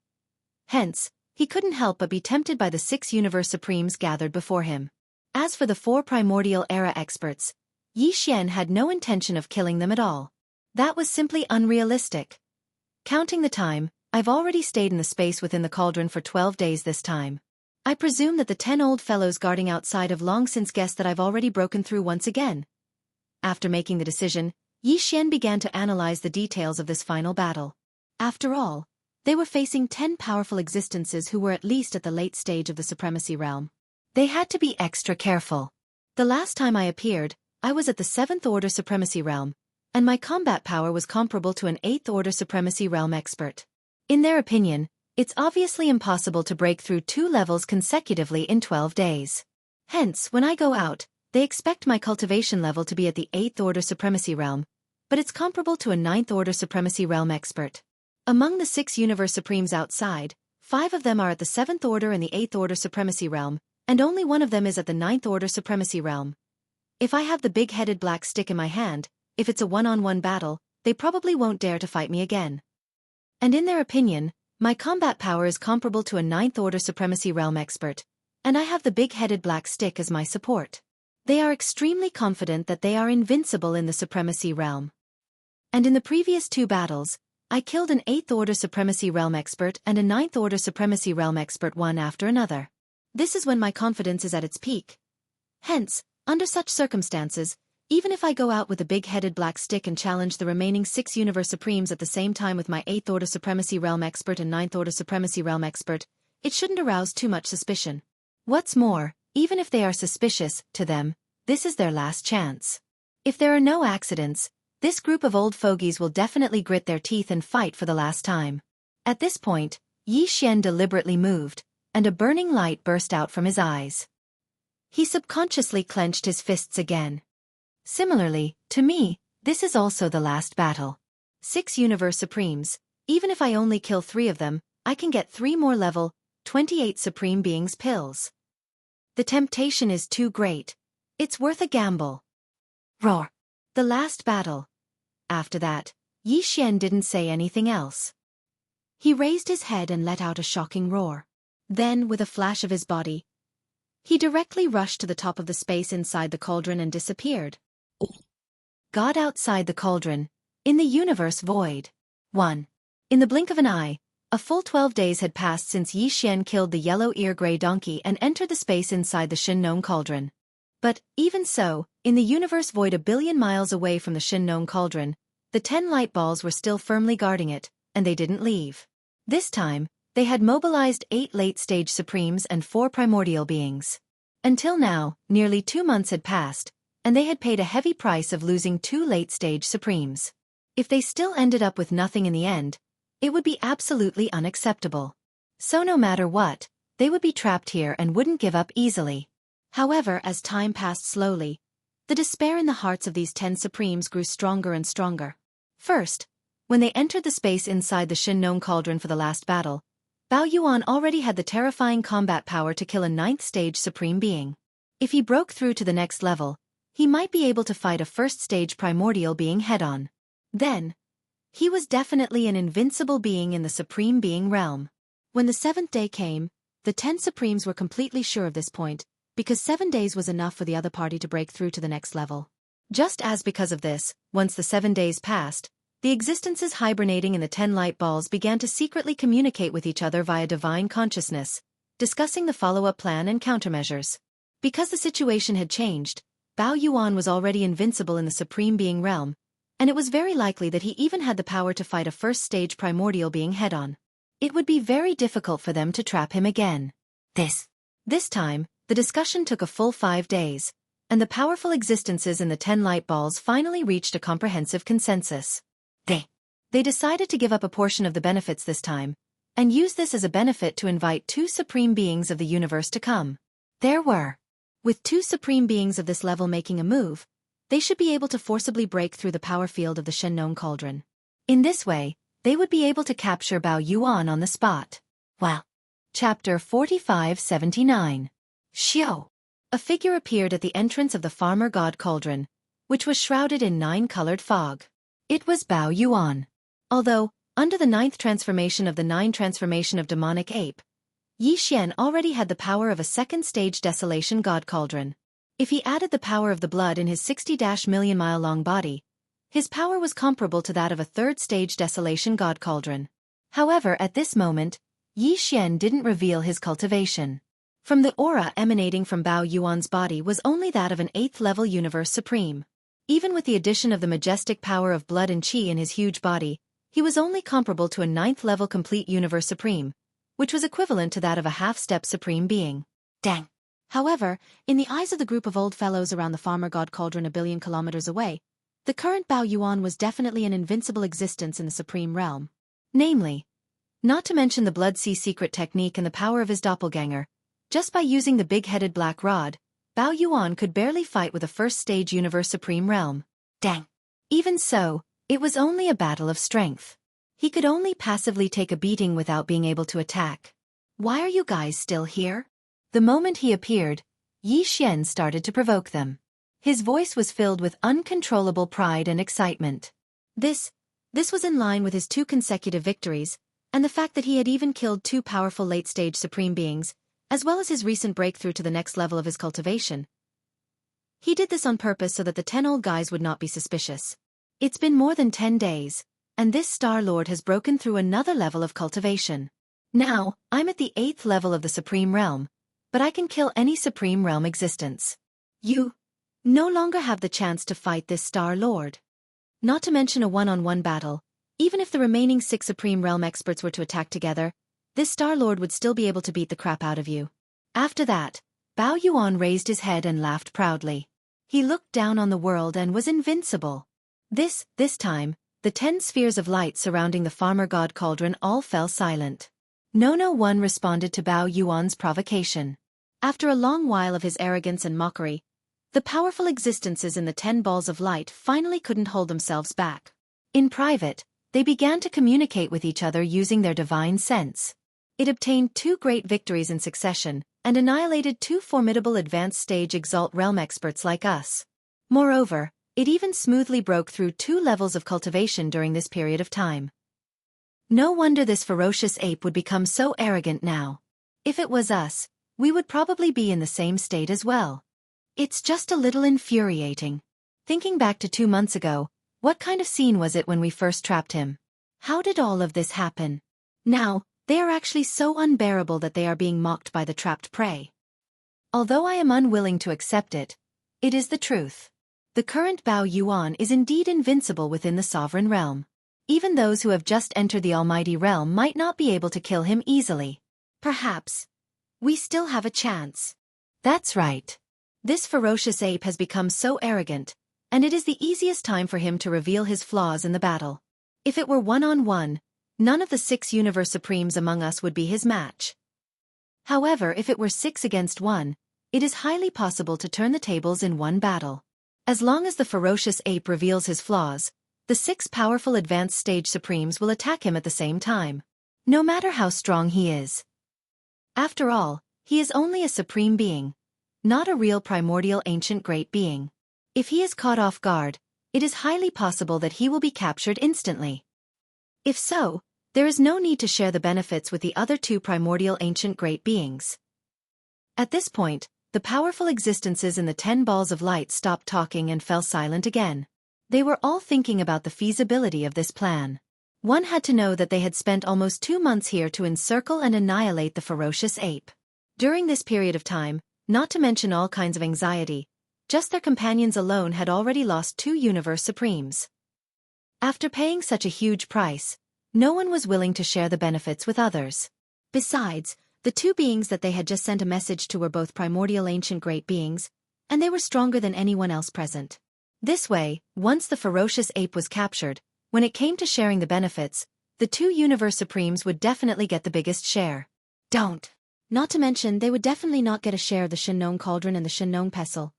Hence, he couldn't help but be tempted by the 6 universe supremes gathered before him. As for the 4 primordial era experts, Yi Xian had no intention of killing them at all. That was simply unrealistic. Counting the time, I've already stayed in the space within the cauldron for 12 days this time. I presume that the 10 old fellows guarding outside have long since guessed that I've already broken through once again. After making the decision, Yi Xian began to analyze the details of this final battle. After all, they were facing 10 powerful existences who were at least at the late stage of the supremacy realm. They had to be extra careful. The last time I appeared, I was at the 7th order supremacy realm, and my combat power was comparable to an 8th order supremacy realm expert. In their opinion, it's obviously impossible to break through 2 levels consecutively in 12 days. Hence, when I go out, they expect my cultivation level to be at the 8th order supremacy realm, but it's comparable to a 9th order supremacy realm expert. Among the 6 universe supremes outside, 5 of them are at the 7th order and the 8th order supremacy realm, and only one of them is at the 9th order supremacy realm. If I have the big-headed black stick in my hand, if it's a one-on-one battle, they probably won't dare to fight me again. And in their opinion, my combat power is comparable to a 9th order supremacy realm expert, and I have the big-headed black stick as my support. They are extremely confident that they are invincible in the supremacy realm. And in the previous 2 battles, I killed an 8th order supremacy realm expert and a 9th order supremacy realm expert one after another. This is when my confidence is at its peak. Hence, under such circumstances, even if I go out with a big-headed black stick and challenge the remaining 6 universe supremes at the same time with my 8th order supremacy realm expert and 9th order supremacy realm expert, it shouldn't arouse too much suspicion. What's more, even if they are suspicious, to them, this is their last chance. If there are no accidents, this group of old fogies will definitely grit their teeth and fight for the last time. At this point, Yi Xian deliberately moved, and a burning light burst out from his eyes. He subconsciously clenched his fists again. Similarly, to me, this is also the last battle. 6 universe supremes, even if I only kill 3 of them, I can get 3 more level 28 supreme beings pills. The temptation is too great. It's worth a gamble. Roar. The last battle. After that, Yi Xian didn't say anything else. He raised his head and let out a shocking roar. Then, with a flash of his body, he directly rushed to the top of the space inside the cauldron and disappeared. God outside the cauldron, in the universe void. 1. In the blink of an eye, a full 12 days had passed since Yi Xian killed the yellow ear-gray donkey and entered the space inside the Shin-Nong cauldron. But, even so, in the universe void a billion miles away from the Shin-Nong cauldron, the 10 light balls were still firmly guarding it, and they didn't leave. This time, they had mobilized 8 late-stage supremes and 4 primordial beings. Until now, nearly 2 months had passed, and they had paid a heavy price of losing 2 late-stage supremes. If they still ended up with nothing in the end, it would be absolutely unacceptable. So no matter what, they would be trapped here and wouldn't give up easily. However, as time passed slowly, the despair in the hearts of these 10 supremes grew stronger and stronger. First, when they entered the space inside the Shin-Nong cauldron for the last battle, Bao Yuan already had the terrifying combat power to kill a 9th stage supreme being. If he broke through to the next level, he might be able to fight a 1st stage primordial being head-on. Then, he was definitely an invincible being in the supreme being realm. When the 7th day came, the 10 supremes were completely sure of this point, because 7 days was enough for the other party to break through to the next level. Just as because of this, once the 7 days passed, the existences hibernating in the 10 light balls began to secretly communicate with each other via divine consciousness, discussing the follow-up plan and countermeasures. Because the situation had changed, Bao Yuan was already invincible in the supreme being realm, and it was very likely that he even had the power to fight a 1st stage primordial being head-on. It would be very difficult for them to trap him again. This time, the discussion took a full 5 days, and the powerful existences in the 10 light balls finally reached a comprehensive consensus. They decided to give up a portion of the benefits this time, and use this as a benefit to invite two supreme beings of the universe to come. With two supreme beings of this level making a move, they should be able to forcibly break through the power field of the Shennon cauldron. In this way, they would be able to capture Bao Yuan on the spot. Wow. Chapter 4579. Xiao. A figure appeared at the entrance of the farmer god cauldron, which was shrouded in 9-colored fog. It was Bao Yuan. Although, under the 9th transformation of the 9 transformation of demonic ape, Yi Xian already had the power of a second-stage desolation god cauldron. If he added the power of the blood in his 60-million-mile-long body, his power was comparable to that of a third-stage desolation god cauldron. However, at this moment, Yi Xian didn't reveal his cultivation. From the aura emanating from Bao Yuan's body was only that of an 8th-level universe supreme. Even with the addition of the majestic power of blood and qi in his huge body, he was only comparable to a 9th-level complete universe supreme, which was equivalent to that of a half-step supreme being. Dang. However, in the eyes of the group of old fellows around the farmer god cauldron a billion kilometers away, the current Bao Yuan was definitely an invincible existence in the supreme realm. Namely, not to mention the blood sea secret technique and the power of his doppelganger, just by using the big-headed black rod, Bao Yuan could barely fight with a first-stage universe supreme realm. Dang. Even so, it was only a battle of strength. He could only passively take a beating without being able to attack. Why are you guys still here? The moment he appeared, Yi Xian started to provoke them. His voice was filled with uncontrollable pride and excitement. This was in line with his 2 consecutive victories, and the fact that he had even killed 2 powerful late-stage supreme beings, as well as his recent breakthrough to the next level of his cultivation. He did this on purpose so that the 10 old guys would not be suspicious. It's been more than 10 days, and this Star Lord has broken through another level of cultivation. Now, I'm at the 8th level of the Supreme Realm, but I can kill any Supreme Realm existence. You no longer have the chance to fight this Star Lord. Not to mention a one-on-one battle, even if the remaining 6 Supreme Realm experts were to attack together, this Star Lord would still be able to beat the crap out of you. After that, Bao Yuan raised his head and laughed proudly. He looked down on the world and was invincible. This time, the 10 spheres of light surrounding the farmer god cauldron all fell silent. No one responded to Bao Yuan's provocation. After a long while of his arrogance and mockery, the powerful existences in the 10 balls of light finally couldn't hold themselves back. In private, they began to communicate with each other using their divine sense. It obtained 2 great victories in succession, and annihilated 2 formidable advanced stage Exalt Realm experts like us. Moreover, it even smoothly broke through 2 levels of cultivation during this period of time. No wonder this ferocious ape would become so arrogant now. If it was us, we would probably be in the same state as well. It's just a little infuriating. Thinking back to 2 months ago, what kind of scene was it when we first trapped him? How did all of this happen? Now, they are actually so unbearable that they are being mocked by the trapped prey. Although I am unwilling to accept it, it is the truth. The current Bao Yuan is indeed invincible within the sovereign realm. Even those who have just entered the almighty realm might not be able to kill him easily. Perhaps we still have a chance. That's right. This ferocious ape has become so arrogant, and it is the easiest time for him to reveal his flaws in the battle. If it were one-on-one, none of the 6 Universe Supremes among us would be his match. However, if it were 6 against 1, it is highly possible to turn the tables in one battle. As long as the ferocious ape reveals his flaws, the 6 powerful advanced stage Supremes will attack him at the same time, no matter how strong he is. After all, he is only a supreme being, not a real primordial ancient great being. If he is caught off guard, it is highly possible that he will be captured instantly. If so, there is no need to share the benefits with the other 2 primordial ancient great beings. At this point, the powerful existences in the 10 balls of light stopped talking and fell silent again. They were all thinking about the feasibility of this plan. One had to know that they had spent almost 2 months here to encircle and annihilate the ferocious ape. During this period of time, not to mention all kinds of anxiety, just their companions alone had already lost 2 Universe Supremes. After paying such a huge price, no one was willing to share the benefits with others. Besides, the 2 beings that they had just sent a message to were both primordial ancient great beings, and they were stronger than anyone else present. This way, once the ferocious ape was captured, when it came to sharing the benefits, the two Universe Supremes would definitely get the biggest share. Don't. Not to mention, they would definitely not get a share of the Shin-Nong Cauldron and the Shin-Nong Pestle.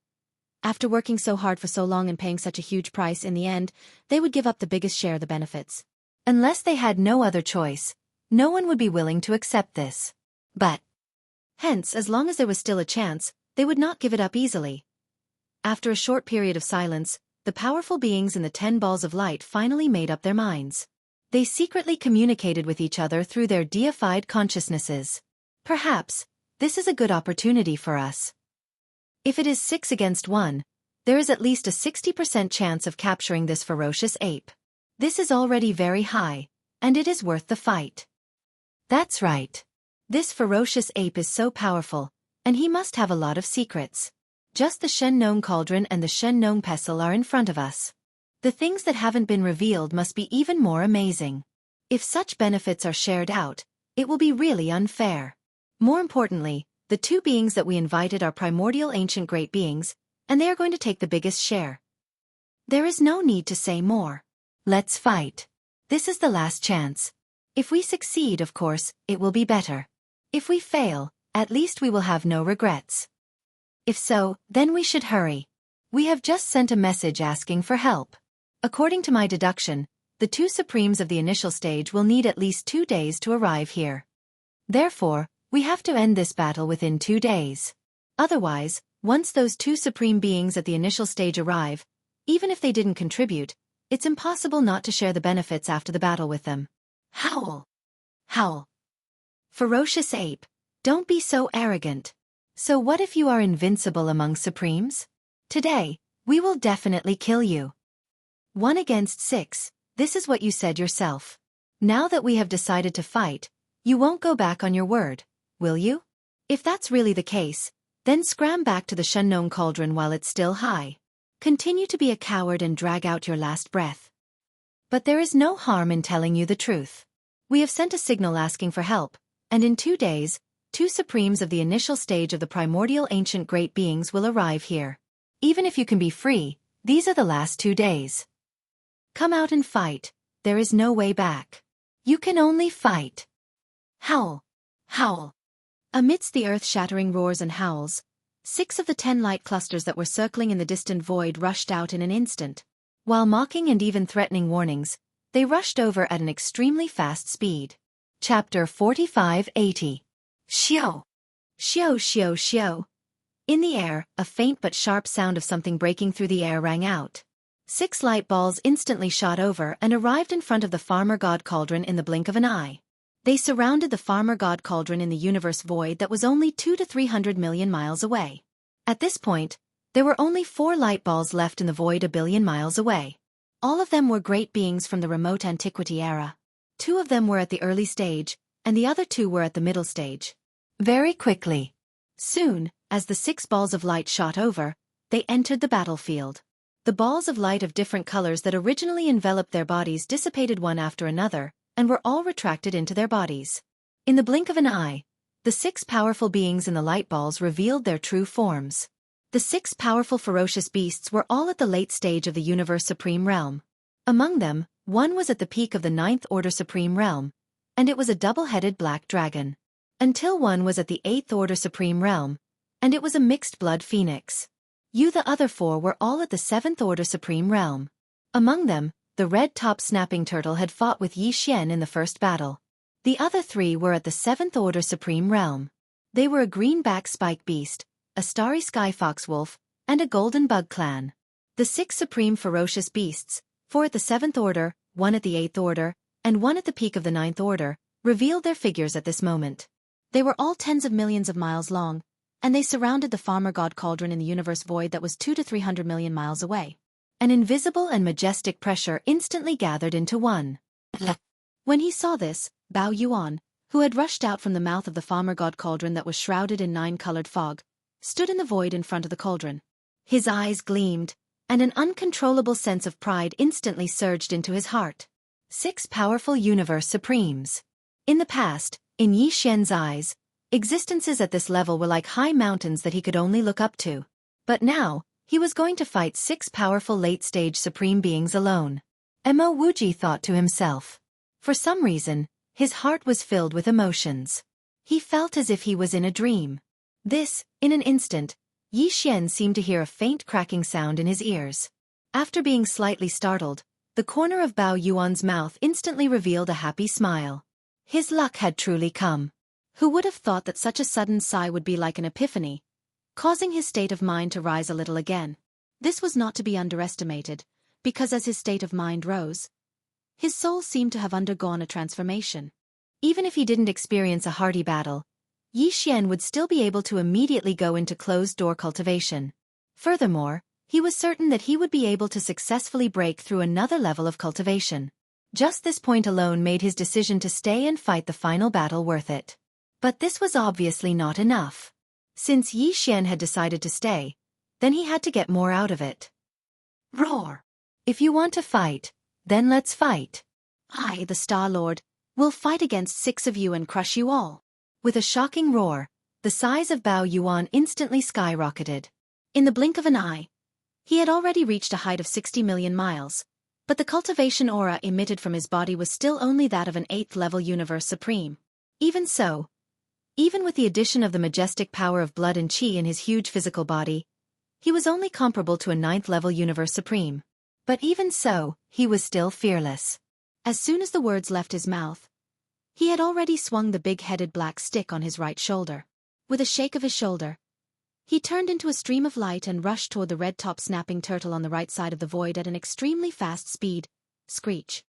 After working so hard for so long and paying such a huge price, in the end, they would give up the biggest share of the benefits. Unless they had no other choice, no one would be willing to accept this. But hence, as long as there was still a chance, they would not give it up easily. After a short period of silence, the powerful beings in the 10 balls of light finally made up their minds. They secretly communicated with each other through their deified consciousnesses. Perhaps, this is a good opportunity for us. If it is 6 against 1, there is at least a 60% chance of capturing this ferocious ape. This is already very high, and it is worth the fight. That's right. This ferocious ape is so powerful, and he must have a lot of secrets. Just the Shin-Nong Cauldron and the Shin-Nong Pestle are in front of us. The things that haven't been revealed must be even more amazing. If such benefits are shared out, it will be really unfair. More importantly, the two beings that we invited are primordial ancient great beings, and they are going to take the biggest share. There is no need to say more. Let's fight. This is the last chance. If we succeed, of course, it will be better. If we fail, at least we will have no regrets. If so, then we should hurry. We have just sent a message asking for help. According to my deduction, the two Supremes of the initial stage will need at least 2 days to arrive here. Therefore, we have to end this battle within 2 days. Otherwise, once those two Supreme beings at the initial stage arrive, even if they didn't contribute, it's impossible not to share the benefits after the battle with them. Howl! Howl! Ferocious ape, don't be so arrogant. So what if you are invincible among Supremes? Today, we will definitely kill you. 1 against 6, this is what you said yourself. Now that we have decided to fight, you won't go back on your word, will you? If that's really the case, then scram back to the Shin-Nong Cauldron while it's still high. Continue to be a coward and drag out your last breath. But there is no harm in telling you the truth. We have sent a signal asking for help, and in 2 days, 2 Supremes of the initial stage of the primordial ancient great beings will arrive here. Even if you can be free, these are the last 2 days. Come out and fight, there is no way back. You can only fight. Howl! Howl! Amidst the earth-shattering roars and howls, 6 of the 10 light clusters that were circling in the distant void rushed out in an instant. While mocking and even threatening warnings, they rushed over at an extremely fast speed. Chapter 4580. Xiao! Xiao xiao xiao. In the air, a faint but sharp sound of something breaking through the air rang out. 6 light balls instantly shot over and arrived in front of the Farmer God Cauldron in the blink of an eye. They surrounded the Farmer God Cauldron in the universe void that was only 200 to 300 million miles away. At this point, there were only 4 light balls left in the void a billion miles away. All of them were great beings from the remote antiquity era. 2 of them were at the early stage, and the other 2 were at the middle stage. Very quickly. Soon, as the 6 balls of light shot over, they entered the battlefield. The balls of light of different colors that originally enveloped their bodies dissipated one after another, and were all retracted into their bodies. In the blink of an eye, the 6 powerful beings in the light balls revealed their true forms. The 6 powerful ferocious beasts were all at the late stage of the Universe Supreme Realm. Among them, one was at the peak of the 9th Order Supreme Realm, and it was a double-headed black dragon. Until one was at the 8th Order Supreme Realm, and it was a mixed-blood phoenix. The other 4 were all at the 7th Order Supreme Realm. Among them, the red-top snapping turtle had fought with Yi Xian in the first battle. The other 3 were at the 7th Order Supreme Realm. They were a greenback spike beast, a starry sky foxwolf, and a golden bug clan. The 6 supreme ferocious beasts, 4 at the 7th Order, 1 at the 8th Order, and 1 at the peak of the 9th Order, revealed their figures at this moment. They were all tens of millions of miles long, and they surrounded the Farmer God Cauldron in the universe void that was 200 to 300 million miles away. An invisible and majestic pressure instantly gathered into one. When he saw this, Bao Yuan, who had rushed out from the mouth of the Farmer God Cauldron that was shrouded in 9-colored fog, stood in the void in front of the cauldron. His eyes gleamed, and an uncontrollable sense of pride instantly surged into his heart. 6 powerful Universe Supremes. In the past, in Yi Xian's eyes, existences at this level were like high mountains that he could only look up to. But now, he was going to fight 6 powerful late-stage supreme beings alone. Mo Wuji thought to himself. For some reason, his heart was filled with emotions. He felt as if he was in a dream. In an instant, Yi Xian seemed to hear a faint cracking sound in his ears. After being slightly startled, the corner of Bao Yuan's mouth instantly revealed a happy smile. His luck had truly come. Who would have thought that such a sudden sigh would be like an epiphany, causing his state of mind to rise a little again? This was not to be underestimated, because as his state of mind rose, his soul seemed to have undergone a transformation. Even if he didn't experience a hearty battle, Yi Xian would still be able to immediately go into closed-door cultivation. Furthermore, he was certain that he would be able to successfully break through another level of cultivation. Just this point alone made his decision to stay and fight the final battle worth it. But this was obviously not enough. Since Yi Xian had decided to stay, then he had to get more out of it. Roar! If you want to fight, then let's fight. I, the Star Lord, will fight against 6 of you and crush you all. With a shocking roar, the size of Bao Yuan instantly skyrocketed. In the blink of an eye, he had already reached a height of 60 million miles, but the cultivation aura emitted from his body was still only that of an 8th-level Universe Supreme. Even so, even with the addition of the majestic power of blood and qi in his huge physical body, he was only comparable to a 9th-level Universe Supreme. But even so, he was still fearless. As soon as the words left his mouth, he had already swung the big-headed black stick on his right shoulder. With a shake of his shoulder, he turned into a stream of light and rushed toward the red-top snapping turtle on the right side of the void at an extremely fast speed. Screech.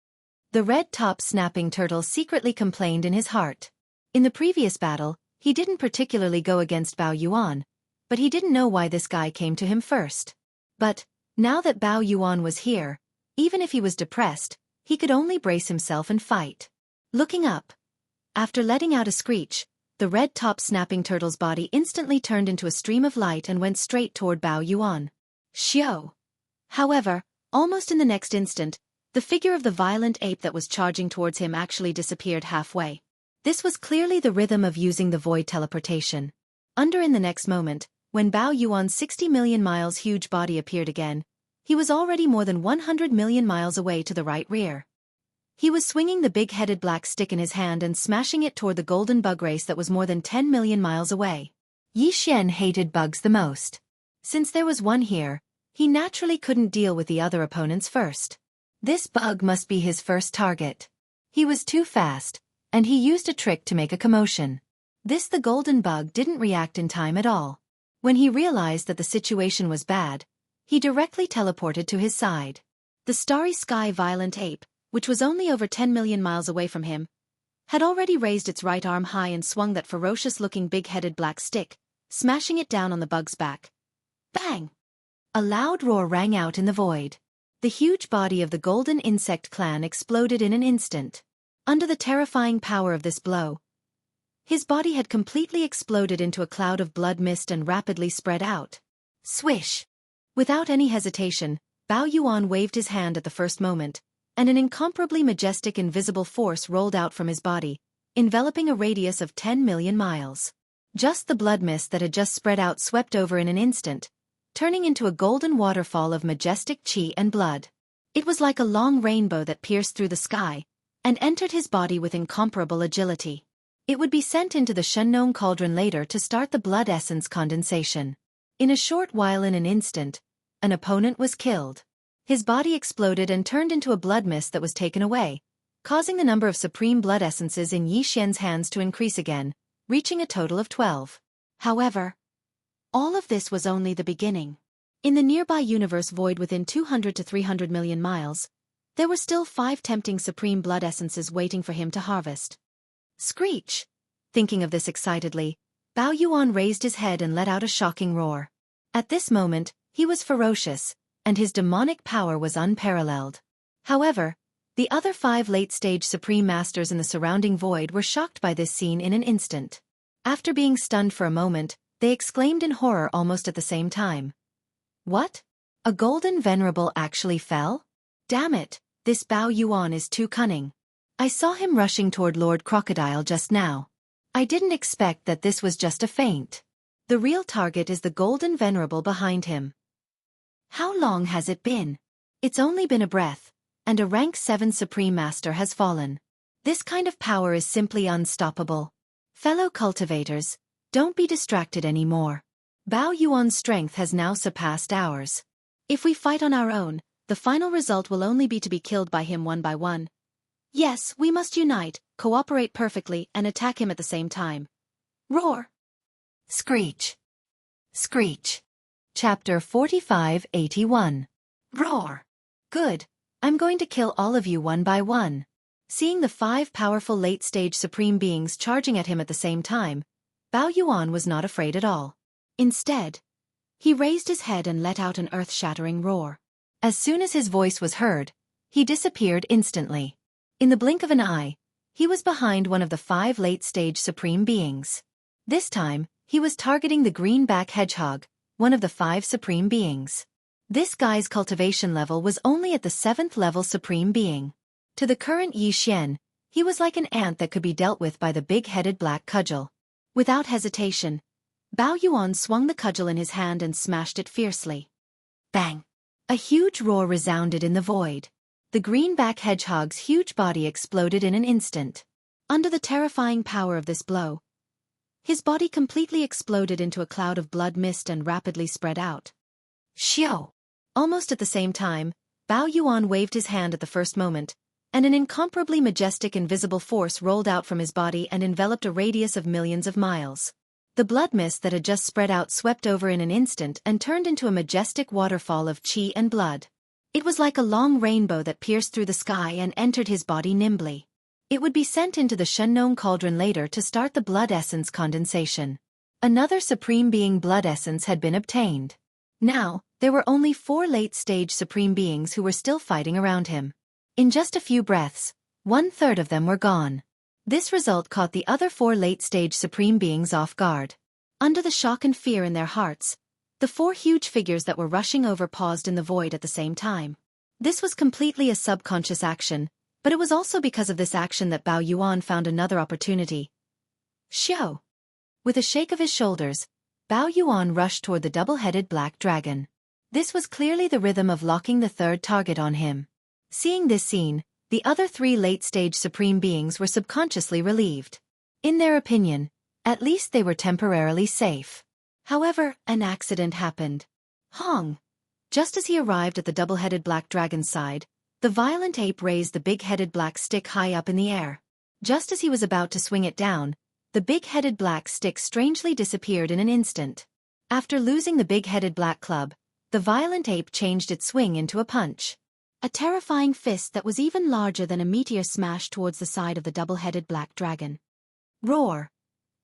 The red-top snapping turtle secretly complained in his heart. In the previous battle, he didn't particularly go against Bao Yuan, but he didn't know why this guy came to him first. But, now that Bao Yuan was here, even if he was depressed, he could only brace himself and fight. Looking up, after letting out a screech, the red-top snapping turtle's body instantly turned into a stream of light and went straight toward Bao Yuan. Xiao! However, almost in the next instant, the figure of the violent ape that was charging towards him actually disappeared halfway. This was clearly the rhythm of using the void teleportation. In the next moment, when Bao Yuan's 60 million miles huge body appeared again, he was already more than 100 million miles away to the right rear. He was swinging the big-headed black stick in his hand and smashing it toward the golden bug race that was more than 10 million miles away. Yi Xian hated bugs the most. Since there was one here, he naturally couldn't deal with the other opponents first. This bug must be his first target. He was too fast, and he used a trick to make a commotion. The golden bug didn't react in time at all. When he realized that the situation was bad, he directly teleported to his side. The starry sky violent ape, which was only over 10 million miles away from him, had already raised its right arm high and swung that ferocious-looking big-headed black stick, smashing it down on the bug's back. Bang! A loud roar rang out in the void. The huge body of the golden insect clan exploded in an instant. Under the terrifying power of this blow, his body had completely exploded into a cloud of blood mist and rapidly spread out. Swish! Without any hesitation, Bao Yuan waved his hand at the first moment, and an incomparably majestic invisible force rolled out from his body, enveloping a radius of 10 million miles. Just the blood mist that had just spread out swept over in an instant, turning into a golden waterfall of majestic qi and blood. It was like a long rainbow that pierced through the sky, and entered his body with incomparable agility. It would be sent into the Shengnong cauldron later to start the blood essence condensation. In a short while, in an instant, an opponent was killed. His body exploded and turned into a blood mist that was taken away, causing the number of supreme blood essences in Yi Xian's hands to increase again, reaching a total of 12. However, all of this was only the beginning. In the nearby universe void within 200 to 300 million miles, there were still 5 tempting supreme blood essences waiting for him to harvest. Screech! Thinking of this excitedly, Bao Yuan raised his head and let out a shocking roar. At this moment, he was ferocious, and his demonic power was unparalleled. However, the other 5 late-stage Supreme Masters in the surrounding void were shocked by this scene in an instant. After being stunned for a moment, they exclaimed in horror almost at the same time. What? A golden venerable actually fell? Damn it, this Bao Yuan is too cunning. I saw him rushing toward Lord Crocodile just now. I didn't expect that this was just a feint. The real target is the golden venerable behind him. How long has it been? It's only been a breath, and a rank 7 Supreme Master has fallen. This kind of power is simply unstoppable. Fellow cultivators, don't be distracted anymore. Bao Yuan's strength has now surpassed ours. If we fight on our own, the final result will only be to be killed by him one by one. Yes, we must unite, cooperate perfectly, and attack him at the same time. Roar! Screech! Screech! Chapter 45-81. Roar! Good. I'm going to kill all of you one by one. Seeing the 5 powerful late-stage supreme beings charging at him at the same time, Bao Yuan was not afraid at all. Instead, he raised his head and let out an earth-shattering roar. As soon as his voice was heard, he disappeared instantly. In the blink of an eye, he was behind one of the 5 late-stage supreme beings. This time, he was targeting the greenback hedgehog, one of the 5 supreme beings. This guy's cultivation level was only at the 7th level supreme being. To the current Yi Xian, he was like an ant that could be dealt with by the big-headed black cudgel. Without hesitation, Bao Yuan swung the cudgel in his hand and smashed it fiercely. Bang! A huge roar resounded in the void. The greenback hedgehog's huge body exploded in an instant. Under the terrifying power of this blow, his body completely exploded into a cloud of blood mist and rapidly spread out. Xiao! Almost at the same time, Bao Yuan waved his hand at the first moment, and an incomparably majestic invisible force rolled out from his body and enveloped a radius of millions of miles. The blood mist that had just spread out swept over in an instant and turned into a majestic waterfall of qi and blood. It was like a long rainbow that pierced through the sky and entered his body nimbly. It would be sent into the Shengnong cauldron later to start the blood essence condensation. Another supreme being blood essence had been obtained. Now, there were only 4 late-stage supreme beings who were still fighting around him. In just a few breaths, 1/3 of them were gone. This result caught the other 4 late-stage supreme beings off guard. Under the shock and fear in their hearts, the 4 huge figures that were rushing over paused in the void at the same time. This was completely a subconscious action, but it was also because of this action that Bao Yuan found another opportunity. Xiao! With a shake of his shoulders, Bao Yuan rushed toward the double-headed black dragon. This was clearly the rhythm of locking the 3rd target on him. Seeing this scene, the other 3 late-stage supreme beings were subconsciously relieved. In their opinion, at least they were temporarily safe. However, an accident happened. Hong! Just as he arrived at the double-headed black dragon's side, the violent ape raised the big-headed black stick high up in the air. Just as he was about to swing it down, the big-headed black stick strangely disappeared in an instant. After losing the big-headed black club, the violent ape changed its swing into a punch. A terrifying fist that was even larger than a meteor smashed towards the side of the double-headed black dragon. Roar!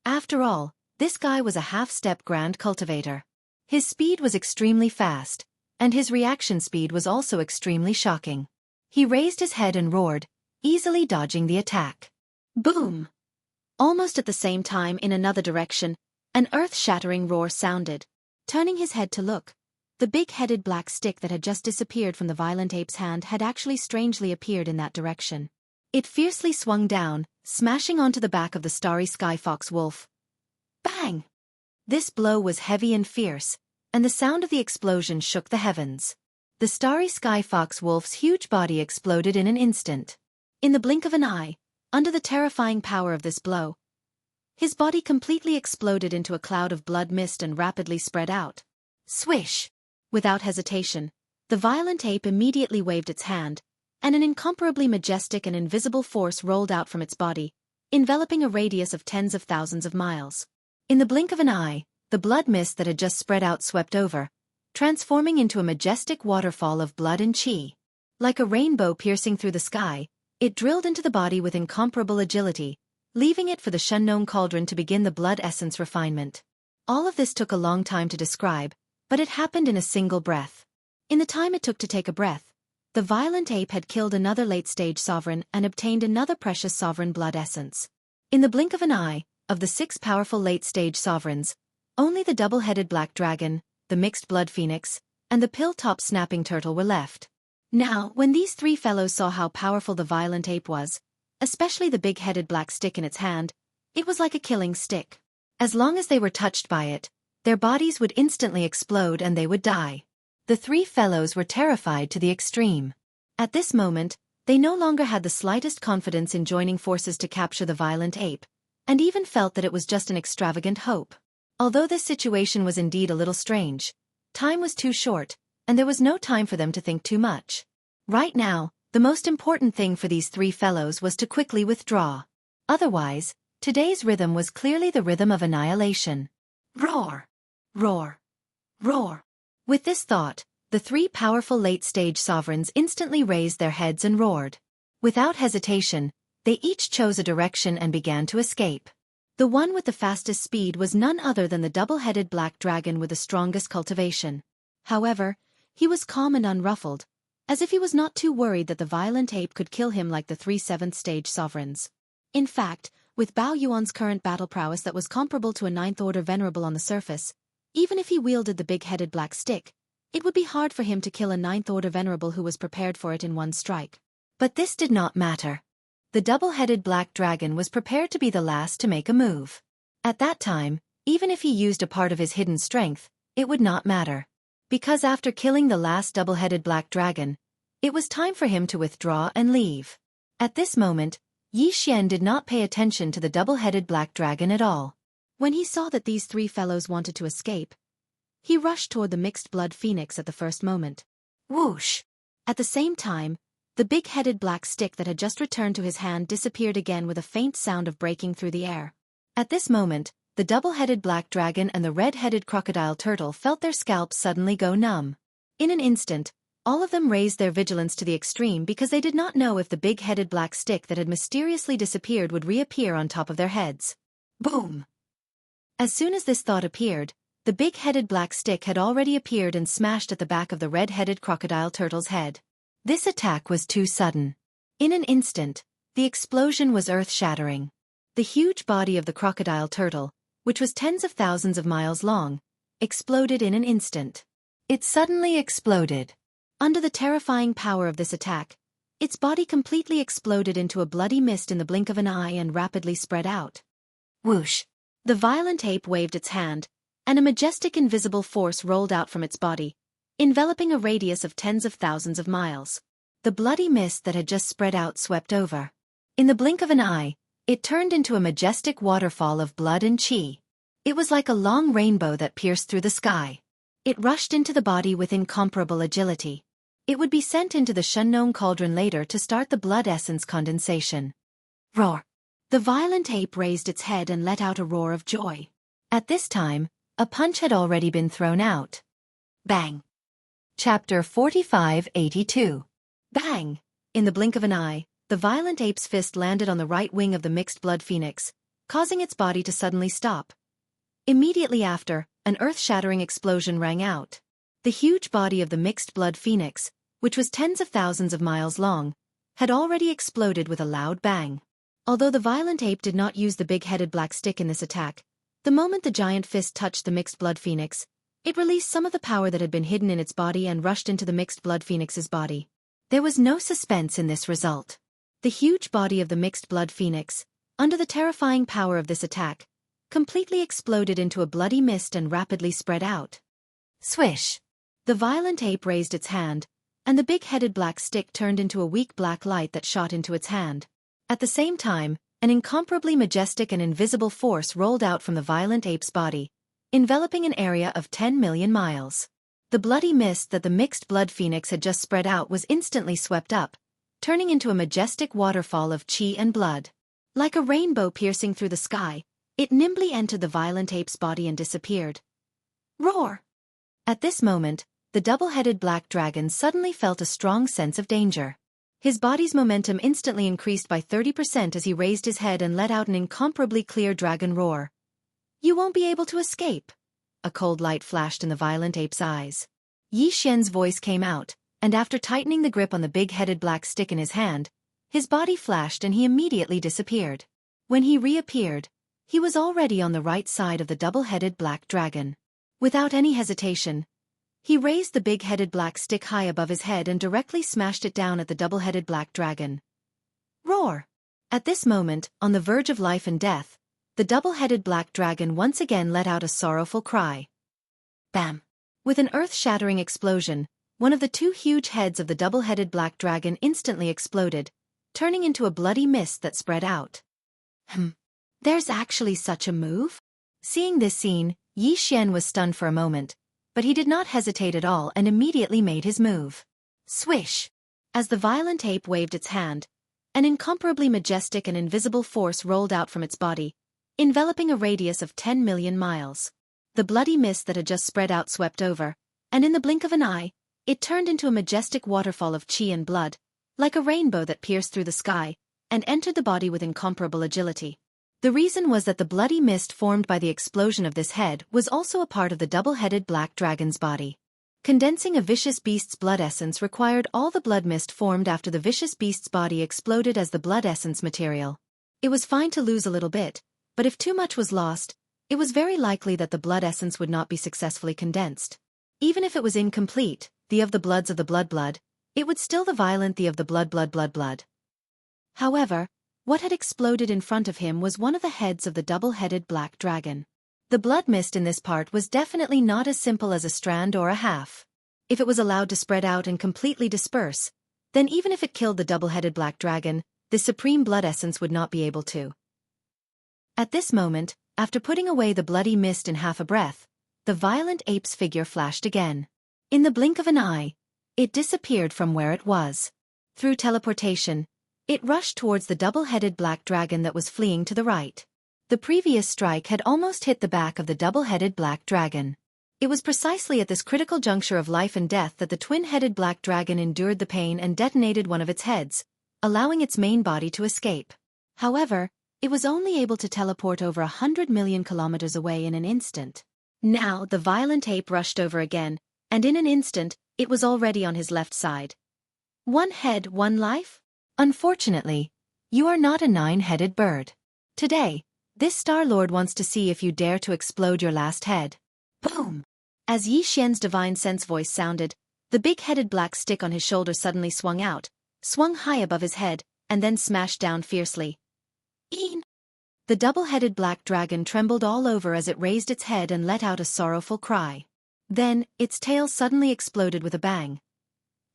After all, this guy was a half-step grand cultivator. His speed was extremely fast, and his reaction speed was also extremely shocking. He raised his head and roared, easily dodging the attack. Boom! Almost at the same time in another direction, an earth-shattering roar sounded. Turning his head to look, the big-headed black stick that had just disappeared from the violent ape's hand had actually strangely appeared in that direction. It fiercely swung down, smashing onto the back of the starry sky fox wolf. Bang! This blow was heavy and fierce, and the sound of the explosion shook the heavens. The starry sky fox wolf's huge body exploded in an instant. In the blink of an eye, under the terrifying power of this blow, his body completely exploded into a cloud of blood mist and rapidly spread out. Swish! Without hesitation, the violent ape immediately waved its hand, and an incomparably majestic and invisible force rolled out from its body, enveloping a radius of tens of thousands of miles. In the blink of an eye, the blood mist that had just spread out swept over, transforming into a majestic waterfall of blood and qi. Like a rainbow piercing through the sky, it drilled into the body with incomparable agility, leaving it for the Shengnong cauldron to begin the blood essence refinement. All of this took a long time to describe, but it happened in a single breath. In the time it took to take a breath, the violent ape had killed another late-stage sovereign and obtained another precious sovereign blood essence. In the blink of an eye, of the 6 powerful late-stage sovereigns, only the double-headed black dragon, the mixed blood phoenix, and the pill-top snapping turtle were left. Now, when these 3 fellows saw how powerful the violent ape was, especially the big-headed black stick in its hand, it was like a killing stick. As long as they were touched by it, their bodies would instantly explode and they would die. The 3 fellows were terrified to the extreme. At this moment, They no longer had the slightest confidence in joining forces to capture the violent ape, and even felt that it was just an extravagant hope. Although this situation was indeed a little strange, time was too short, and there was no time for them to think too much. Right now, the most important thing for these three fellows was to quickly withdraw. Otherwise, today's rhythm was clearly the rhythm of annihilation. Roar! Roar! Roar! With this thought, the three powerful late-stage sovereigns instantly raised their heads and roared. Without hesitation, they each chose a direction and began to escape. The one with the fastest speed was none other than the double-headed black dragon with the strongest cultivation. However, he was calm and unruffled, as if he was not too worried that the violent ape could kill him like the three seventh-stage sovereigns. In fact, with Bao Yuan's current battle prowess that was comparable to a ninth-order venerable on the surface, even if he wielded the big-headed black stick, it would be hard for him to kill a ninth-order venerable who was prepared for it in one strike. But this did not matter. The double-headed black dragon was prepared to be the last to make a move. At that time, even if he used a part of his hidden strength, it would not matter. Because after killing the last double-headed black dragon, it was time for him to withdraw and leave. At this moment, Yi Xian did not pay attention to the double-headed black dragon at all. When he saw that these three fellows wanted to escape, he rushed toward the mixed-blood phoenix at the first moment. Whoosh! At the same time, the big-headed black stick that had just returned to his hand disappeared again with a faint sound of breaking through the air. At this moment, the double-headed black dragon and the red-headed crocodile turtle felt their scalps suddenly go numb. In an instant, all of them raised their vigilance to the extreme because they did not know if the big-headed black stick that had mysteriously disappeared would reappear on top of their heads. Boom! As soon as this thought appeared, the big-headed black stick had already appeared and smashed at the back of the red-headed crocodile turtle's head. This attack was too sudden. In an instant, the explosion was earth-shattering. The huge body of the crocodile turtle, which was tens of thousands of miles long, exploded in an instant. It suddenly exploded. Under the terrifying power of this attack, its body completely exploded into a bloody mist in the blink of an eye and rapidly spread out. Whoosh! The violent ape waved its hand, and a majestic invisible force rolled out from its body, enveloping a radius of tens of thousands of miles. The bloody mist that had just spread out swept over. In the blink of an eye, it turned into a majestic waterfall of blood and chi. It was like a long rainbow that pierced through the sky. It rushed into the body with incomparable agility. It would be sent into the Shunnong cauldron later to start the blood essence condensation. Roar! The violent ape raised its head and let out a roar of joy. At this time, a punch had already been thrown out. Bang! Chapter 4582. Bang! In the blink of an eye, the violent ape's fist landed on the right wing of the mixed-blood phoenix, causing its body to suddenly stop. Immediately after, an earth-shattering explosion rang out. The huge body of the mixed-blood phoenix, which was tens of thousands of miles long, had already exploded with a loud bang. Although the violent ape did not use the big-headed black stick in this attack, the moment the giant fist touched the mixed-blood phoenix, it released some of the power that had been hidden in its body and rushed into the mixed-blood phoenix's body. There was no suspense in this result. The huge body of the mixed-blood phoenix, under the terrifying power of this attack, completely exploded into a bloody mist and rapidly spread out. Swish! The violent ape raised its hand, and the big-headed black stick turned into a weak black light that shot into its hand. At the same time, an incomparably majestic and invisible force rolled out from the violent ape's body, enveloping an area of 10 million miles. The bloody mist that the mixed-blood phoenix had just spread out was instantly swept up, turning into a majestic waterfall of chi and blood. Like a rainbow piercing through the sky, it nimbly entered the violent ape's body and disappeared. Roar! At this moment, the double-headed black dragon suddenly felt a strong sense of danger. His body's momentum instantly increased by 30% as he raised his head and let out an incomparably clear dragon roar. You won't be able to escape. A cold light flashed in the violent ape's eyes. Yi Xian's voice came out, and after tightening the grip on the big-headed black stick in his hand, his body flashed and he immediately disappeared. When he reappeared, he was already on the right side of the double-headed black dragon. Without any hesitation, he raised the big-headed black stick high above his head and directly smashed it down at the double-headed black dragon. Roar! At this moment, on the verge of life and death, the double-headed black dragon once again let out a sorrowful cry. Bam! With an earth-shattering explosion, one of the two huge heads of the double-headed black dragon instantly exploded, turning into a bloody mist that spread out. There's actually such a move? Seeing this scene, Yi Xian was stunned for a moment, but he did not hesitate at all and immediately made his move. Swish! As the violent ape waved its hand, an incomparably majestic and invisible force rolled out from its body, enveloping a radius of 10 million miles. The bloody mist that had just spread out swept over, and in the blink of an eye, it turned into a majestic waterfall of qi and blood, like a rainbow that pierced through the sky, and entered the body with incomparable agility. The reason was that the bloody mist formed by the explosion of this head was also a part of the double-headed black dragon's body. Condensing a vicious beast's blood essence required all the blood mist formed after the vicious beast's body exploded as the blood essence material. It was fine to lose a little bit, but if too much was lost, it was very likely that the blood essence would not be successfully condensed. Even if it was incomplete, the of the bloods of the blood, it would still the violent the of the blood. However, what had exploded in front of him was one of the heads of the double-headed black dragon. The blood mist in this part was definitely not as simple as a strand or a half. If it was allowed to spread out and completely disperse, then even if it killed the double-headed black dragon, the supreme blood essence would not be able to. At this moment, after putting away the bloody mist in half a breath, the violent ape's figure flashed again. In the blink of an eye, it disappeared from where it was. Through teleportation, it rushed towards the double-headed black dragon that was fleeing to the right. The previous strike had almost hit the back of the double-headed black dragon. It was precisely at this critical juncture of life and death that the twin-headed black dragon endured the pain and detonated one of its heads, allowing its main body to escape. However, it was only able to teleport over 100 million kilometers away in an instant. Now the violent ape rushed over again, and in an instant, it was already on his left side. One head, one life? Unfortunately, you are not a 9-headed bird. Today, this Star Lord wants to see if you dare to explode your last head. Boom! As Yi Xian's divine sense voice sounded, the big-headed black stick on his shoulder suddenly swung out, swung high above his head, and then smashed down fiercely. Een! The double-headed black dragon trembled all over as it raised its head and let out a sorrowful cry. Then, its tail suddenly exploded with a bang.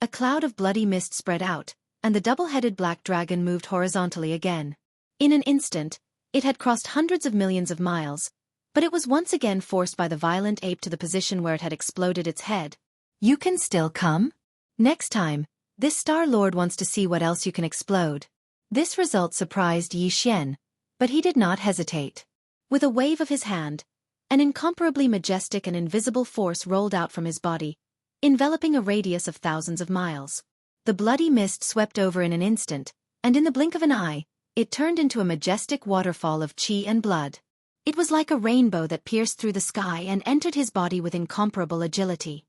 A cloud of bloody mist spread out, and the double-headed black dragon moved horizontally again. In an instant, it had crossed hundreds of millions of miles, but it was once again forced by the violent ape to the position where it had exploded its head. You can still come? Next time, this Star Lord wants to see what else you can explode. This result surprised Yi Xian, but he did not hesitate. With a wave of his hand, an incomparably majestic and invisible force rolled out from his body, enveloping a radius of thousands of miles. The bloody mist swept over in an instant, and in the blink of an eye, it turned into a majestic waterfall of qi and blood. It was like a rainbow that pierced through the sky and entered his body with incomparable agility.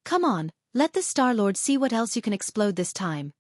Come on, let the Star Lord see what else you can explode this time.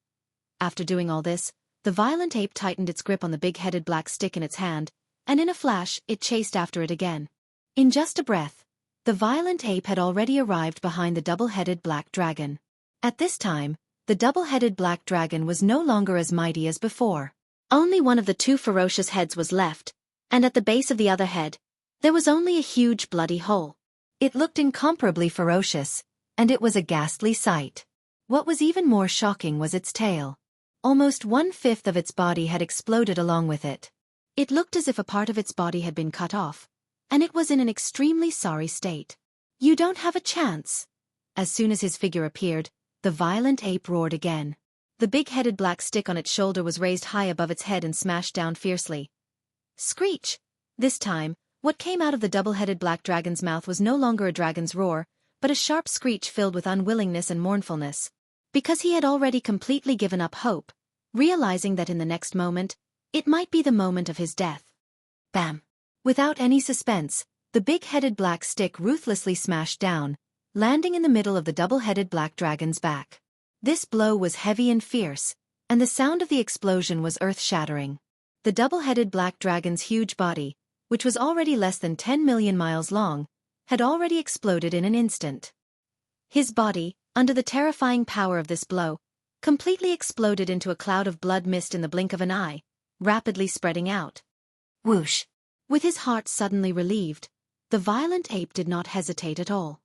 After doing all this, the violent ape tightened its grip on the big-headed black stick in its hand, and in a flash, it chased after it again. In just a breath, the violent ape had already arrived behind the double-headed black dragon. At this time, the double-headed black dragon was no longer as mighty as before. Only one of the two ferocious heads was left, and at the base of the other head, there was only a huge bloody hole. It looked incomparably ferocious, and it was a ghastly sight. What was even more shocking was its tail. Almost 1/5 of its body had exploded along with it. It looked as if a part of its body had been cut off, and it was in an extremely sorry state. You don't have a chance. As soon as his figure appeared, the violent ape roared again. The big-headed black stick on its shoulder was raised high above its head and smashed down fiercely. Screech! This time, what came out of the double-headed black dragon's mouth was no longer a dragon's roar, but a sharp screech filled with unwillingness and mournfulness. Because he had already completely given up hope, realizing that in the next moment, it might be the moment of his death. Bam! Without any suspense, the big-headed black stick ruthlessly smashed down, landing in the middle of the double-headed black dragon's back. This blow was heavy and fierce, and the sound of the explosion was earth-shattering. The double-headed black dragon's huge body, which was already less than 10 million miles long, had already exploded in an instant. His body, under the terrifying power of this blow, completely exploded into a cloud of blood mist in the blink of an eye, rapidly spreading out. Whoosh! With his heart suddenly relieved, the violent ape did not hesitate at all.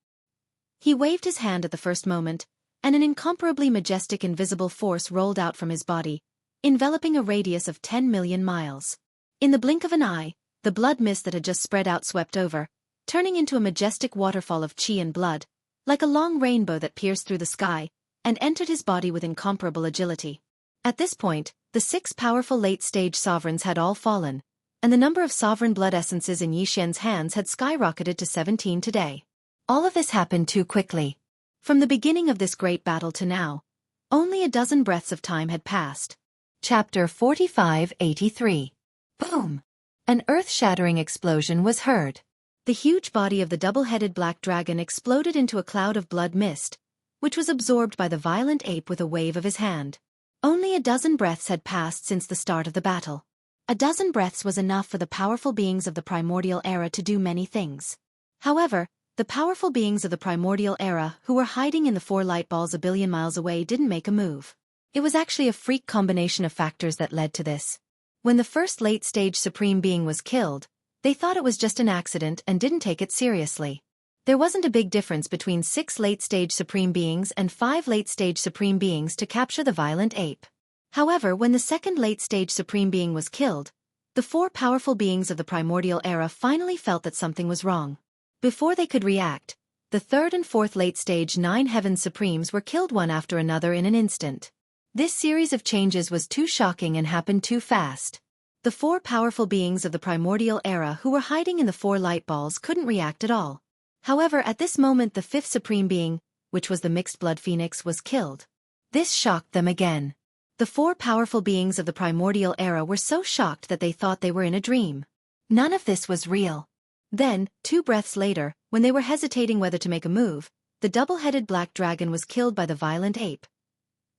He waved his hand at the first moment, and an incomparably majestic invisible force rolled out from his body, enveloping a radius of 10 million miles. In the blink of an eye, the blood mist that had just spread out swept over, turning into a majestic waterfall of chi and blood, like a long rainbow that pierced through the sky, and entered his body with incomparable agility. At this point, the 6 powerful late-stage sovereigns had all fallen, and the number of sovereign blood essences in Yi Xian's hands had skyrocketed to 17 today. All of this happened too quickly. From the beginning of this great battle to now, only a dozen breaths of time had passed. Chapter 4583. Boom! An earth-shattering explosion was heard. The huge body of the double-headed black dragon exploded into a cloud of blood mist, which was absorbed by the violent ape with a wave of his hand. Only a dozen breaths had passed since the start of the battle. A dozen breaths was enough for the powerful beings of the primordial era to do many things. However, the powerful beings of the primordial era who were hiding in the 4 light balls a billion miles away didn't make a move. It was actually a freak combination of factors that led to this. When the first late-stage supreme being was killed, they thought it was just an accident and didn't take it seriously. There wasn't a big difference between 6 late-stage supreme beings and 5 late-stage supreme beings to capture the violent ape. However, when the second late-stage supreme being was killed, the 4 powerful beings of the primordial era finally felt that something was wrong. Before they could react, the 3rd and 4th late-stage 9 heaven supremes were killed one after another in an instant. This series of changes was too shocking and happened too fast. The 4 powerful beings of the primordial era who were hiding in the 4 light balls couldn't react at all. However, at this moment the 5th supreme being, which was the mixed blood phoenix, was killed. This shocked them again. The 4 powerful beings of the primordial era were so shocked that they thought they were in a dream. None of this was real. Then, 2 breaths later, when they were hesitating whether to make a move, the double-headed black dragon was killed by the violent ape.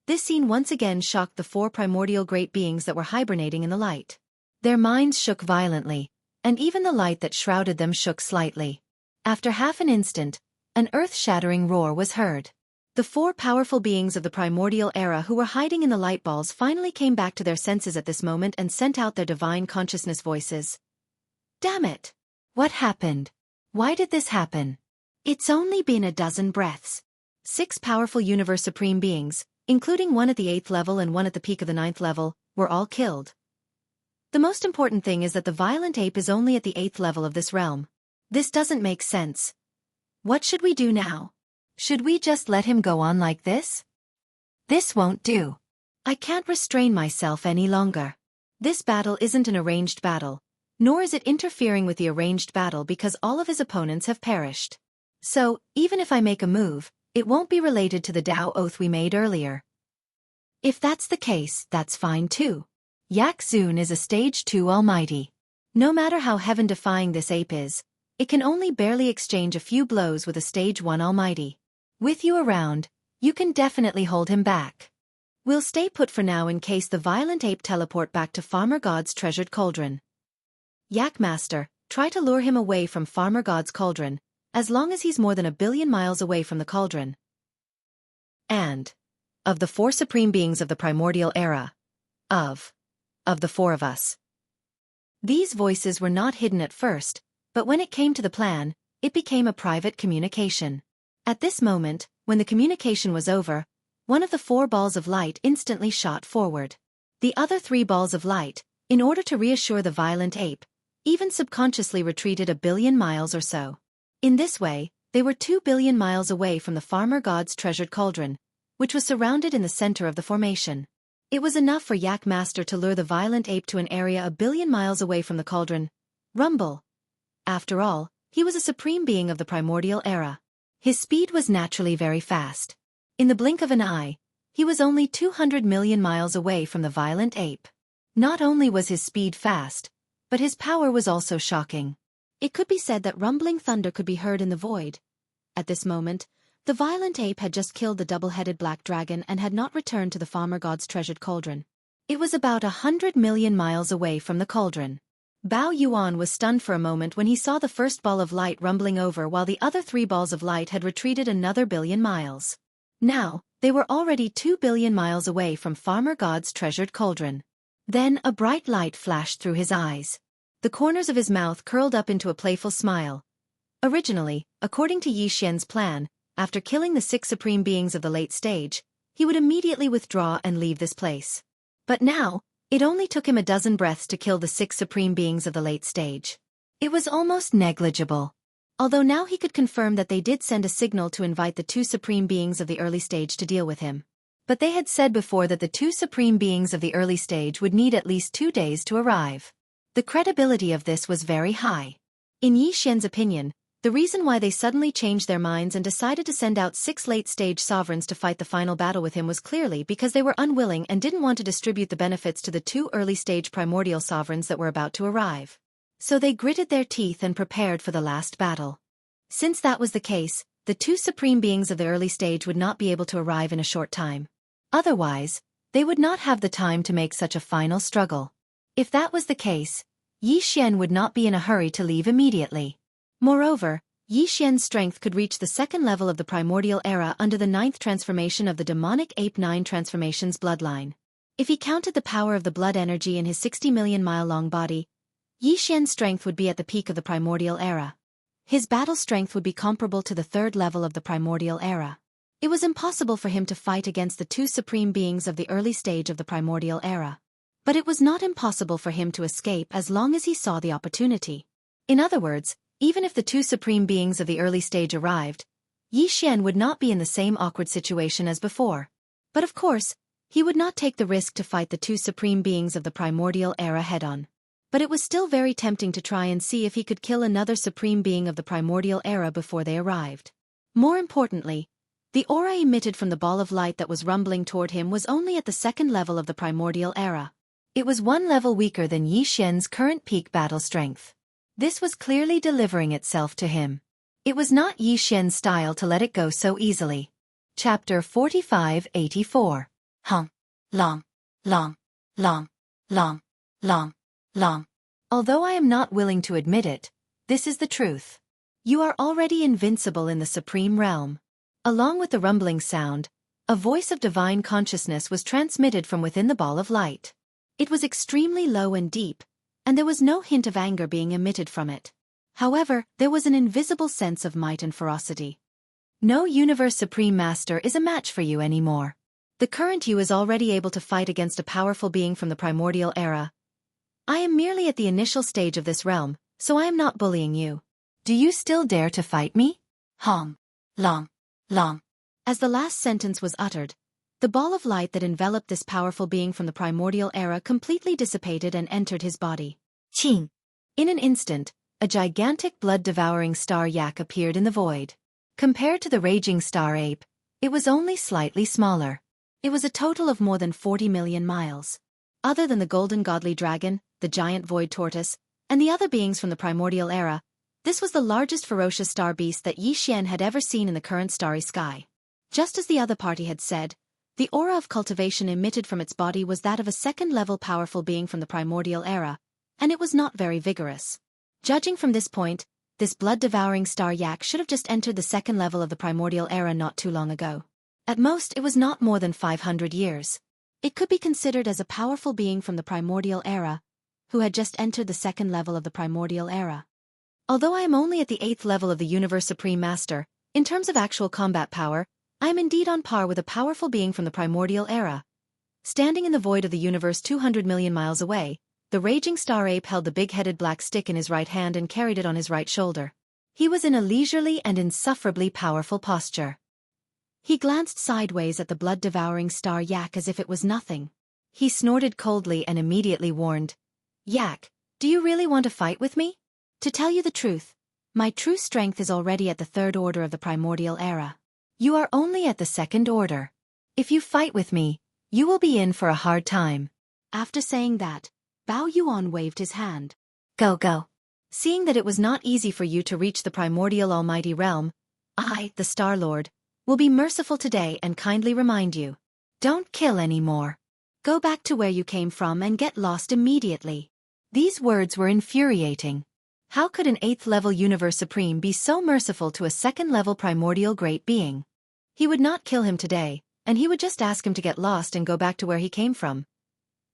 This scene once again shocked the 4 primordial great beings that were hibernating in the light. Their minds shook violently, and even the light that shrouded them shook slightly. After half an instant, an earth-shattering roar was heard. The 4 powerful beings of the primordial era who were hiding in the light balls finally came back to their senses at this moment and sent out their divine consciousness voices. Damn it! What happened? Why did this happen? It's only been a dozen breaths. 6 powerful universe supreme beings, including one at the 8th level and one at the peak of the 9th level, were all killed. The most important thing is that the violent ape is only at the 8th level of this realm. This doesn't make sense. What should we do now? Should we just let him go on like this? This won't do. I can't restrain myself any longer. This battle isn't an arranged battle, nor is it interfering with the arranged battle because all of his opponents have perished. So, even if I make a move, it won't be related to the Tao oath we made earlier. If that's the case, that's fine too. Yak Zun is a stage 2 almighty. No matter how heaven-defying this ape is, it can only barely exchange a few blows with a stage 1 almighty. With you around, you can definitely hold him back. We'll stay put for now in case the violent ape teleport back to Farmer God's treasured cauldron. Yak Master, try to lure him away from Farmer God's cauldron, as long as he's more than a billion miles away from the cauldron. And, of the 4 supreme beings of the primordial era, of the 4 of us. These voices were not hidden at first, but when it came to the plan, it became a private communication. At this moment, when the communication was over, one of the 4 balls of light instantly shot forward. The other 3 balls of light, in order to reassure the violent ape, even subconsciously retreated a billion miles or so. In this way, they were 2 billion miles away from the Farmer God's treasured cauldron, which was surrounded in the center of the formation. It was enough for Yak Master to lure the violent ape to an area a billion miles away from the cauldron. Rumble. After all, he was a supreme being of the primordial era. His speed was naturally very fast. In the blink of an eye, he was only 200 million miles away from the violent ape. Not only was his speed fast, but his power was also shocking. It could be said that rumbling thunder could be heard in the void. At this moment, the violent ape had just killed the double-headed black dragon and had not returned to the Farmer God's treasured cauldron. It was about 100 million miles away from the cauldron. Bao Yuan was stunned for a moment when he saw the first ball of light rumbling over while the other 3 balls of light had retreated another billion miles. Now, they were already 2 billion miles away from Farmer God's treasured cauldron. Then a bright light flashed through his eyes. The corners of his mouth curled up into a playful smile. Originally, according to Yi Xian's plan, after killing the 6 supreme beings of the late stage, he would immediately withdraw and leave this place. But now, it only took him a dozen breaths to kill the 6 supreme beings of the late stage. It was almost negligible. Although now he could confirm that they did send a signal to invite the 2 supreme beings of the early stage to deal with him. But they had said before that the 2 supreme beings of the early stage would need at least 2 days to arrive. The credibility of this was very high. In Yi Xian's opinion, the reason why they suddenly changed their minds and decided to send out 6 late-stage sovereigns to fight the final battle with him was clearly because they were unwilling and didn't want to distribute the benefits to the 2 early-stage primordial sovereigns that were about to arrive. So they gritted their teeth and prepared for the last battle. Since that was the case, the 2 supreme beings of the early stage would not be able to arrive in a short time. Otherwise, they would not have the time to make such a final struggle. If that was the case, Yi Xian would not be in a hurry to leave immediately. Moreover, Yi Xian's strength could reach the 2nd level of the primordial era under the 9th transformation of the demonic ape 9 transformations bloodline. If he counted the power of the blood energy in his 60 million mile-long body, Yi Xian's strength would be at the peak of the primordial era. His battle strength would be comparable to the 3rd level of the primordial era. It was impossible for him to fight against the 2 supreme beings of the early stage of the primordial era. But it was not impossible for him to escape as long as he saw the opportunity. In other words, even if the 2 supreme beings of the early stage arrived, Yi Xian would not be in the same awkward situation as before. But of course, he would not take the risk to fight the 2 supreme beings of the primordial era head-on. But it was still very tempting to try and see if he could kill another supreme being of the primordial era before they arrived. More importantly, the aura emitted from the ball of light that was rumbling toward him was only at the 2nd level of the primordial era. It was 1 level weaker than Yi Xian's current peak battle strength. This was clearly delivering itself to him. It was not Yi Xian's style to let it go so easily. Chapter 4584. Long, long, long, long, long, long, long. Although I am not willing to admit it, this is the truth. You are already invincible in the supreme realm. Along with the rumbling sound, a voice of divine consciousness was transmitted from within the ball of light. It was extremely low and deep, and there was no hint of anger being emitted from it. However, there was an invisible sense of might and ferocity. No Universe Supreme Master is a match for you anymore. The current you is already able to fight against a powerful being from the primordial era. I am merely at the initial stage of this realm, so I am not bullying you. Do you still dare to fight me? Long, long. As the last sentence was uttered, the ball of light that enveloped this powerful being from the primordial era completely dissipated and entered his body. Qing. In an instant, a gigantic blood-devouring star yak appeared in the void. Compared to the raging star ape, it was only slightly smaller. It was a total of more than 40 million miles. Other than the golden godly dragon, the giant void tortoise, and the other beings from the primordial era, this was the largest ferocious star beast that Yi Xian had ever seen in the current starry sky. Just as the other party had said, the aura of cultivation emitted from its body was that of a 2nd-level powerful being from the primordial era, and it was not very vigorous. Judging from this point, this blood-devouring star yak should have just entered the 2nd level of the primordial era not too long ago. At most, it was not more than 500 years. It could be considered as a powerful being from the primordial era, who had just entered the 2nd level of the primordial era. Although I am only at the 8th level of the Universe Supreme Master, in terms of actual combat power, I am indeed on par with a powerful being from the primordial era. Standing in the void of the universe 200 million miles away, the raging star ape held the big-headed black stick in his right hand and carried it on his right shoulder. He was in a leisurely and insufferably powerful posture. He glanced sideways at the blood-devouring star yak as if it was nothing. He snorted coldly and immediately warned, "Yak, do you really want to fight with me? To tell you the truth, my true strength is already at the 3rd order of the primordial era. You are only at the 2nd order. If you fight with me, you will be in for a hard time." After saying that, Bao Yuan waved his hand. Go. Seeing that it was not easy for you to reach the primordial almighty realm, I, the Star Lord, will be merciful today and kindly remind you. Don't kill anymore. Go back to where you came from and get lost immediately. These words were infuriating. How could an 8th-level Universe Supreme be so merciful to a 2nd-level primordial great being? He would not kill him today, and he would just ask him to get lost and go back to where he came from.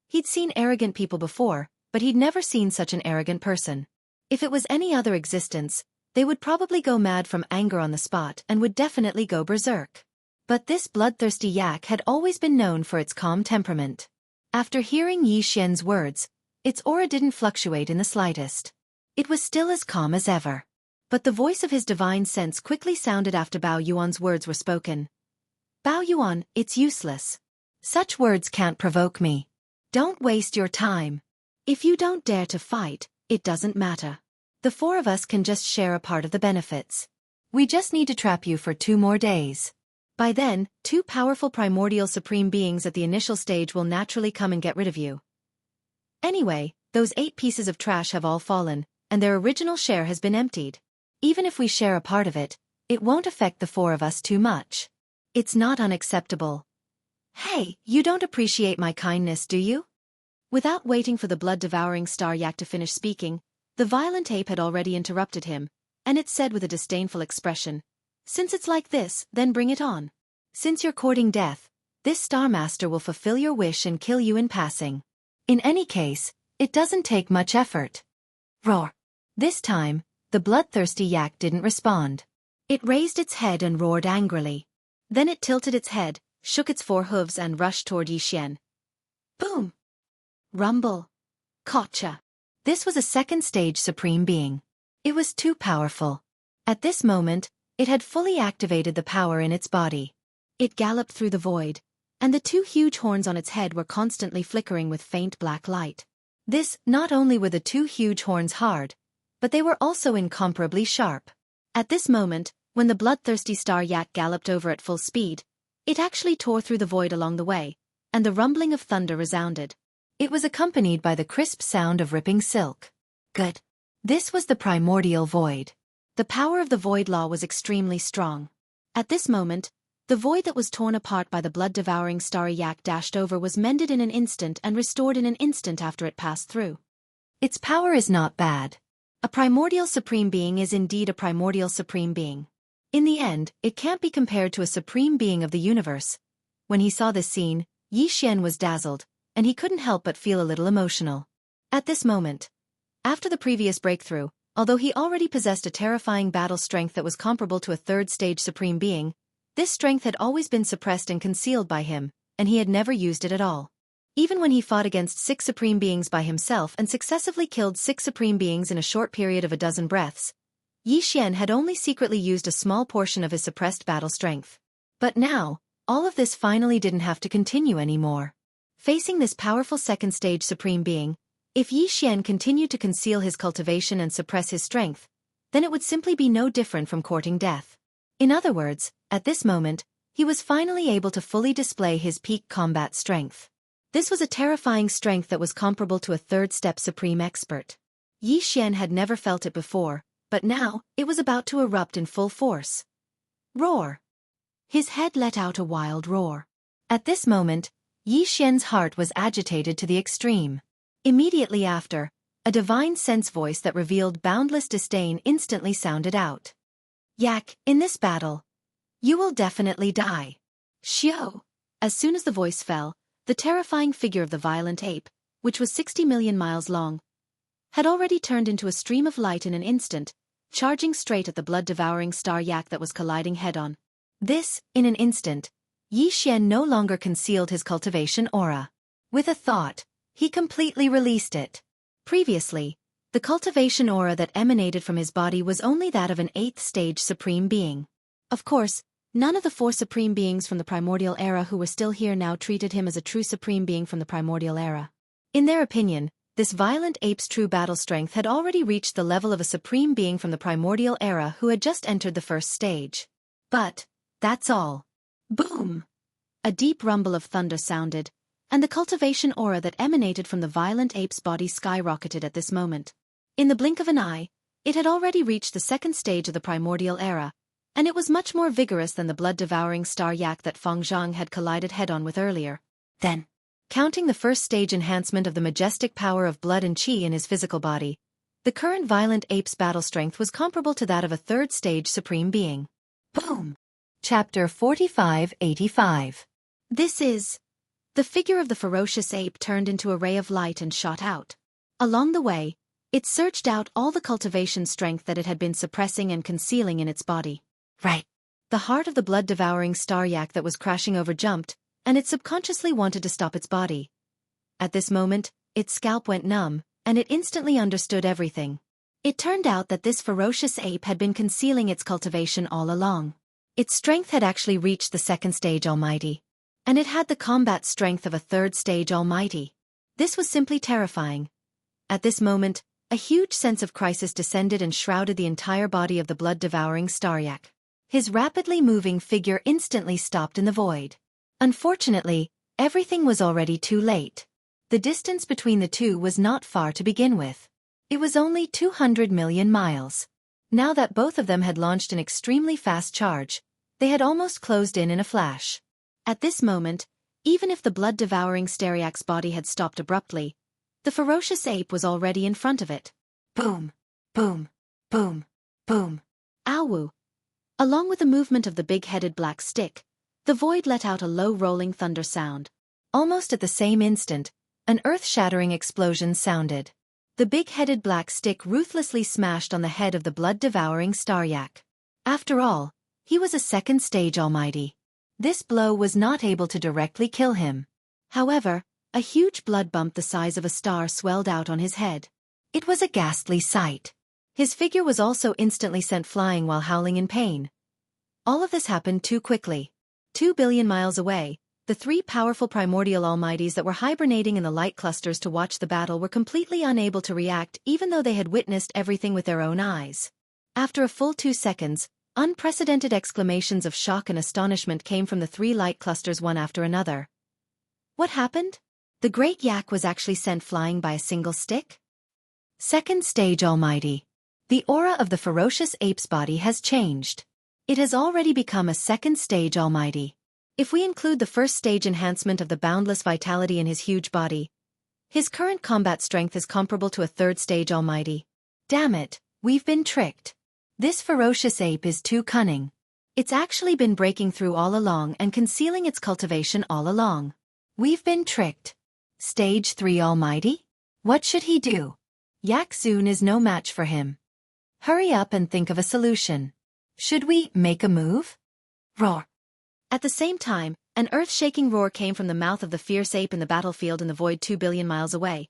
He'd seen arrogant people before, but he'd never seen such an arrogant person. If it was any other existence, they would probably go mad from anger on the spot and would definitely go berserk. But this bloodthirsty yak had always been known for its calm temperament. After hearing Yi Xian's words, its aura didn't fluctuate in the slightest. It was still as calm as ever. But the voice of his divine sense quickly sounded after Bao Yuan's words were spoken. Bao Yuan, it's useless. Such words can't provoke me. Don't waste your time. If you don't dare to fight, it doesn't matter. The four of us can just share a part of the benefits. We just need to trap you for 2 more days. By then, 2 powerful primordial supreme beings at the initial stage will naturally come and get rid of you. Anyway, those 8 pieces of trash have all fallen, and their original share has been emptied. Even if we share a part of it, it won't affect the 4 of us too much. It's not unacceptable. Hey, you don't appreciate my kindness, do you? Without waiting for the blood-devouring star yak to finish speaking, the violent ape had already interrupted him, and it said with a disdainful expression, "Since it's like this, then bring it on. Since you're courting death, this Star Master will fulfill your wish and kill you in passing. In any case, it doesn't take much effort." Roar. This time, the bloodthirsty yak didn't respond. It raised its head and roared angrily. Then it tilted its head, shook its 4 hooves and rushed toward Yi Xian. Boom! Rumble. Gotcha. This was a second-stage supreme being. It was too powerful. At this moment, it had fully activated the power in its body. It galloped through the void, and the 2 huge horns on its head were constantly flickering with faint black light. Not only were the 2 huge horns hard, but they were also incomparably sharp. At this moment, when the bloodthirsty star yak galloped over at full speed, it actually tore through the void along the way, and the rumbling of thunder resounded. It was accompanied by the crisp sound of ripping silk. Good. This was the primordial void. The power of the void law was extremely strong. At this moment, the void that was torn apart by the blood-devouring starry yak dashed over was mended in an instant and restored in an instant after it passed through. Its power is not bad. A primordial supreme being is indeed a primordial supreme being. In the end, it can't be compared to a supreme being of the universe. When he saw this scene, Yi Xian was dazzled, and he couldn't help but feel a little emotional. At this moment, after the previous breakthrough, although he already possessed a terrifying battle strength that was comparable to a 3rd-stage supreme being, this strength had always been suppressed and concealed by him, and he had never used it at all. Even when he fought against 6 supreme beings by himself and successively killed 6 supreme beings in a short period of a dozen breaths, Yi Xian had only secretly used a small portion of his suppressed battle strength. But now, all of this finally didn't have to continue anymore. Facing this powerful 2nd-stage supreme being, if Yi Xian continued to conceal his cultivation and suppress his strength, then it would simply be no different from courting death. In other words, at this moment, he was finally able to fully display his peak combat strength. This was a terrifying strength that was comparable to a 3rd-step supreme expert. Yi Xian had never felt it before, but now, it was about to erupt in full force. Roar! His head let out a wild roar. At this moment, Yi Xian's heart was agitated to the extreme. Immediately after, a divine sense voice that revealed boundless disdain instantly sounded out. Yak, in this battle, you will definitely die. Xiao! As soon as the voice fell, the terrifying figure of the violent ape, which was 60 million miles long, had already turned into a stream of light in an instant, charging straight at the blood-devouring star yak that was colliding head-on. In an instant, Yi Xian no longer concealed his cultivation aura. With a thought, he completely released it. Previously, the cultivation aura that emanated from his body was only that of an 8th-stage supreme being. Of course, none of the 4 supreme beings from the primordial era who were still here now treated him as a true supreme being from the primordial era. In their opinion, this violent ape's true battle strength had already reached the level of a supreme being from the primordial era who had just entered the 1st stage. But, that's all. Boom! A deep rumble of thunder sounded, and the cultivation aura that emanated from the violent ape's body skyrocketed at this moment. In the blink of an eye, it had already reached the 2nd stage of the primordial era, and it was much more vigorous than the blood-devouring star yak that Feng Zhang had collided head-on with earlier. Then, counting the 1st-stage enhancement of the majestic power of blood and qi in his physical body, the current violent ape's battle strength was comparable to that of a 3rd-stage supreme being. Boom! Chapter 4585. The figure of the ferocious ape turned into a ray of light and shot out. Along the way, It surged out all the cultivation strength that it had been suppressing and concealing in its body. Right. The heart of the blood-devouring star yak that was crashing over jumped, and it subconsciously wanted to stop its body. At this moment, its scalp went numb, and it instantly understood everything. It turned out that this ferocious ape had been concealing its cultivation all along. Its strength had actually reached the second stage Almighty. And it had the combat strength of a third stage Almighty. This was simply terrifying. At this moment, a huge sense of crisis descended and shrouded the entire body of the blood-devouring staryak. His rapidly moving figure instantly stopped in the void. Unfortunately, everything was already too late. The distance between the two was not far to begin with. It was only 200 million miles. Now that both of them had launched an extremely fast charge, they had almost closed in a flash. At this moment, even if the blood-devouring staryak's body had stopped abruptly, the ferocious ape was already in front of it. Boom, boom, boom, boom. Ow! Along with the movement of the big-headed black stick, the void let out a low rolling thunder sound. Almost at the same instant, an earth-shattering explosion sounded. The big-headed black stick ruthlessly smashed on the head of the blood-devouring staryak. After all, he was a second-stage Almighty. This blow was not able to directly kill him. However, a huge blood bump the size of a star swelled out on his head. It was a ghastly sight. His figure was also instantly sent flying while howling in pain. All of this happened too quickly. 2 billion miles away, the three powerful primordial Almighties that were hibernating in the light clusters to watch the battle were completely unable to react even though they had witnessed everything with their own eyes. After a full 2 seconds, unprecedented exclamations of shock and astonishment came from the three light clusters one after another. What happened? The great yak was actually sent flying by a single stick? Second stage Almighty. The aura of the ferocious ape's body has changed. It has already become a second stage Almighty. If we include the first stage enhancement of the boundless vitality in his huge body, his current combat strength is comparable to a third stage Almighty. Damn it, we've been tricked. This ferocious ape is too cunning. It's actually been breaking through all along and concealing its cultivation all along. We've been tricked. Stage 3 Almighty? What should he do? Yak Soon is no match for him. Hurry up and think of a solution. Should we make a move? Roar. At the same time, an earth-shaking roar came from the mouth of the fierce ape in the battlefield in the void 2 billion miles away.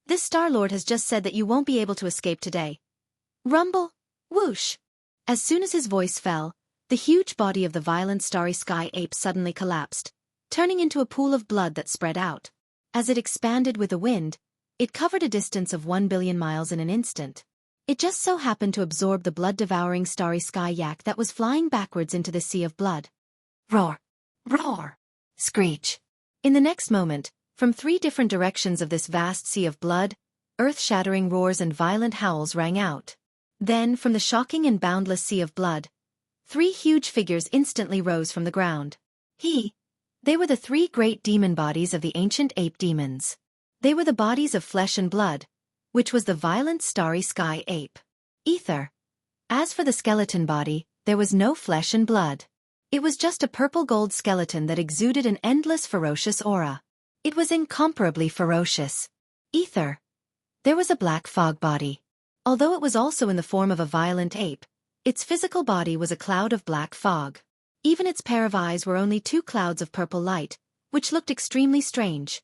This Star-Lord has just said that you won't be able to escape today. Rumble. Whoosh! As soon as his voice fell, the huge body of the violent starry sky ape suddenly collapsed, turning into a pool of blood that spread out. As it expanded with the wind, it covered a distance of 1 billion miles in an instant. It just so happened to absorb the blood-devouring starry sky yak that was flying backwards into the sea of blood. Roar! Roar! Screech! In the next moment, from 3 different directions of this vast sea of blood, earth-shattering roars and violent howls rang out. Then, from the shocking and boundless sea of blood, 3 huge figures instantly rose from the ground. They were the 3 great demon bodies of the ancient ape demons. They were the bodies of flesh and blood, which was the violent starry sky ape. Ether. As for the skeleton body, there was no flesh and blood. It was just a purple-gold skeleton that exuded an endless ferocious aura. It was incomparably ferocious. Ether. There was a black fog body. Although it was also in the form of a violent ape, its physical body was a cloud of black fog. Even its pair of eyes were only 2 clouds of purple light, which looked extremely strange.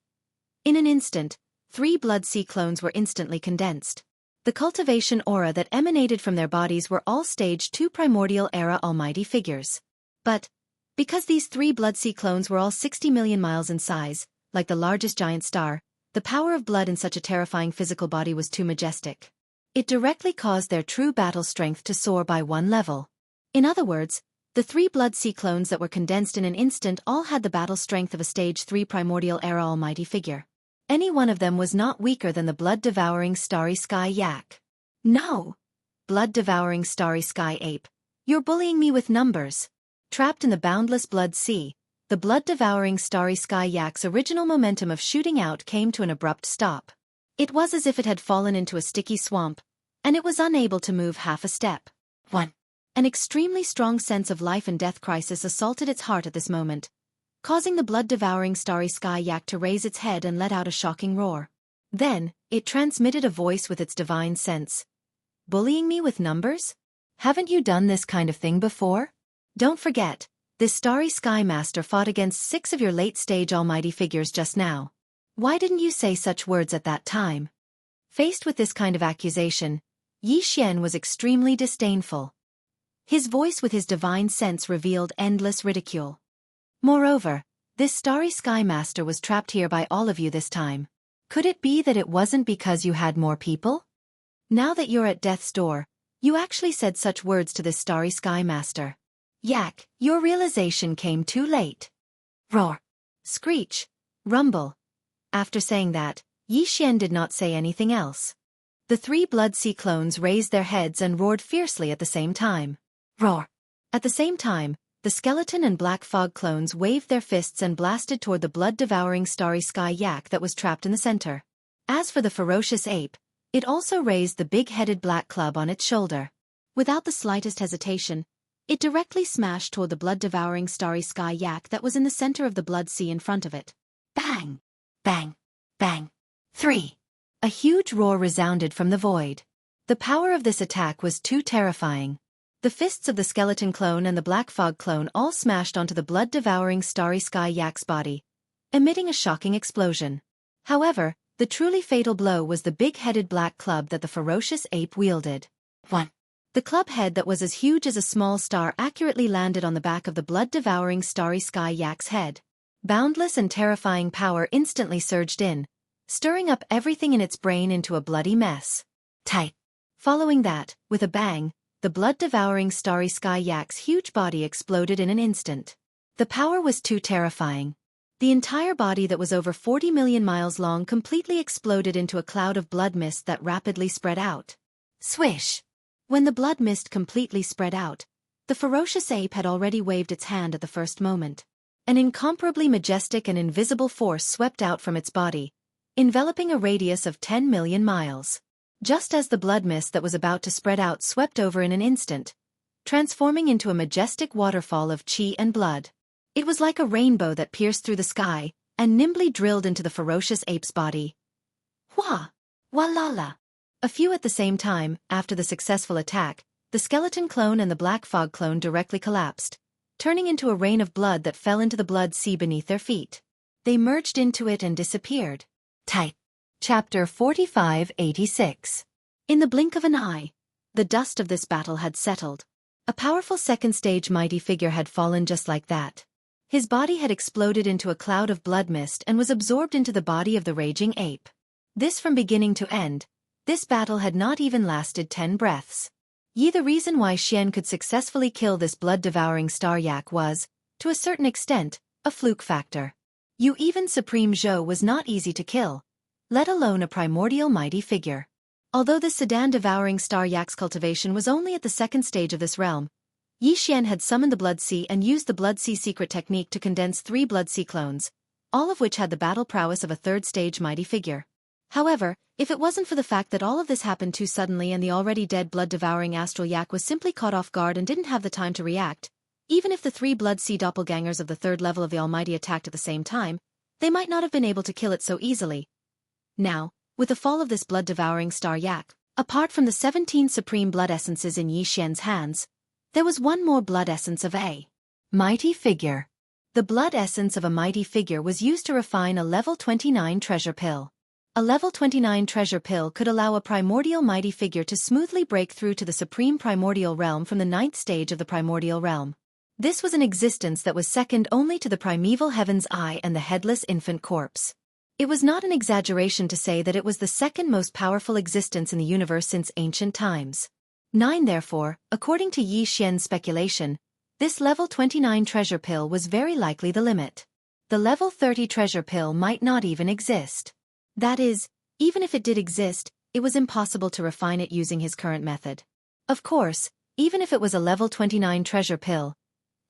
In an instant, 3 blood sea clones were instantly condensed. The cultivation aura that emanated from their bodies were all stage 2 primordial era Almighty figures. But, because these 3 blood sea clones were all 60 million miles in size, like the largest giant star, the power of blood in such a terrifying physical body was too majestic. It directly caused their true battle strength to soar by 1 level. In other words, the 3 blood sea clones that were condensed in an instant all had the battle strength of a stage 3 primordial era Almighty figure. Any one of them was not weaker than the blood-devouring starry sky yak. No! Blood-devouring starry sky ape. You're bullying me with numbers. Trapped in the boundless blood sea, the blood-devouring starry sky yak's original momentum of shooting out came to an abrupt stop. It was as if it had fallen into a sticky swamp, and it was unable to move half a step. 1. An extremely strong sense of life and death crisis assaulted its heart at this moment, causing the blood-devouring starry sky yak to raise its head and let out a shocking roar. Then, it transmitted a voice with its divine sense. Bullying me with numbers? Haven't you done this kind of thing before? Don't forget, this starry sky master fought against 6 of your late-stage almighty figures just now. Why didn't you say such words at that time? Faced with this kind of accusation, Yi Xian was extremely disdainful. His voice with his divine sense revealed endless ridicule. Moreover, this starry sky master was trapped here by all of you this time. Could it be that it wasn't because you had more people? Now that you're at death's door, you actually said such words to this starry sky master. Yak, your realization came too late. Roar. Screech. Rumble. After saying that, Yi Xian did not say anything else. The 3 Blood Sea clones raised their heads and roared fiercely at the same time. Roar. At the same time, the skeleton and black fog clones waved their fists and blasted toward the blood-devouring starry sky yak that was trapped in the center. As for the ferocious ape, it also raised the big-headed black club on its shoulder. Without the slightest hesitation, it directly smashed toward the blood-devouring starry sky yak that was in the center of the blood sea in front of it. Bang! Bang! Bang! 3. A huge roar resounded from the void. The power of this attack was too terrifying. The fists of the skeleton clone and the black fog clone all smashed onto the blood-devouring starry sky yak's body, emitting a shocking explosion. However, the truly fatal blow was the big-headed black club that the ferocious ape wielded. 1. The club head that was as huge as a small star accurately landed on the back of the blood-devouring starry sky yak's head. Boundless and terrifying power instantly surged in, stirring up everything in its brain into a bloody mess. Tight. Following that, with a bang, the blood-devouring starry sky yak's huge body exploded in an instant. The power was too terrifying. The entire body that was over 40 million miles long completely exploded into a cloud of blood mist that rapidly spread out. Swish! When the blood mist completely spread out, the ferocious ape had already waved its hand at the first moment. An incomparably majestic and invisible force swept out from its body, enveloping a radius of 10 million miles. Just as the blood mist that was about to spread out swept over in an instant, transforming into a majestic waterfall of chi and blood. It was like a rainbow that pierced through the sky and nimbly drilled into the ferocious ape's body. Wah! Walala! A few at the same time, after the successful attack, the skeleton clone and the black fog clone directly collapsed, turning into a rain of blood that fell into the blood sea beneath their feet. They merged into it and disappeared. Tight. Chapter 4586. In the blink of an eye, the dust of this battle had settled. A powerful second-stage mighty figure had fallen just like that. His body had exploded into a cloud of blood mist and was absorbed into the body of the raging ape. This from beginning to end, this battle had not even lasted 10 breaths. The reason why Xian could successfully kill this blood-devouring star yak was, to a certain extent, a fluke factor. Even Supreme Zhou was not easy to kill, let alone a primordial mighty figure. Although this sedan-devouring star yak's cultivation was only at the second stage of this realm, Yi Xian had summoned the Blood Sea and used the Blood Sea secret technique to condense 3 Blood Sea clones, all of which had the battle prowess of a third-stage mighty figure. However, if it wasn't for the fact that all of this happened too suddenly and the already dead blood-devouring astral yak was simply caught off guard and didn't have the time to react, even if the 3 Blood Sea doppelgangers of the 3rd level of the Almighty attacked at the same time, they might not have been able to kill it so easily. Now, with the fall of this blood-devouring star yak, apart from the 17 supreme blood essences in Yi Xian's hands, there was one more blood essence of a mighty figure. The blood essence of a mighty figure was used to refine a level 29 treasure pill. A level 29 treasure pill could allow a primordial mighty figure to smoothly break through to the supreme primordial realm from the 9th stage of the primordial realm. This was an existence that was second only to the primeval heaven's eye and the headless infant corpse. It was not an exaggeration to say that it was the second most powerful existence in the universe since ancient times. 9 Therefore, according to Yi Xian's speculation, this level 29 treasure pill was very likely the limit. The level 30 treasure pill might not even exist. That is, even if it did exist, it was impossible to refine it using his current method. Of course, even if it was a level 29 treasure pill,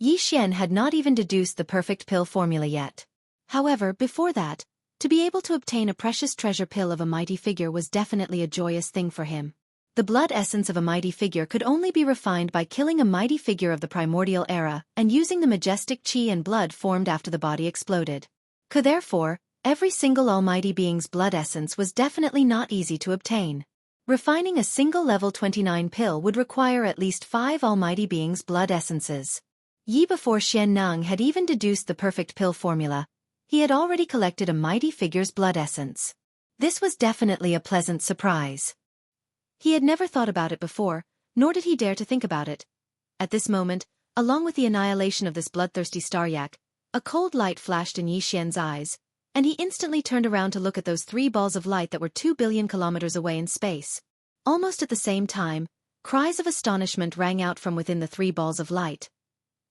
Yi Xian had not even deduced the perfect pill formula yet. However, before that, to be able to obtain a precious treasure pill of a mighty figure was definitely a joyous thing for him. The blood essence of a mighty figure could only be refined by killing a mighty figure of the primordial era and using the majestic chi and blood formed after the body exploded. Therefore, Every single almighty being's blood essence was definitely not easy to obtain. Refining a single level 29 pill would require at least 5 almighty beings' blood essences. Before Xian Neng had even deduced the perfect pill formula, he had already collected a mighty figure's blood essence. This was definitely a pleasant surprise. He had never thought about it before, nor did he dare to think about it. At this moment, along with the annihilation of this bloodthirsty staryak, a cold light flashed in Yi Xian's eyes, and he instantly turned around to look at those 3 balls of light that were 2 billion kilometers away in space. Almost at the same time, cries of astonishment rang out from within the 3 balls of light.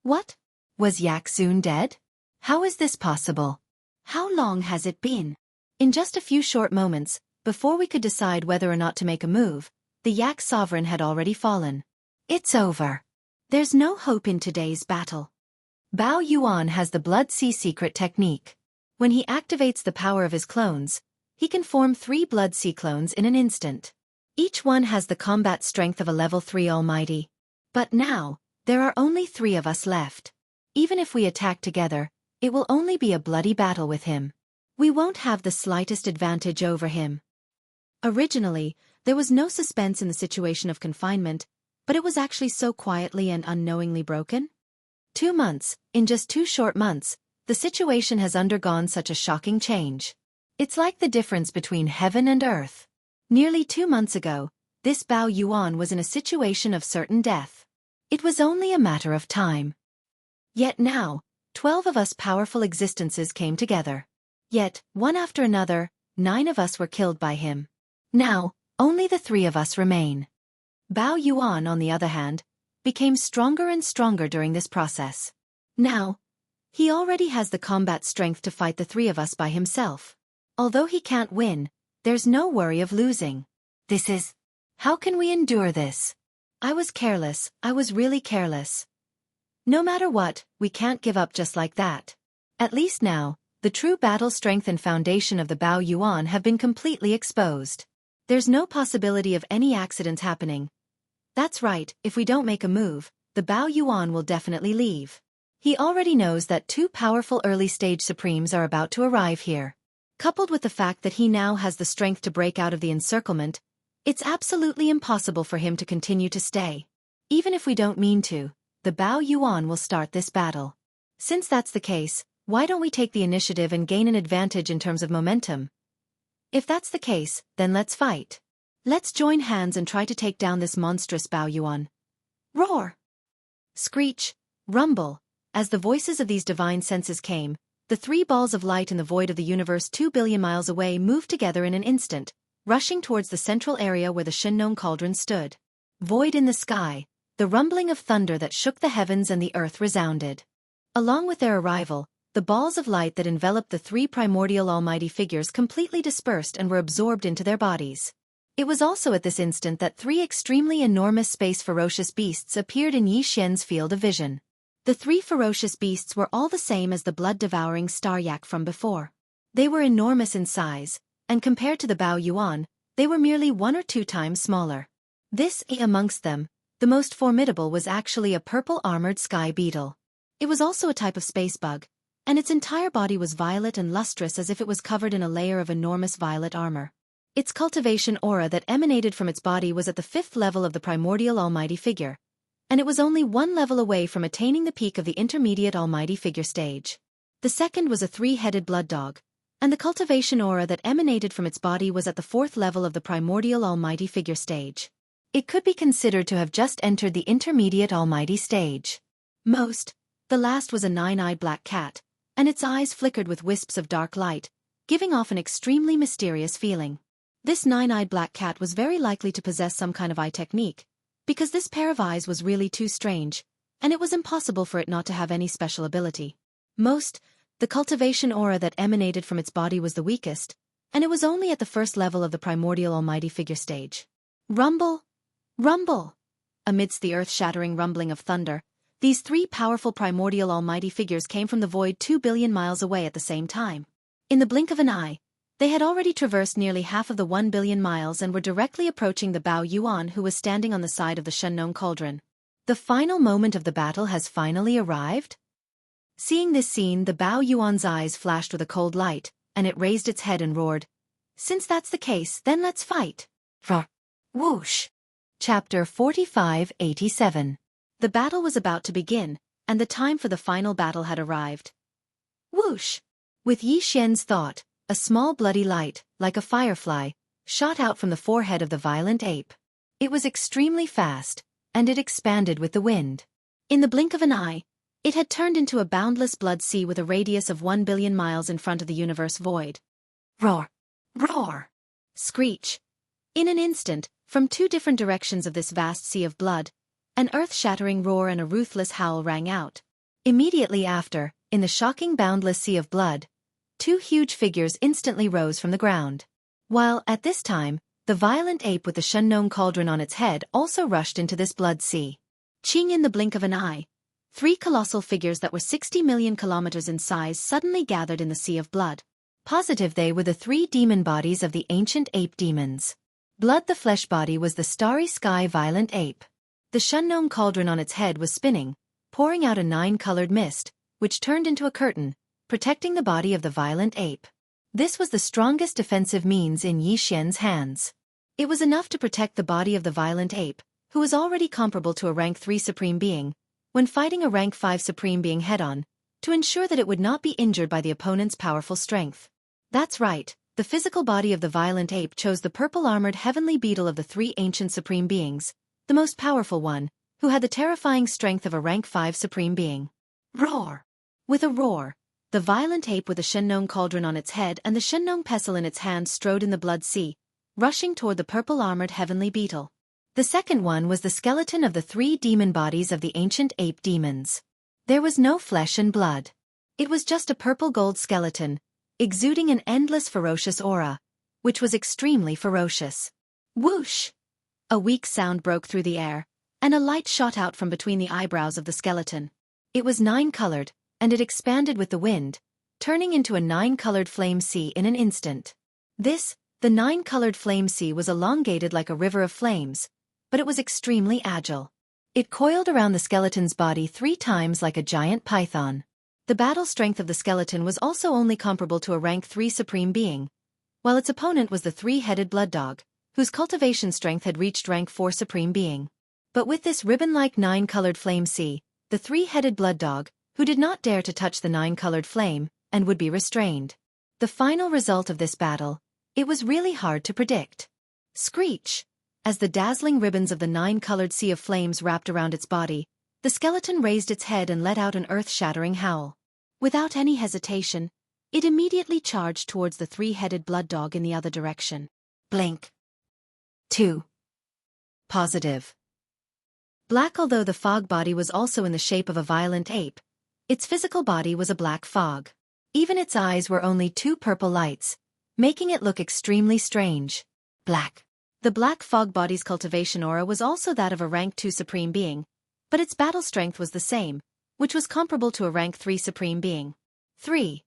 What? Was Yak Zun dead? How is this possible? How long has it been? In just a few short moments, before we could decide whether or not to make a move, the Yak sovereign had already fallen. It's over. There's no hope in today's battle. Bao Yuan has the Blood Sea secret technique. When he activates the power of his clones, he can form 3 Blood Sea clones in an instant. Each one has the combat strength of a level 3 almighty. But now, there are only 3 of us left. Even if we attack together, it will only be a bloody battle with him. We won't have the slightest advantage over him. Originally, there was no suspense in the situation of confinement, but it was actually so quietly and unknowingly broken. 2 months, in just 2 short months, the situation has undergone such a shocking change. It's like the difference between heaven and earth. Nearly 2 months ago, this Bao Yuan was in a situation of certain death. It was only a matter of time. Yet now, 12 of us powerful existences came together. Yet, one after another, 9 of us were killed by him. Now, only the 3 of us remain. Bao Yuan, on the other hand, became stronger and stronger during this process. Now, he already has the combat strength to fight the 3 of us by himself. Although he can't win, there's no worry of losing. How can we endure this? I was careless, I was really careless. No matter what, we can't give up just like that. At least now, the true battle strength and foundation of the Bao Yuan have been completely exposed. There's no possibility of any accidents happening. That's right, if we don't make a move, the Bao Yuan will definitely leave. He already knows that 2 powerful early-stage Supremes are about to arrive here. Coupled with the fact that he now has the strength to break out of the encirclement, it's absolutely impossible for him to continue to stay. Even if we don't mean to, the Bao Yuan will start this battle. Since that's the case, why don't we take the initiative and gain an advantage in terms of momentum? If that's the case, then let's fight. Let's join hands and try to take down this monstrous Bao Yuan. Roar! Screech! Rumble! As the voices of these divine senses came, the 3 balls of light in the void of the universe 2 billion miles away moved together in an instant, rushing towards the central area where the Shennon cauldron stood. Void in the sky, the rumbling of thunder that shook the heavens and the earth resounded. Along with their arrival, the balls of light that enveloped the 3 primordial almighty figures completely dispersed and were absorbed into their bodies. It was also at this instant that 3 extremely enormous space ferocious beasts appeared in Yi Xian's field of vision. The 3 ferocious beasts were all the same as the blood-devouring staryak from before. They were enormous in size, and compared to the Bao Yuan, they were merely 1 or 2 times smaller. Amongst them, the most formidable was actually a purple-armored sky beetle. It was also a type of space bug, and its entire body was violet and lustrous as if it was covered in a layer of enormous violet armor. Its cultivation aura that emanated from its body was at the 5th level of the primordial almighty figure, and it was only 1 level away from attaining the peak of the intermediate almighty figure stage. The second was a 3-headed blood dog, and the cultivation aura that emanated from its body was at the 4th level of the primordial almighty figure stage. It could be considered to have just entered the intermediate almighty stage. The last was a 9-eyed black cat, and its eyes flickered with wisps of dark light, giving off an extremely mysterious feeling. This 9-eyed black cat was very likely to possess some kind of eye technique, because this pair of eyes was really too strange, and it was impossible for it not to have any special ability. The cultivation aura that emanated from its body was the weakest, and it was only at the 1st level of the primordial almighty figure stage. Rumble! Rumble! Amidst the earth-shattering rumbling of thunder, these 3 powerful primordial almighty figures came from the void 2 billion miles away at the same time. In the blink of an eye, they had already traversed nearly half of the 1 billion miles and were directly approaching the Bao Yuan who was standing on the side of the Shennon cauldron. The final moment of the battle has finally arrived? Seeing this scene, the Bao Yuan's eyes flashed with a cold light, and it raised its head and roared. Since that's the case, then let's fight. Roar. Whoosh. Chapter 4587. The battle was about to begin, and the time for the final battle had arrived. Whoosh! With Yi Xian's thought, a small bloody light, like a firefly, shot out from the forehead of the violent ape. It was extremely fast, and it expanded with the wind. In the blink of an eye, it had turned into a boundless blood sea with a radius of 1 billion miles in front of the universe void. Roar! Roar! Screech! In an instant, from two different directions of this vast sea of blood, an earth-shattering roar and a ruthless howl rang out. Immediately after, in the shocking boundless sea of blood, two huge figures instantly rose from the ground. While, at this time, the violent ape with the Shengnong cauldron on its head also rushed into this blood sea. Ching in the blink of an eye, three colossal figures that were 60 million kilometers in size suddenly gathered in the sea of blood. Positive they were the three demon bodies of the ancient ape demons. Blood the flesh body was the starry sky violent ape. The Shengnong cauldron on its head was spinning, pouring out a 9-colored mist, which turned into a curtain, protecting the body of the violent ape. This was the strongest defensive means in Yi Xian's hands. It was enough to protect the body of the violent ape, who was already comparable to a rank 3 supreme being, when fighting a rank 5 supreme being head-on, to ensure that it would not be injured by the opponent's powerful strength. That's right, the physical body of the violent ape chose the purple-armored heavenly beetle of the three ancient supreme beings, the most powerful one, who had the terrifying strength of a rank 5 supreme being. Roar! With a roar, the violent ape with the Shengnong cauldron on its head and the Shengnong pestle in its hand strode in the blood sea, rushing toward the purple-armored heavenly beetle. The second one was the skeleton of the three demon bodies of the ancient ape demons. There was no flesh and blood. It was just a purple-gold skeleton, exuding an endless ferocious aura, which was extremely ferocious. Whoosh! A weak sound broke through the air, and a light shot out from between the eyebrows of the skeleton. It was 9-colored, and it expanded with the wind, turning into a 9-colored flame sea in an instant. The 9-colored flame sea was elongated like a river of flames, but it was extremely agile. It coiled around the skeleton's body 3 times like a giant python. The battle strength of the skeleton was also only comparable to a rank 3 supreme being, while its opponent was the 3-headed blood dog, whose cultivation strength had reached rank 4 supreme being. But with this ribbon-like 9-colored flame sea, the 3-headed blood dog, who did not dare to touch the 9-colored flame, and would be restrained. The final result of this battle, it was really hard to predict. Screech! As the dazzling ribbons of the 9-colored sea of flames wrapped around its body, the skeleton raised its head and let out an earth-shattering howl. Without any hesitation, it immediately charged towards the 3-headed blood dog in the other direction. Blink. 2. Positive. Black. Although the fog body was also in the shape of a violent ape, its physical body was a black fog. Even its eyes were only 2 purple lights, making it look extremely strange. Black. The black fog body's cultivation aura was also that of a rank 2 supreme being, but its battle strength was the same, which was comparable to a rank 3 supreme being. 3.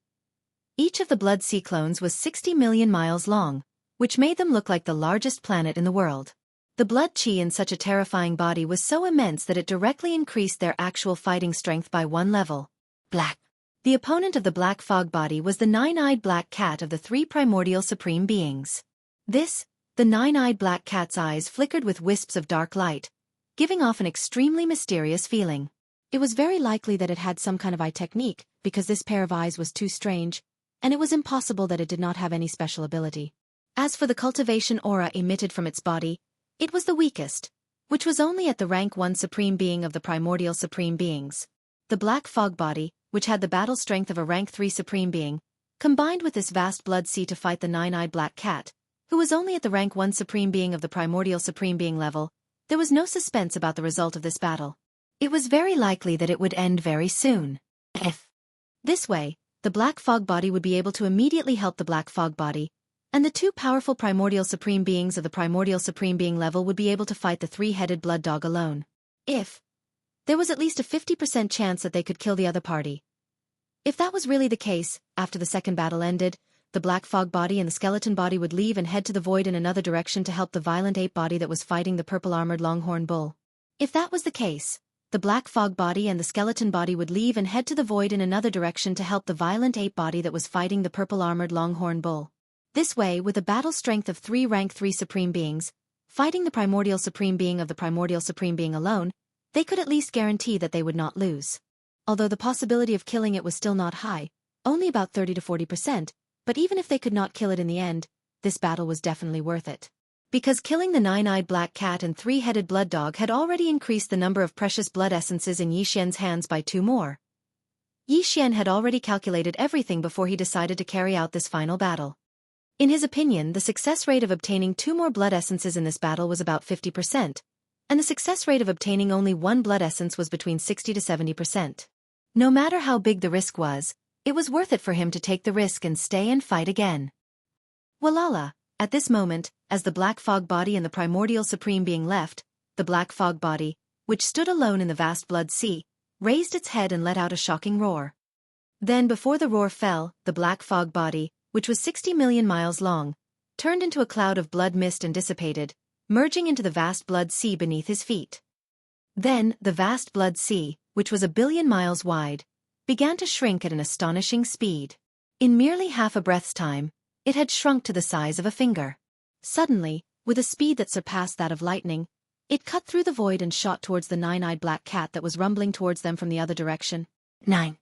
Each of the blood sea clones was 60 million miles long, which made them look like the largest planet in the world. The blood chi in such a terrifying body was so immense that it directly increased their actual fighting strength by 1 level. Black. The opponent of the black fog body was the 9-eyed black cat of the 3 primordial supreme beings. The 9-eyed black cat's eyes flickered with wisps of dark light, giving off an extremely mysterious feeling. It was very likely that it had some kind of eye technique, because this pair of eyes was too strange, and it was impossible that it did not have any special ability. As for the cultivation aura emitted from its body, it was the weakest, which was only at the rank 1 supreme being of the primordial supreme beings. The black fog body, which had the battle strength of a rank 3 supreme being, combined with this vast blood sea to fight the 9-eyed black cat, who was only at the rank 1 supreme being of the primordial supreme being level. There was no suspense about the result of this battle. It was very likely that it would end very soon. This way, the black fog body would be able to immediately help the black fog body, and the 2 powerful primordial supreme beings of the primordial supreme being level would be able to fight the 3-headed blood dog alone. There was at least a 50% chance that they could kill the other party. If that was really the case, after the second battle ended, the black fog body and the skeleton body would leave and head to the void in another direction to help the violent ape body that was fighting the purple-armored longhorn bull. If that was the case, the black fog body and the skeleton body would leave and head to the void in another direction to help the violent ape body that was fighting the purple-armored longhorn bull. This way, with a battle strength of 3 rank 3 supreme beings, fighting the primordial supreme being of the primordial supreme being alone, they could at least guarantee that they would not lose. Although the possibility of killing it was still not high, only about 30 to 40%, but even if they could not kill it in the end, this battle was definitely worth it. Because killing the 9-eyed black cat and 3-headed blood dog had already increased the number of precious blood essences in Yi Xian's hands by 2 more. Yi Xian had already calculated everything before he decided to carry out this final battle. In his opinion, the success rate of obtaining 2 more blood essences in this battle was about 50%, and the success rate of obtaining only 1 blood essence was between 60 to 70%. No matter how big the risk was, it was worth it for him to take the risk and stay and fight again. Walala, at this moment, as the black fog body and the primordial supreme being left, the black fog body, which stood alone in the vast blood sea, raised its head and let out a shocking roar. Then before the roar fell, the black fog body, which was 60 million miles long, turned into a cloud of blood mist and dissipated, merging into the vast blood sea beneath his feet. Then, the vast blood sea, which was 1 billion miles wide, began to shrink at an astonishing speed. In merely half a breath's time, it had shrunk to the size of a finger. Suddenly, with a speed that surpassed that of lightning, it cut through the void and shot towards the 9-eyed black cat that was rumbling towards them from the other direction. 9.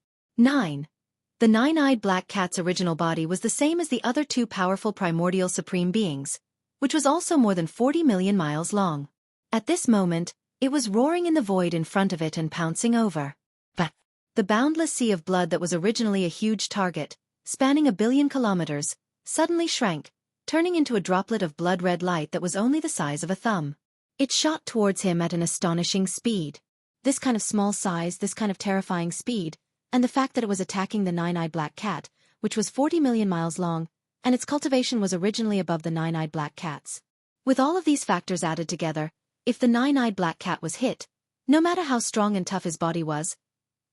The 9-eyed black cat's original body was the same as the other 2 powerful primordial supreme beings, which was also more than 40 million miles long. At this moment, it was roaring in the void in front of it and pouncing over. But the boundless sea of blood that was originally a huge target, spanning 1 billion kilometers, suddenly shrank, turning into a droplet of blood-red light that was only the size of a thumb. It shot towards him at an astonishing speed. This kind of small size, this kind of terrifying speed, and the fact that it was attacking the 9-eyed black cat, which was 40 million miles long, and its cultivation was originally above the 9-eyed black cat's. With all of these factors added together, if the 9-eyed black cat was hit, no matter how strong and tough his body was,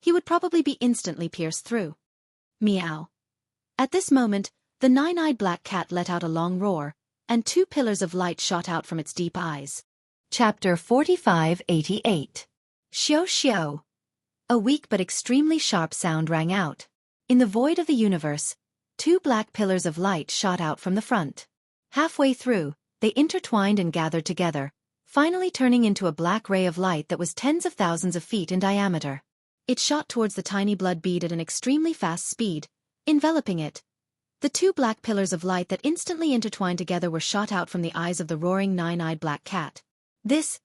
he would probably be instantly pierced through. Meow. At this moment, the 9-eyed black cat let out a long roar, and 2 pillars of light shot out from its deep eyes. Chapter 4588. Xiao Xiao. A weak but extremely sharp sound rang out. In the void of the universe, 2 black pillars of light shot out from the front. Halfway through, they intertwined and gathered together, finally turning into a black ray of light that was tens of thousands of feet in diameter. It shot towards the tiny blood bead at an extremely fast speed, enveloping it. The 2 black pillars of light that instantly intertwined together were shot out from the eyes of the roaring 9-eyed black cat. These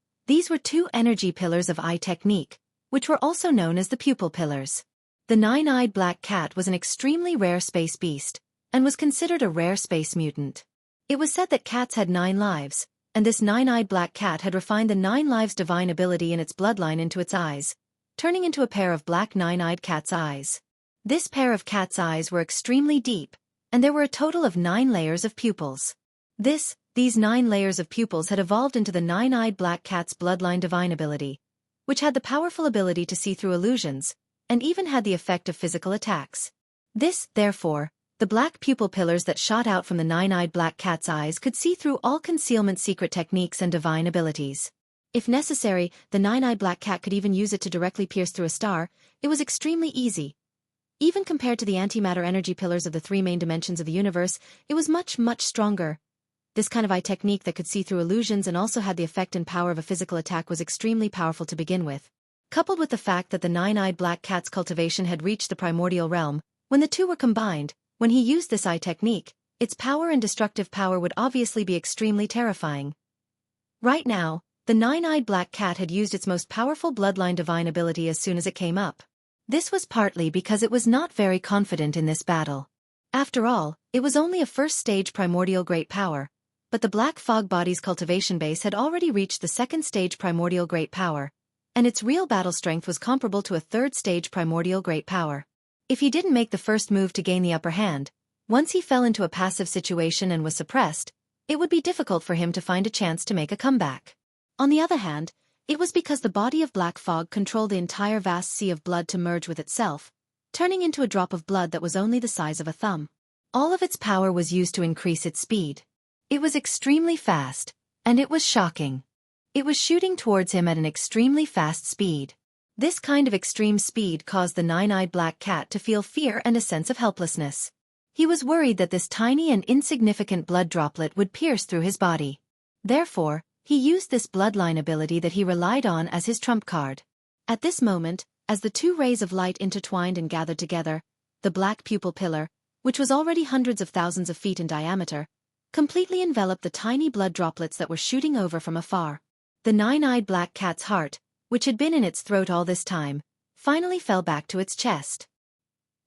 were 2 energy pillars of eye technique, which were also known as the pupil pillars. The 9-eyed black cat was an extremely rare space beast, and was considered a rare space mutant. It was said that cats had 9 lives, and this 9-eyed black cat had refined the 9 lives divine ability in its bloodline into its eyes, turning into a pair of black 9-eyed cat's eyes. This pair of cat's eyes were extremely deep, and there were a total of 9 layers of pupils. These 9 layers of pupils had evolved into the 9-eyed black cat's bloodline divine ability, which had the powerful ability to see through illusions, and even had the effect of physical attacks. Therefore, the black pupil pillars that shot out from the 9-eyed black cat's eyes could see through all concealment secret techniques and divine abilities. If necessary, the 9-eyed black cat could even use it to directly pierce through a star. It was extremely easy. Even compared to the antimatter energy pillars of the 3 main dimensions of the universe, it was much, much stronger. This kind of eye technique that could see through illusions and also had the effect and power of a physical attack was extremely powerful to begin with. Coupled with the fact that the 9-eyed black cat's cultivation had reached the primordial realm, when the 2 were combined, when he used this eye technique, its power and destructive power would obviously be extremely terrifying. Right now, the 9-eyed black cat had used its most powerful bloodline divine ability as soon as it came up. This was partly because it was not very confident in this battle. After all, it was only a first-stage primordial great power, but the black fog body's cultivation base had already reached the second-stage primordial great power, and its real battle strength was comparable to a third-stage primordial great power. If he didn't make the first move to gain the upper hand, once he fell into a passive situation and was suppressed, it would be difficult for him to find a chance to make a comeback. On the other hand, it was because the body of black fog controlled the entire vast sea of blood to merge with itself, turning into a drop of blood that was only the size of a thumb. All of its power was used to increase its speed. It was extremely fast, and it was shocking. It was shooting towards him at an extremely fast speed. This kind of extreme speed caused the nine-eyed black cat to feel fear and a sense of helplessness. He was worried that this tiny and insignificant blood droplet would pierce through his body. Therefore, he used this bloodline ability that he relied on as his trump card. At this moment, as the two rays of light intertwined and gathered together, the black pupil pillar, which was already hundreds of thousands of feet in diameter, completely enveloped the tiny blood droplets that were shooting over from afar. The nine-eyed black cat's heart, which had been in its throat all this time, finally fell back to its chest.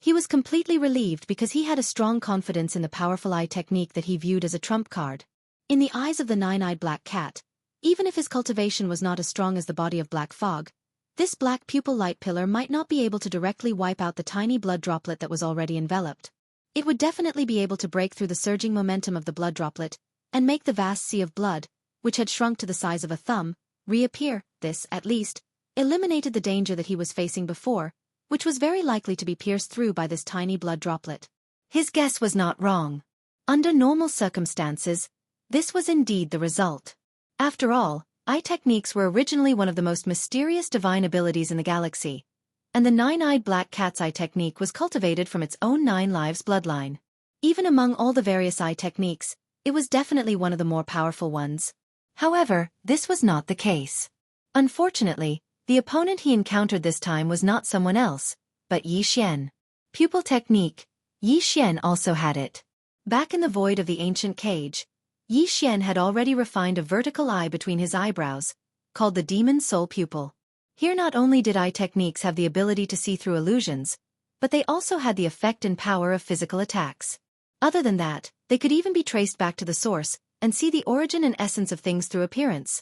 He was completely relieved because he had a strong confidence in the powerful eye technique that he viewed as a trump card. In the eyes of the nine-eyed black cat, even if his cultivation was not as strong as the body of black fog, this black pupil light pillar might not be able to directly wipe out the tiny blood droplet that was already enveloped. It would definitely be able to break through the surging momentum of the blood droplet and make the vast sea of blood, which had shrunk to the size of a thumb, reappear. This, at least, eliminated the danger that he was facing before, which was very likely to be pierced through by this tiny blood droplet. His guess was not wrong. Under normal circumstances, this was indeed the result. After all, eye techniques were originally one of the most mysterious divine abilities in the galaxy, and the nine-eyed black cat's eye technique was cultivated from its own 9 lives bloodline. Even among all the various eye techniques, it was definitely one of the more powerful ones. However, this was not the case. Unfortunately, the opponent he encountered this time was not someone else, but Yi Xian. Pupil technique. Yi Xian also had it. Back in the void of the ancient cage, Yi Xian had already refined a vertical eye between his eyebrows, called the demon soul pupil. Here not only did eye techniques have the ability to see through illusions, but they also had the effect and power of physical attacks. Other than that, they could even be traced back to the source and see the origin and essence of things through appearance.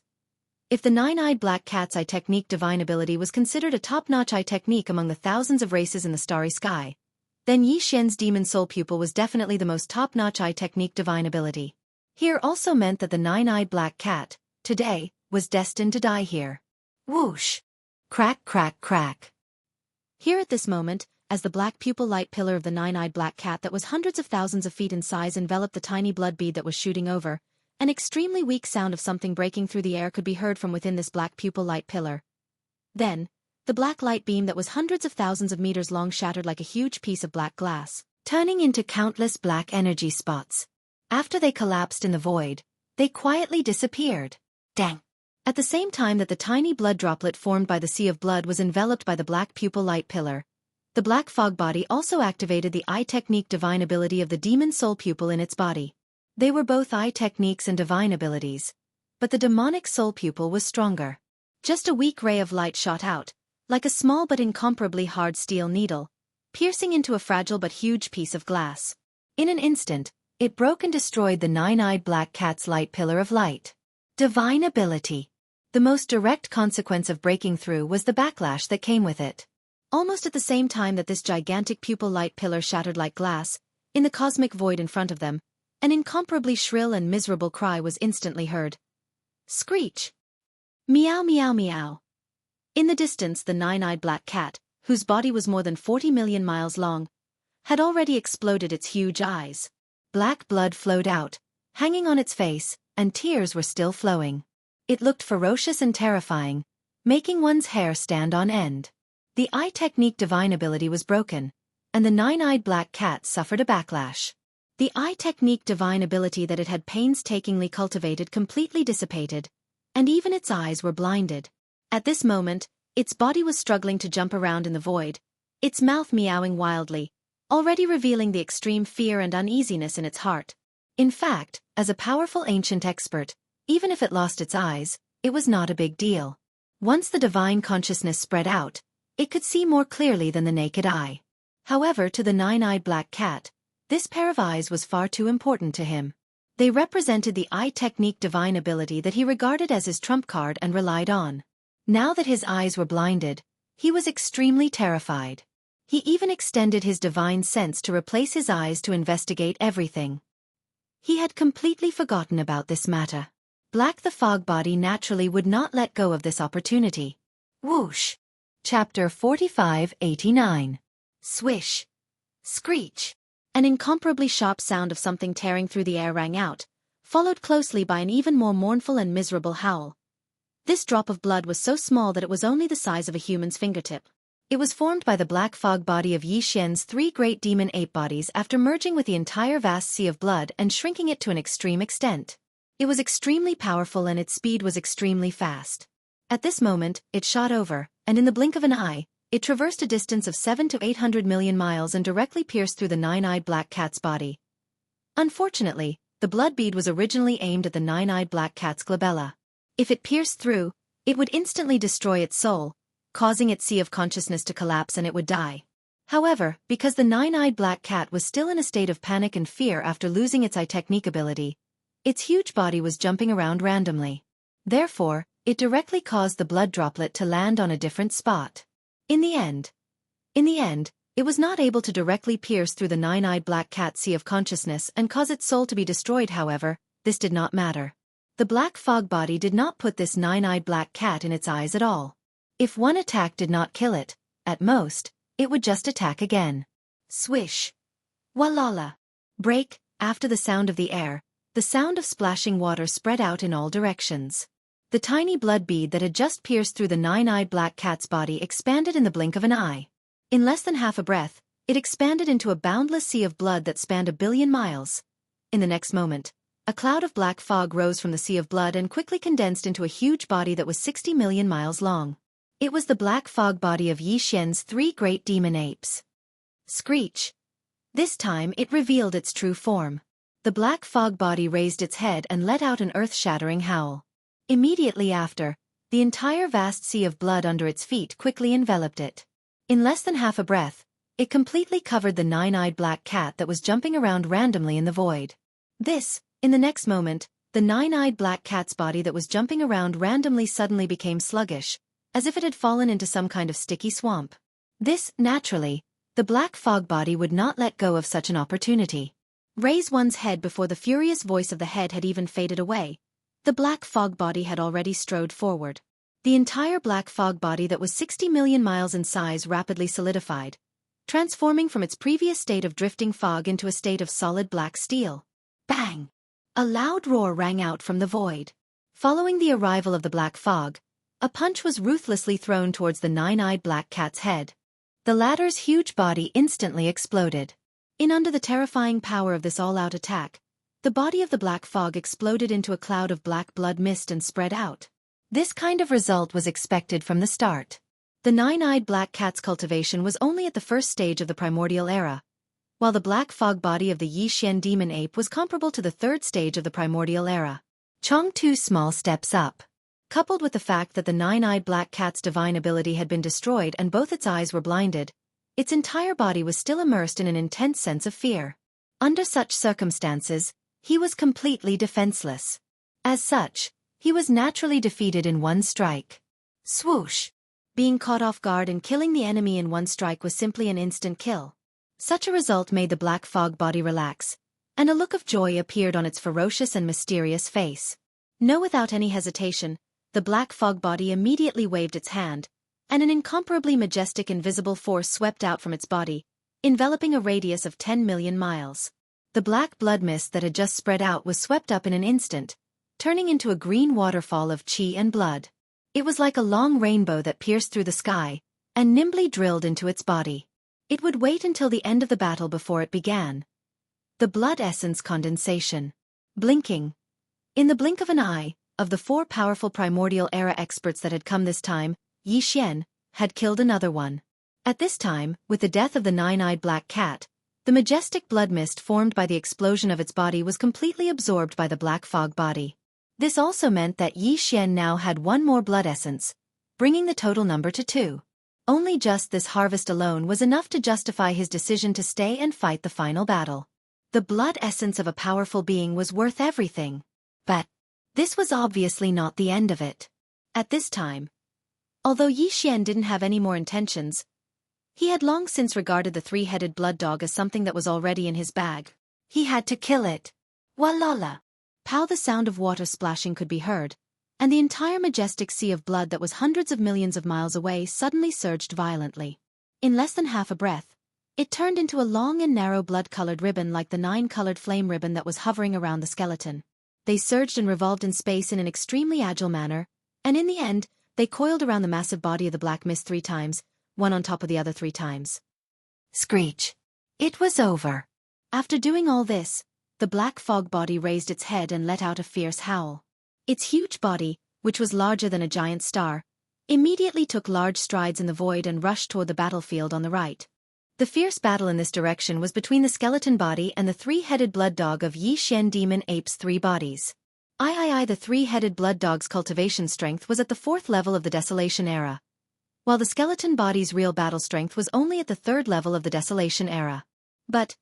If the nine-eyed black cat's eye technique divine ability was considered a top-notch eye technique among the thousands of races in the starry sky, then Yi Xian's demon soul pupil was definitely the most top-notch eye technique divine ability. Here also meant that the nine-eyed black cat, today, was destined to die here. Whoosh! Crack, crack, crack. Here at this moment, as the black pupil light pillar of the nine-eyed black cat that was hundreds of thousands of feet in size enveloped the tiny blood bead that was shooting over, an extremely weak sound of something breaking through the air could be heard from within this black pupil light pillar. Then, the black light beam that was hundreds of thousands of meters long shattered like a huge piece of black glass, turning into countless black energy spots. After they collapsed in the void, they quietly disappeared. Dang! At the same time that the tiny blood droplet formed by the sea of blood was enveloped by the black pupil light pillar, the black fog body also activated the eye technique divine ability of the demon soul pupil in its body. They were both eye techniques and divine abilities, but the demonic soul pupil was stronger. Just a weak ray of light shot out, like a small but incomparably hard steel needle, piercing into a fragile but huge piece of glass. In an instant, it broke and destroyed the nine-eyed black cat's light pillar of light. Divine ability. The most direct consequence of breaking through was the backlash that came with it. Almost at the same time that this gigantic pupil light pillar shattered like glass, in the cosmic void in front of them, an incomparably shrill and miserable cry was instantly heard. Screech! Meow meow meow. In the distance the nine-eyed black cat, whose body was more than 40 million miles long, had already exploded its huge eyes. Black blood flowed out, hanging on its face, and tears were still flowing. It looked ferocious and terrifying, making one's hair stand on end. The eye technique divine ability was broken, and the nine-eyed black cat suffered a backlash. The eye technique divine ability that it had painstakingly cultivated completely dissipated, and even its eyes were blinded. At this moment, its body was struggling to jump around in the void, its mouth meowing wildly, already revealing the extreme fear and uneasiness in its heart. In fact, as a powerful ancient expert, even if it lost its eyes, it was not a big deal. Once the divine consciousness spread out, it could see more clearly than the naked eye. However, to the nine-eyed black cat, this pair of eyes was far too important to him. They represented the eye technique divine ability that he regarded as his trump card and relied on. Now that his eyes were blinded, he was extremely terrified. He even extended his divine sense to replace his eyes to investigate everything. He had completely forgotten about this matter. Black the fog body naturally would not let go of this opportunity. Whoosh! Chapter 4589. Swish! Screech! An incomparably sharp sound of something tearing through the air rang out, followed closely by an even more mournful and miserable howl. This drop of blood was so small that it was only the size of a human's fingertip. It was formed by the black fog body of Yi Xian's 3 great demon ape bodies after merging with the entire vast sea of blood and shrinking it to an extreme extent. It was extremely powerful and its speed was extremely fast. At this moment, it shot over, and in the blink of an eye, it traversed a distance of 7 to 800 million miles and directly pierced through the nine-eyed black cat's body. Unfortunately, the blood bead was originally aimed at the nine-eyed black cat's glabella. If it pierced through, it would instantly destroy its soul, causing its sea of consciousness to collapse and it would die. However, because the nine-eyed black cat was still in a state of panic and fear after losing its eye technique ability, its huge body was jumping around randomly. Therefore, it directly caused the blood droplet to land on a different spot. In the end, it was not able to directly pierce through the nine-eyed black cat's sea of consciousness and cause its soul to be destroyed. However, this did not matter. The black fog body did not put this nine-eyed black cat in its eyes at all. If one attack did not kill it, at most, it would just attack again. Swish. Walala. Break. After the sound of the air, the sound of splashing water spread out in all directions. The tiny blood bead that had just pierced through the nine-eyed black cat's body expanded in the blink of an eye. In less than half a breath, it expanded into a boundless sea of blood that spanned 1 billion miles. In the next moment, a cloud of black fog rose from the sea of blood and quickly condensed into a huge body that was 60 million miles long. It was the black fog body of Yi Xian's 3 great demon apes. Screech. This time it revealed its true form. The black fog body raised its head and let out an earth-shattering howl. Immediately after, the entire vast sea of blood under its feet quickly enveloped it. In less than half a breath, it completely covered the nine-eyed black cat that was jumping around randomly in the void. In the next moment, the nine-eyed black cat's body that was jumping around randomly suddenly became sluggish, as if it had fallen into some kind of sticky swamp. Naturally, the black fog body would not let go of such an opportunity. Raise one's head before the furious voice of the head had even faded away. The black fog body had already strode forward. The entire black fog body that was 60 million miles in size rapidly solidified, transforming from its previous state of drifting fog into a state of solid black steel. Bang! A loud roar rang out from the void. Following the arrival of the black fog, a punch was ruthlessly thrown towards the nine-eyed black cat's head. The latter's huge body instantly exploded. Under the terrifying power of this all-out attack, the body of the black fog exploded into a cloud of black blood mist and spread out. This kind of result was expected from the start. The nine-eyed black cat's cultivation was only at the first stage of the primordial era, while the black fog body of the Yi Xian demon ape was comparable to the third stage of the primordial era. Chong 2 small steps up. Coupled with the fact that the nine-eyed black cat's divine ability had been destroyed and both its eyes were blinded, its entire body was still immersed in an intense sense of fear. Under such circumstances, he was completely defenseless. As such, he was naturally defeated in one strike. Swoosh! Being caught off guard and killing the enemy in one strike was simply an instant kill. Such a result made the black fog body relax, and a look of joy appeared on its ferocious and mysterious face. Without any hesitation, the black fog body immediately waved its hand, and an incomparably majestic invisible force swept out from its body, enveloping a radius of 10 million miles. The black blood mist that had just spread out was swept up in an instant, turning into a green waterfall of chi and blood. It was like a long rainbow that pierced through the sky, and nimbly drilled into its body. It would wait until the end of the battle before it began. The blood essence condensation. Blinking. In the blink of an eye, of the 4 powerful primordial era experts that had come this time, Yi Xian had killed another one. At this time, with the death of the nine-eyed black cat, the majestic blood mist formed by the explosion of its body was completely absorbed by the black fog body. This also meant that Yi Xian now had 1 more blood essence, bringing the total number to 2. Only just this harvest alone was enough to justify his decision to stay and fight the final battle. The blood essence of a powerful being was worth everything. But this was obviously not the end of it. At this time, although Yi Xian didn't have any more intentions, he had long since regarded the 3-headed blood dog as something that was already in his bag. He had to kill it. Walala! Pow! The sound of water splashing could be heard, and the entire majestic sea of blood that was hundreds of millions of miles away suddenly surged violently. In less than half a breath, it turned into a long and narrow blood-colored ribbon like the 9-colored flame ribbon that was hovering around the skeleton. They surged and revolved in space in an extremely agile manner, And in the end, they coiled around the massive body of the black mist 3 times, one on top of the other 3 times. Screech. It was over. After doing all this, the black fog body raised its head and let out a fierce howl. Its huge body, which was larger than a giant star, immediately took large strides in the void and rushed toward the battlefield on the right. The fierce battle in this direction was between the skeleton body and the 3-headed blood dog of Yi Xian demon ape's 3 bodies. The 3-headed blood dog's cultivation strength was at the 4th level of the Desolation era, while the skeleton body's real battle strength was only at the 3rd level of the Desolation era. But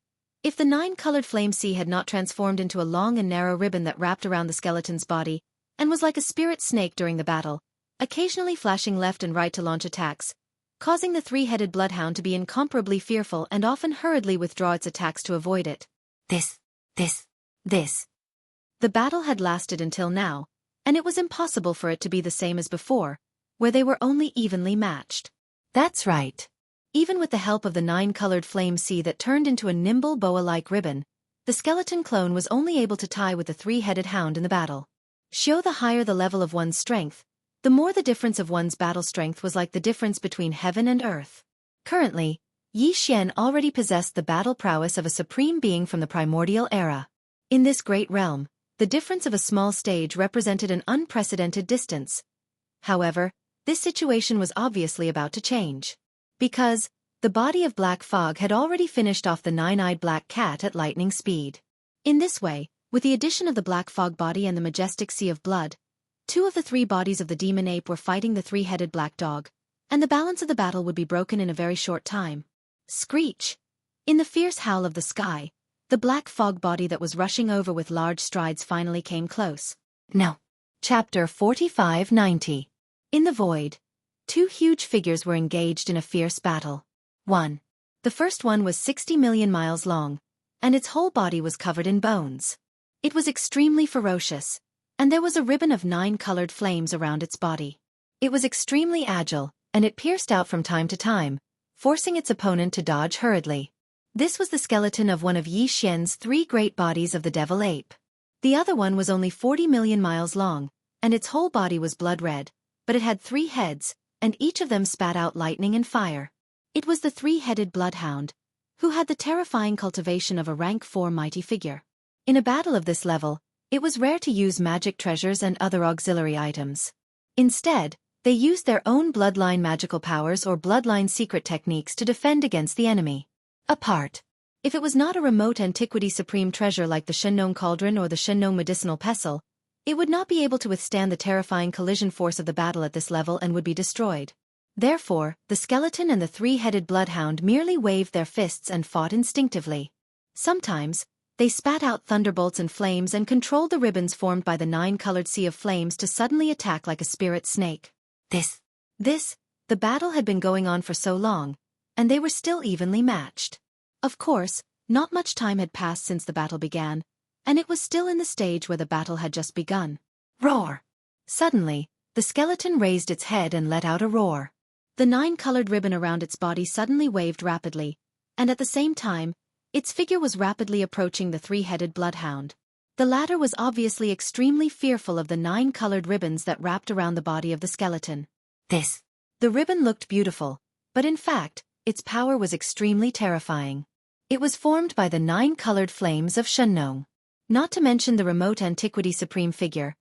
if the 9-colored flame sea had not transformed into a long and narrow ribbon that wrapped around the skeleton's body, and was like a spirit snake during the battle, occasionally flashing left and right to launch attacks, causing the 3-headed bloodhound to be incomparably fearful and often hurriedly withdraw its attacks to avoid it. This. The battle had lasted until now, and it was impossible for it to be the same as before, where they were only evenly matched. That's right. Even with the help of the 9-colored flame sea that turned into a nimble boa-like ribbon, the skeleton clone was only able to tie with the 3-headed hound in the battle. The higher the level of one's strength, the more the difference of one's battle strength was like the difference between heaven and earth. Currently, Yi Xian already possessed the battle prowess of a supreme being from the primordial era. In this great realm, the difference of a small stage represented an unprecedented distance. However, this situation was obviously about to change. Because the body of black fog had already finished off the 9-eyed black cat at lightning speed. In this way, with the addition of the black fog body and the majestic sea of blood, 2 of the 3 bodies of the demon ape were fighting the 3-headed black dog, and the balance of the battle would be broken in a very short time. Screech! In the fierce howl of the sky, the black fog body that was rushing over with large strides finally came close. No. Chapter 4590. In the void, 2 huge figures were engaged in a fierce battle. 1. The first one was 60 million miles long, and its whole body was covered in bones. It was extremely ferocious, and there was a ribbon of 9-colored flames around its body. It was extremely agile, and it pierced out from time to time, forcing its opponent to dodge hurriedly. This was the skeleton of one of Yi Xian's 3 great bodies of the devil ape. The other one was only 40 million miles long, and its whole body was blood red, but it had 3 heads, and each of them spat out lightning and fire. It was the 3-headed bloodhound, who had the terrifying cultivation of a rank 4 mighty figure. In a battle of this level, it was rare to use magic treasures and other auxiliary items. Instead, they used their own bloodline magical powers or bloodline secret techniques to defend against the enemy. Apart. If it was not a remote antiquity supreme treasure like the Shenong Cauldron or the Shenong Medicinal Pestle, it would not be able to withstand the terrifying collision force of the battle at this level and would be destroyed. Therefore, the skeleton and the 3-headed bloodhound merely waved their fists and fought instinctively. Sometimes, they spat out thunderbolts and flames and controlled the ribbons formed by the 9-colored sea of flames to suddenly attack like a spirit snake. The battle had been going on for so long, and they were still evenly matched. Of course, not much time had passed since the battle began, and it was still in the stage where the battle had just begun. Roar! Suddenly, the skeleton raised its head and let out a roar. The 9-colored ribbon around its body suddenly waved rapidly, and at the same time, its figure was rapidly approaching the 3-headed bloodhound. The latter was obviously extremely fearful of the 9-colored ribbons that wrapped around the body of the skeleton. The ribbon looked beautiful, but in fact, its power was extremely terrifying. It was formed by the 9-colored flames of Shenong. Not to mention the remote antiquity supreme figure.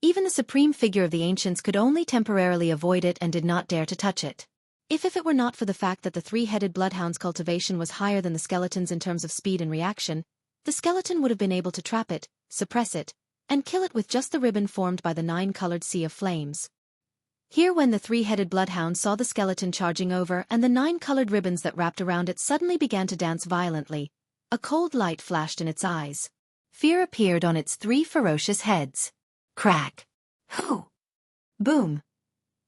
Even the supreme figure of the ancients could only temporarily avoid it and did not dare to touch it. If it were not for the fact that the 3-headed bloodhound's cultivation was higher than the skeleton's in terms of speed and reaction, the skeleton would have been able to trap it, suppress it, and kill it with just the ribbon formed by the 9-colored sea of flames. Here when the 3-headed bloodhound saw the skeleton charging over and the 9-colored ribbons that wrapped around it suddenly began to dance violently, a cold light flashed in its eyes. Fear appeared on its 3 ferocious heads. Crack! Hoo! Boom!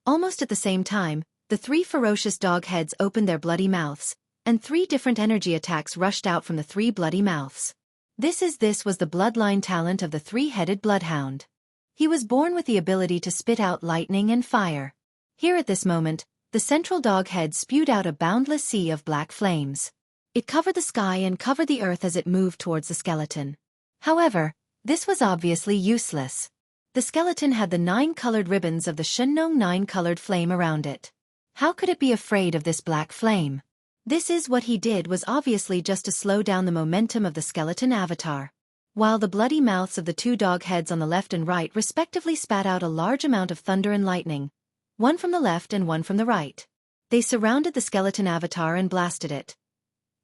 Almost at the same time, the 3 ferocious dog heads opened their bloody mouths, and 3 different energy attacks rushed out from the 3 bloody mouths. This was the bloodline talent of the 3-headed bloodhound. He was born with the ability to spit out lightning and fire. Here at this moment, the central dog head spewed out a boundless sea of black flames. It covered the sky and covered the earth as it moved towards the skeleton. However, this was obviously useless. The skeleton had the 9 colored ribbons of the Shengnong 9-colored flame around it. How could it be afraid of this black flame? This is what he did was obviously just to slow down the momentum of the skeleton avatar. While the bloody mouths of the 2 dog heads on the left and right respectively spat out a large amount of thunder and lightning, one from the left and one from the right. They surrounded the skeleton avatar and blasted it.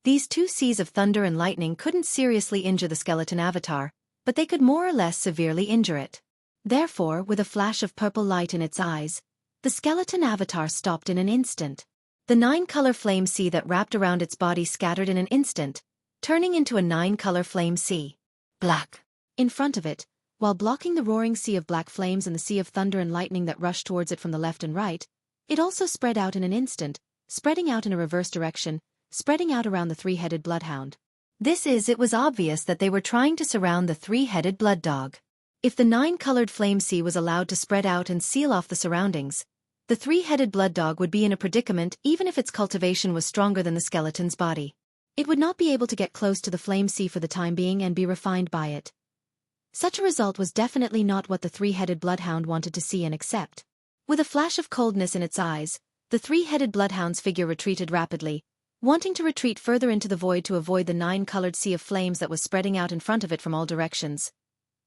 These 2 seas of thunder and lightning couldn't seriously injure the skeleton avatar, but they could more or less severely injure it. Therefore, with a flash of purple light in its eyes, the skeleton avatar stopped in an instant. The 9-color flame sea that wrapped around its body scattered in an instant, turning into a 9-color flame sea. Black. In front of it, while blocking the roaring sea of black flames and the sea of thunder and lightning that rushed towards it from the left and right, it also spread out in an instant, spreading out in a reverse direction, spreading out around the 3-headed bloodhound. It was obvious that they were trying to surround the 3-headed blood dog. If the 9-colored flame sea was allowed to spread out and seal off the surroundings, the 3-headed blood dog would be in a predicament even if its cultivation was stronger than the skeleton's body. It would not be able to get close to the flame sea for the time being and be refined by it. Such a result was definitely not what the 3-headed bloodhound wanted to see and accept. With a flash of coldness in its eyes, the 3-headed bloodhound's figure retreated rapidly, wanting to retreat further into the void to avoid the 9-colored sea of flames that was spreading out in front of it from all directions.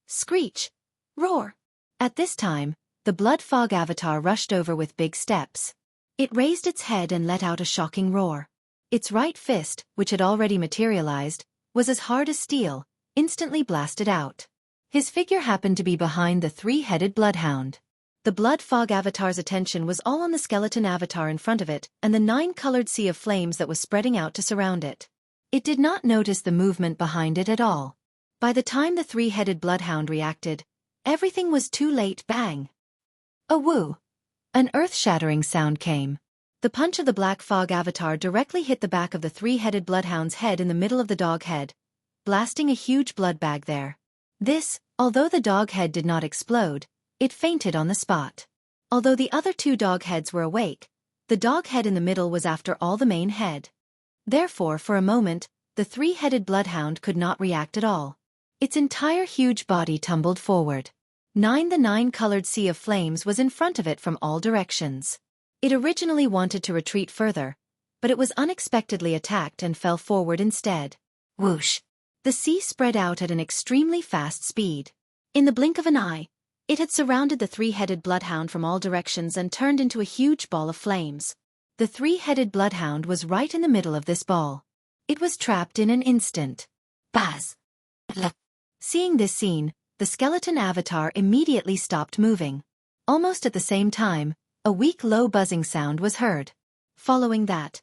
Screech! Roar! At this time, the blood fog avatar rushed over with big steps. It raised its head and let out a shocking roar. Its right fist, which had already materialized, was as hard as steel, instantly blasted out. His figure happened to be behind the 3-headed bloodhound. The blood fog avatar's attention was all on the skeleton avatar in front of it and the 9-colored sea of flames that was spreading out to surround it. It did not notice the movement behind it at all. By the time the 3-headed bloodhound reacted, everything was too late. Bang! A woo! An earth-shattering sound came. The punch of the black fog avatar directly hit the back of the 3-headed bloodhound's head in the middle of the dog head, blasting a huge blood bag there. Although the dog head did not explode, it fainted on the spot. Although the other 2 dog heads were awake, the dog head in the middle was after all the main head. Therefore, for a moment, the 3-headed bloodhound could not react at all. Its entire huge body tumbled forward. The 9-colored sea of flames was in front of it from all directions. It originally wanted to retreat further, but it was unexpectedly attacked and fell forward instead. Whoosh! The sea spread out at an extremely fast speed. In the blink of an eye, it had surrounded the 3-headed bloodhound from all directions and turned into a huge ball of flames. The 3-headed bloodhound was right in the middle of this ball. It was trapped in an instant. Buzz! Seeing this scene, the skeleton avatar immediately stopped moving. Almost at the same time, a weak low buzzing sound was heard. Following that,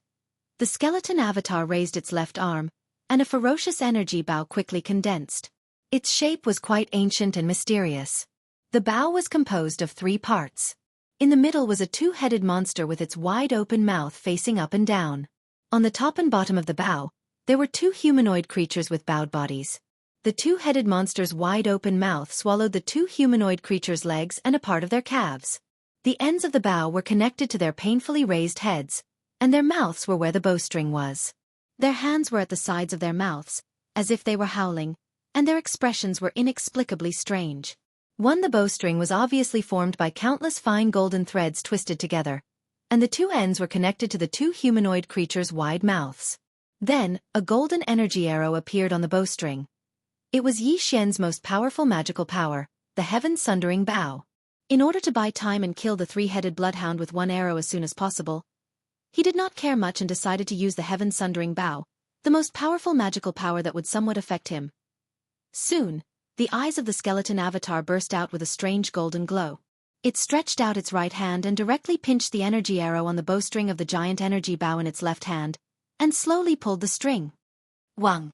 the skeleton avatar raised its left arm, and a ferocious energy bow quickly condensed. Its shape was quite ancient and mysterious. The bow was composed of 3 parts. In the middle was a 2-headed monster with its wide-open mouth facing up and down. On the top and bottom of the bow, there were 2 humanoid creatures with bowed bodies. The 2-headed monster's wide-open mouth swallowed the 2 humanoid creatures' legs and a part of their calves. The ends of the bow were connected to their painfully raised heads, and their mouths were where the bowstring was. Their hands were at the sides of their mouths, as if they were howling, and their expressions were inexplicably strange. The bowstring was obviously formed by countless fine golden threads twisted together, and the 2 ends were connected to the 2 humanoid creatures' wide mouths. Then, a golden energy arrow appeared on the bowstring. It was Yi Xian's most powerful magical power, the Heaven-Sundering Bow. In order to buy time and kill the 3-headed bloodhound with 1 arrow as soon as possible, he did not care much and decided to use the Heaven-Sundering Bow, the most powerful magical power that would somewhat affect him. Soon, the eyes of the skeleton avatar burst out with a strange golden glow. It stretched out its right hand and directly pinched the energy arrow on the bowstring of the giant energy bow in its left hand, and slowly pulled the string. Wang.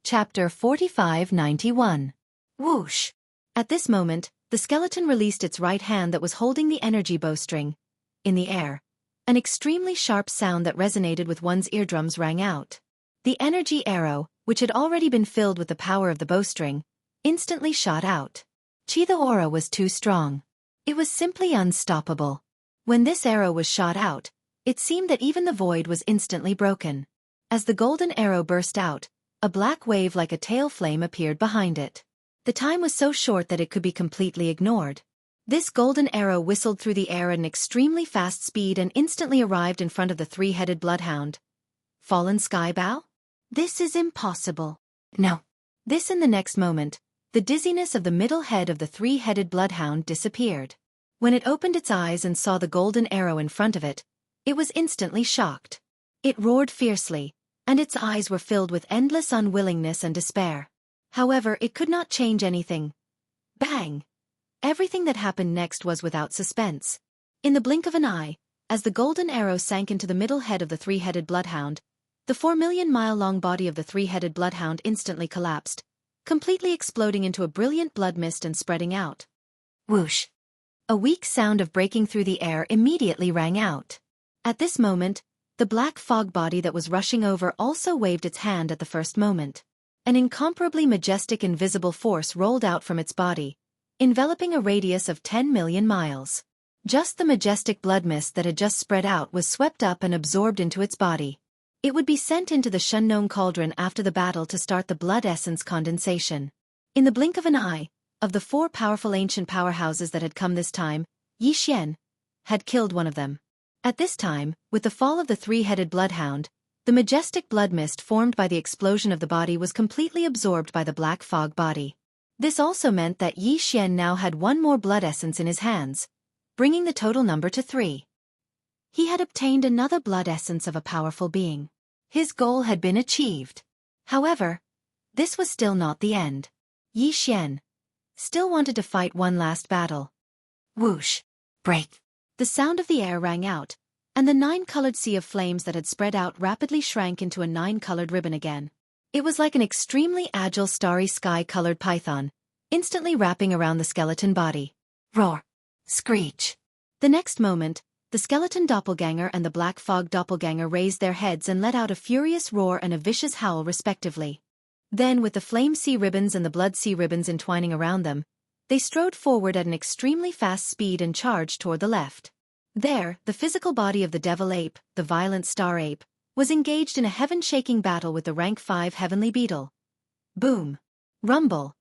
Chapter 4591. Whoosh! At this moment, the skeleton released its right hand that was holding the energy bowstring. In the air, an extremely sharp sound that resonated with one's eardrums rang out. The energy arrow, which had already been filled with the power of the bowstring, instantly shot out. The aura was too strong. It was simply unstoppable. When this arrow was shot out, it seemed that even the void was instantly broken. As the golden arrow burst out, a black wave like a tail flame appeared behind it. The time was so short that it could be completely ignored. This golden arrow whistled through the air at an extremely fast speed and instantly arrived in front of the three-headed bloodhound. Fallen sky bow? This is impossible. No. This in the next moment, the dizziness of the middle head of the three-headed bloodhound disappeared. When it opened its eyes and saw the golden arrow in front of it, it was instantly shocked. It roared fiercely, and its eyes were filled with endless unwillingness and despair. However, it could not change anything. Bang! Everything that happened next was without suspense. In the blink of an eye, as the golden arrow sank into the middle head of the three-headed bloodhound, the 4-million-mile-long body of the three-headed bloodhound instantly collapsed, completely exploding into a brilliant blood mist and spreading out. Whoosh! A weak sound of breaking through the air immediately rang out. At this moment, the black fog body that was rushing over also waved its hand at the first moment. An incomparably majestic invisible force rolled out from its body, enveloping a radius of 10 million miles. Just the majestic blood mist that had just spread out was swept up and absorbed into its body. It would be sent into the Shennon cauldron after the battle to start the blood essence condensation. In the blink of an eye, of the 4 powerful ancient powerhouses that had come this time, Yi Xian had killed one of them. At this time, with the fall of the three-headed bloodhound, the majestic blood mist formed by the explosion of the body was completely absorbed by the black fog body. This also meant that Yi Xian now had one more blood essence in his hands, bringing the total number to 3. He had obtained another blood essence of a powerful being. His goal had been achieved. However, this was still not the end. Yi Xian still wanted to fight one last battle. Whoosh! Break! The sound of the air rang out, and the 9-colored sea of flames that had spread out rapidly shrank into a 9-colored ribbon again. It was like an extremely agile starry sky-colored python, instantly wrapping around the skeleton body. Roar! Screech! The next moment, the skeleton doppelganger and the black fog doppelganger raised their heads and let out a furious roar and a vicious howl respectively. Then, with the flame sea ribbons and the blood sea ribbons entwining around them, they strode forward at an extremely fast speed and charged toward the left. There, the physical body of the devil ape, the violent star ape, was engaged in a heaven-shaking battle with the rank 5 heavenly beetle. Boom! Rumble!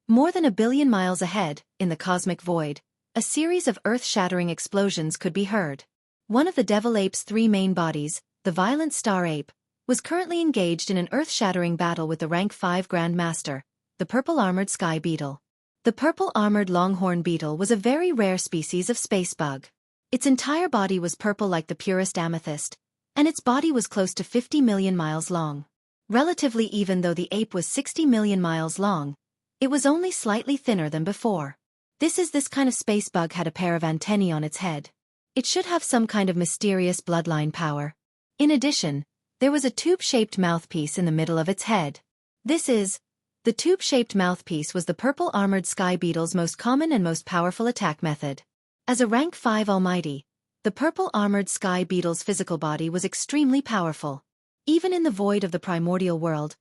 More than 1 billion miles ahead, in the cosmic void, a series of earth-shattering explosions could be heard. One of the devil ape's 3 main bodies, the violent star ape, was currently engaged in an earth-shattering battle with the rank 5 Grand Master, the purple-armored sky beetle. The purple-armored longhorn beetle was a very rare species of space bug. Its entire body was purple like the purest amethyst, and its body was close to 50 million miles long. Relatively, even though the ape was 60 million miles long, it was only slightly thinner than before. This kind of space bug had a pair of antennae on its head. It should have some kind of mysterious bloodline power. In addition, there was a tube-shaped mouthpiece in the middle of its head. The tube-shaped mouthpiece was the purple-armored sky beetle's most common and most powerful attack method. As a rank 5 almighty, the purple-armored sky beetle's physical body was extremely powerful. Even in the void of the primordial world,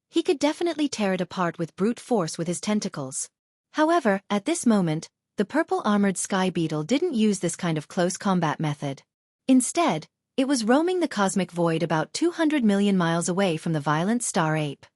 he could definitely tear it apart with brute force with his tentacles. However, at this moment, the purple-armored sky beetle didn't use this kind of close combat method. Instead, it was roaming the cosmic void about 200 million miles away from the violent star ape.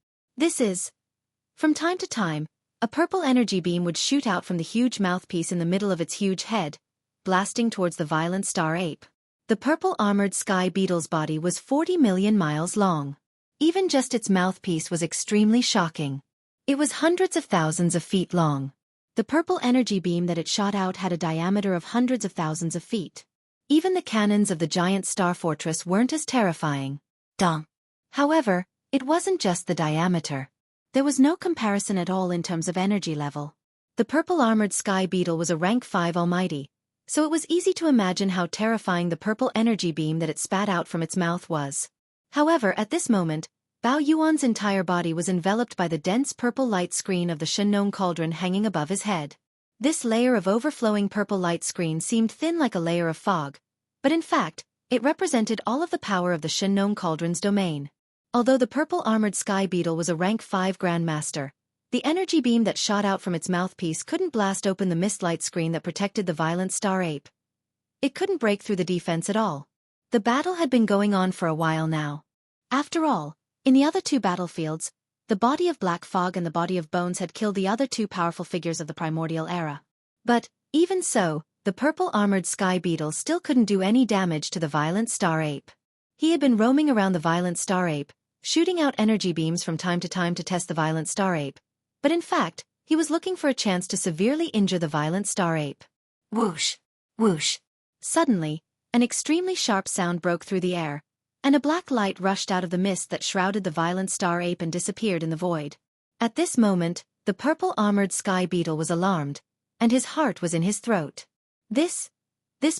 From time to time, a purple energy beam would shoot out from the huge mouthpiece in the middle of its huge head, blasting towards the violent star ape. The purple-armored sky beetle's body was 40 million miles long. Even just its mouthpiece was extremely shocking. It was hundreds of thousands of feet long. The purple energy beam that it shot out had a diameter of hundreds of thousands of feet. Even the cannons of the giant star fortress weren't as terrifying. Dong. However, it wasn't just the diameter. There was no comparison at all in terms of energy level. The purple-armored sky beetle was a rank 5 almighty, so it was easy to imagine how terrifying the purple energy beam that it spat out from its mouth was. However, at this moment, Bao Yuan's entire body was enveloped by the dense purple light screen of the Shennon cauldron hanging above his head. This layer of overflowing purple light screen seemed thin like a layer of fog, but in fact, it represented all of the power of the Shennon cauldron's domain. Although the purple-armored sky beetle was a rank 5 Grandmaster, the energy beam that shot out from its mouthpiece couldn't blast open the mist light screen that protected the violent star ape. It couldn't break through the defense at all. The battle had been going on for a while now. After all, in the other 2 battlefields, The body of black fog and the body of bones had killed the other two powerful figures of the primordial era. But, even so, the purple-armored sky beetle still couldn't do any damage to the violent star ape. He had been roaming around the violent star ape, shooting out energy beams from time to time to test the violent star ape. But in fact, he was looking for a chance to severely injure the violent star ape. Whoosh! Whoosh! Suddenly, an extremely sharp sound broke through the air, and a black light rushed out of the mist that shrouded the violent star ape and disappeared in the void. At this moment, the purple-armored sky beetle was alarmed, and his heart was in his throat. This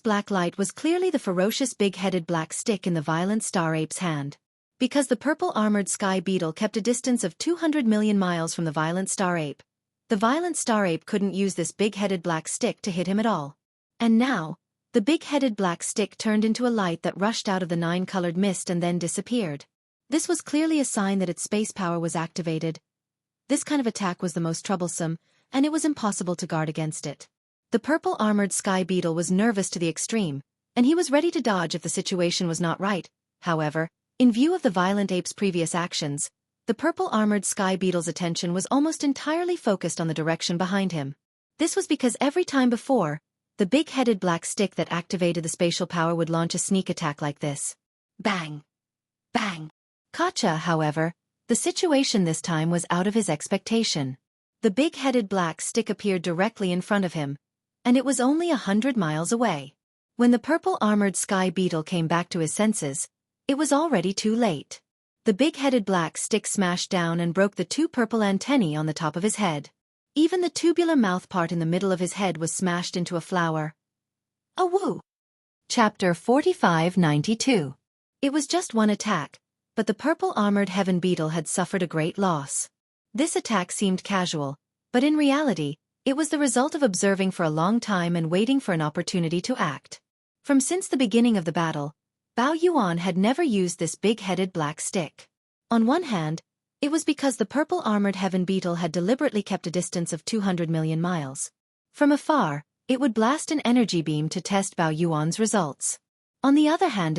black light was clearly the ferocious big-headed black stick in the violent star ape's hand. Because the purple-armored sky beetle kept a distance of 200 million miles from the violent star ape, the violent star ape couldn't use this big-headed black stick to hit him at all. And now, the big-headed black stick turned into a light that rushed out of the nine-colored mist and then disappeared. This was clearly a sign that its space power was activated. This kind of attack was the most troublesome, and it was impossible to guard against it. The purple-armored sky beetle was nervous to the extreme, and he was ready to dodge if the situation was not right. However, in view of the violent ape's previous actions, the purple-armored sky beetle's attention was almost entirely focused on the direction behind him. This was because every time before, the big-headed black stick that activated the spatial power would launch a sneak attack like this. Bang! Bang! Gotcha, however, the situation this time was out of his expectation. The big-headed black stick appeared directly in front of him, and it was only 100 miles away. When the purple-armored sky beetle came back to his senses, it was already too late. The big-headed black stick smashed down and broke the two purple antennae on the top of his head. Even the tubular mouth part in the middle of his head was smashed into a flower. A woo! Chapter 4592. It was just one attack, but the purple-armored heaven beetle had suffered a great loss. This attack seemed casual, but in reality, it was the result of observing for a long time and waiting for an opportunity to act. Since the beginning of the battle, Bao Yuan had never used this big-headed black stick. On one hand, it was because the purple-armored heaven beetle had deliberately kept a distance of 200 million miles. From afar, it would blast an energy beam to test Bao Yuan's results. On the other hand,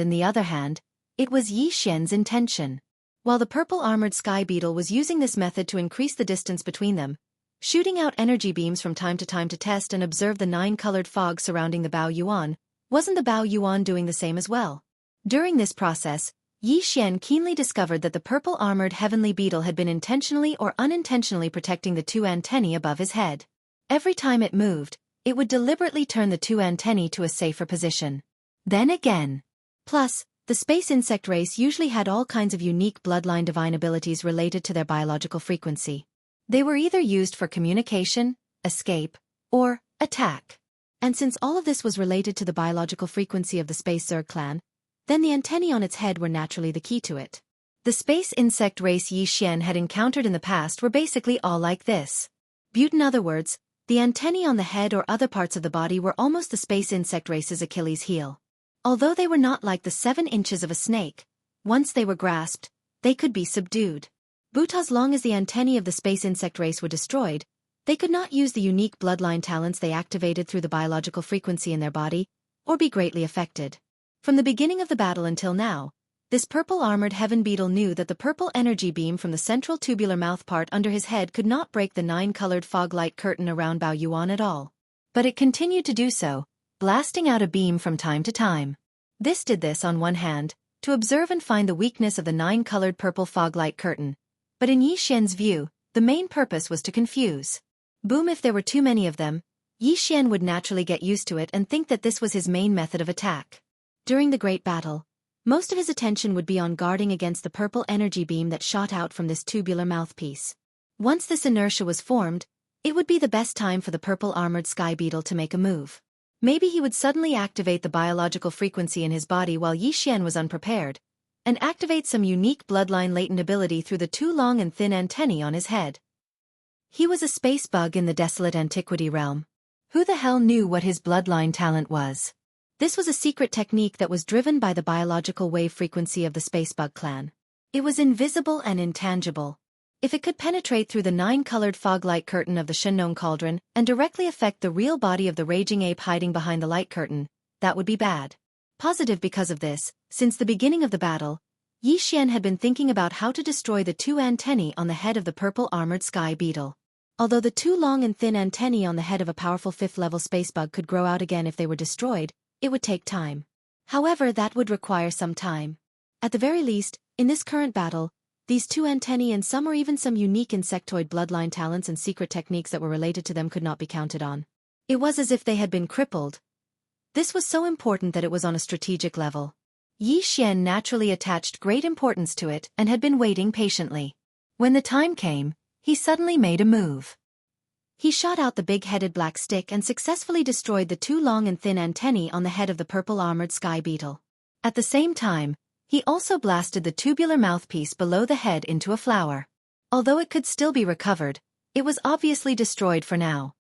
it was Yi Xian's intention. While the purple-armored sky beetle was using this method to increase the distance between them, shooting out energy beams from time to time to test and observe the nine-colored fog surrounding the Bao Yuan, wasn't the Bao Yuan doing the same as well? During this process, Yi Xian keenly discovered that the purple-armored heavenly beetle had been intentionally or unintentionally protecting the two antennae above his head. Every time it moved, it would deliberately turn the two antennae to a safer position. Then again. Plus, the space insect race usually had all kinds of unique bloodline divine abilities related to their biological frequency. They were either used for communication, escape, or attack. And since all of this was related to the biological frequency of the Space Zerg clan, then the antennae on its head were naturally the key to it. The space insect race Yi Xian had encountered in the past were basically all like this. In other words, the antennae on the head or other parts of the body were almost the space insect race's Achilles heel. Although they were not like the 7 inches of a snake, once they were grasped, they could be subdued. But as long as the antennae of the space insect race were destroyed, they could not use the unique bloodline talents they activated through the biological frequency in their body, or be greatly affected. From the beginning of the battle until now, this purple-armored heaven beetle knew that the purple energy beam from the central tubular mouthpart under his head could not break the 9-colored fog light curtain around Bao Yuan at all. But it continued to do so, blasting out a beam from time to time. This did this on one hand, to observe and find the weakness of the 9-colored purple fog light curtain, but in Yi Xian's view, the main purpose was to confuse. Boom, if there were too many of them, Yi Xian would naturally get used to it and think that this was his main method of attack. During the great battle, most of his attention would be on guarding against the purple energy beam that shot out from this tubular mouthpiece. Once this inertia was formed, it would be the best time for the purple-armored sky beetle to make a move. Maybe he would suddenly activate the biological frequency in his body while Yi Xian was unprepared, and activate some unique bloodline latent ability through the two long and thin antennae on his head. He was a space bug in the desolate antiquity realm. Who the hell knew what his bloodline talent was? This was a secret technique that was driven by the biological wave frequency of the Spacebug clan. It was invisible and intangible. If it could penetrate through the 9-colored fog light curtain of the Shennon cauldron and directly affect the real body of the raging ape hiding behind the light curtain, that would be bad. Positive because of this, since the beginning of the battle, Yi Xian had been thinking about how to destroy the two antennae on the head of the purple armored sky beetle. Although the two long and thin antennae on the head of a powerful 5th-level space bug could grow out again if they were destroyed, it would take time. However, that would require some time. At the very least, in this current battle, these two antennae and some or even some unique insectoid bloodline talents and secret techniques that were related to them could not be counted on. It was as if they had been crippled. This was so important that it was on a strategic level. Yi Xian naturally attached great importance to it and had been waiting patiently. When the time came, he suddenly made a move. He shot out the big-headed black stick and successfully destroyed the two long and thin antennae on the head of the purple armored sky beetle. At the same time, he also blasted the tubular mouthpiece below the head into a flower. Although it could still be recovered, it was obviously destroyed for now.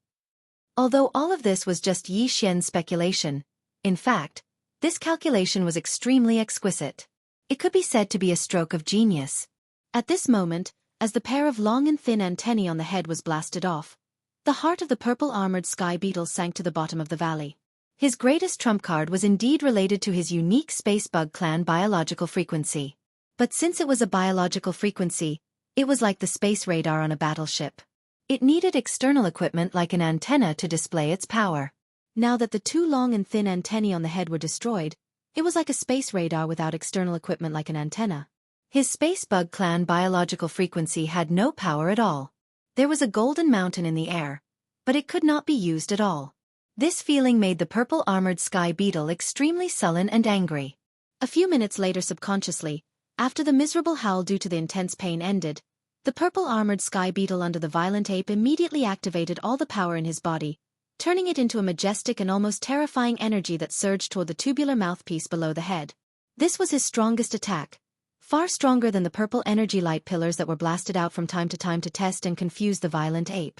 Although all of this was just Yi Xian's speculation, in fact, this calculation was extremely exquisite. It could be said to be a stroke of genius. At this moment, as the pair of long and thin antennae on the head was blasted off, the heart of the purple armored sky beetle sank to the bottom of the valley. His greatest trump card was indeed related to his unique space bug clan biological frequency. But since it was a biological frequency, it was like the space radar on a battleship. It needed external equipment like an antenna to display its power. Now that the two long and thin antennae on the head were destroyed, it was like a space radar without external equipment like an antenna. His space bug clan biological frequency had no power at all. There was a golden mountain in the air, but it could not be used at all. This feeling made the purple armored sky beetle extremely sullen and angry. A few minutes later, subconsciously, after the miserable howl due to the intense pain ended, the purple armored sky beetle under the violent ape immediately activated all the power in his body, turning it into a majestic and almost terrifying energy that surged toward the tubular mouthpiece below the head. This was his strongest attack, far stronger than the purple energy light pillars that were blasted out from time to test and confuse the violent ape.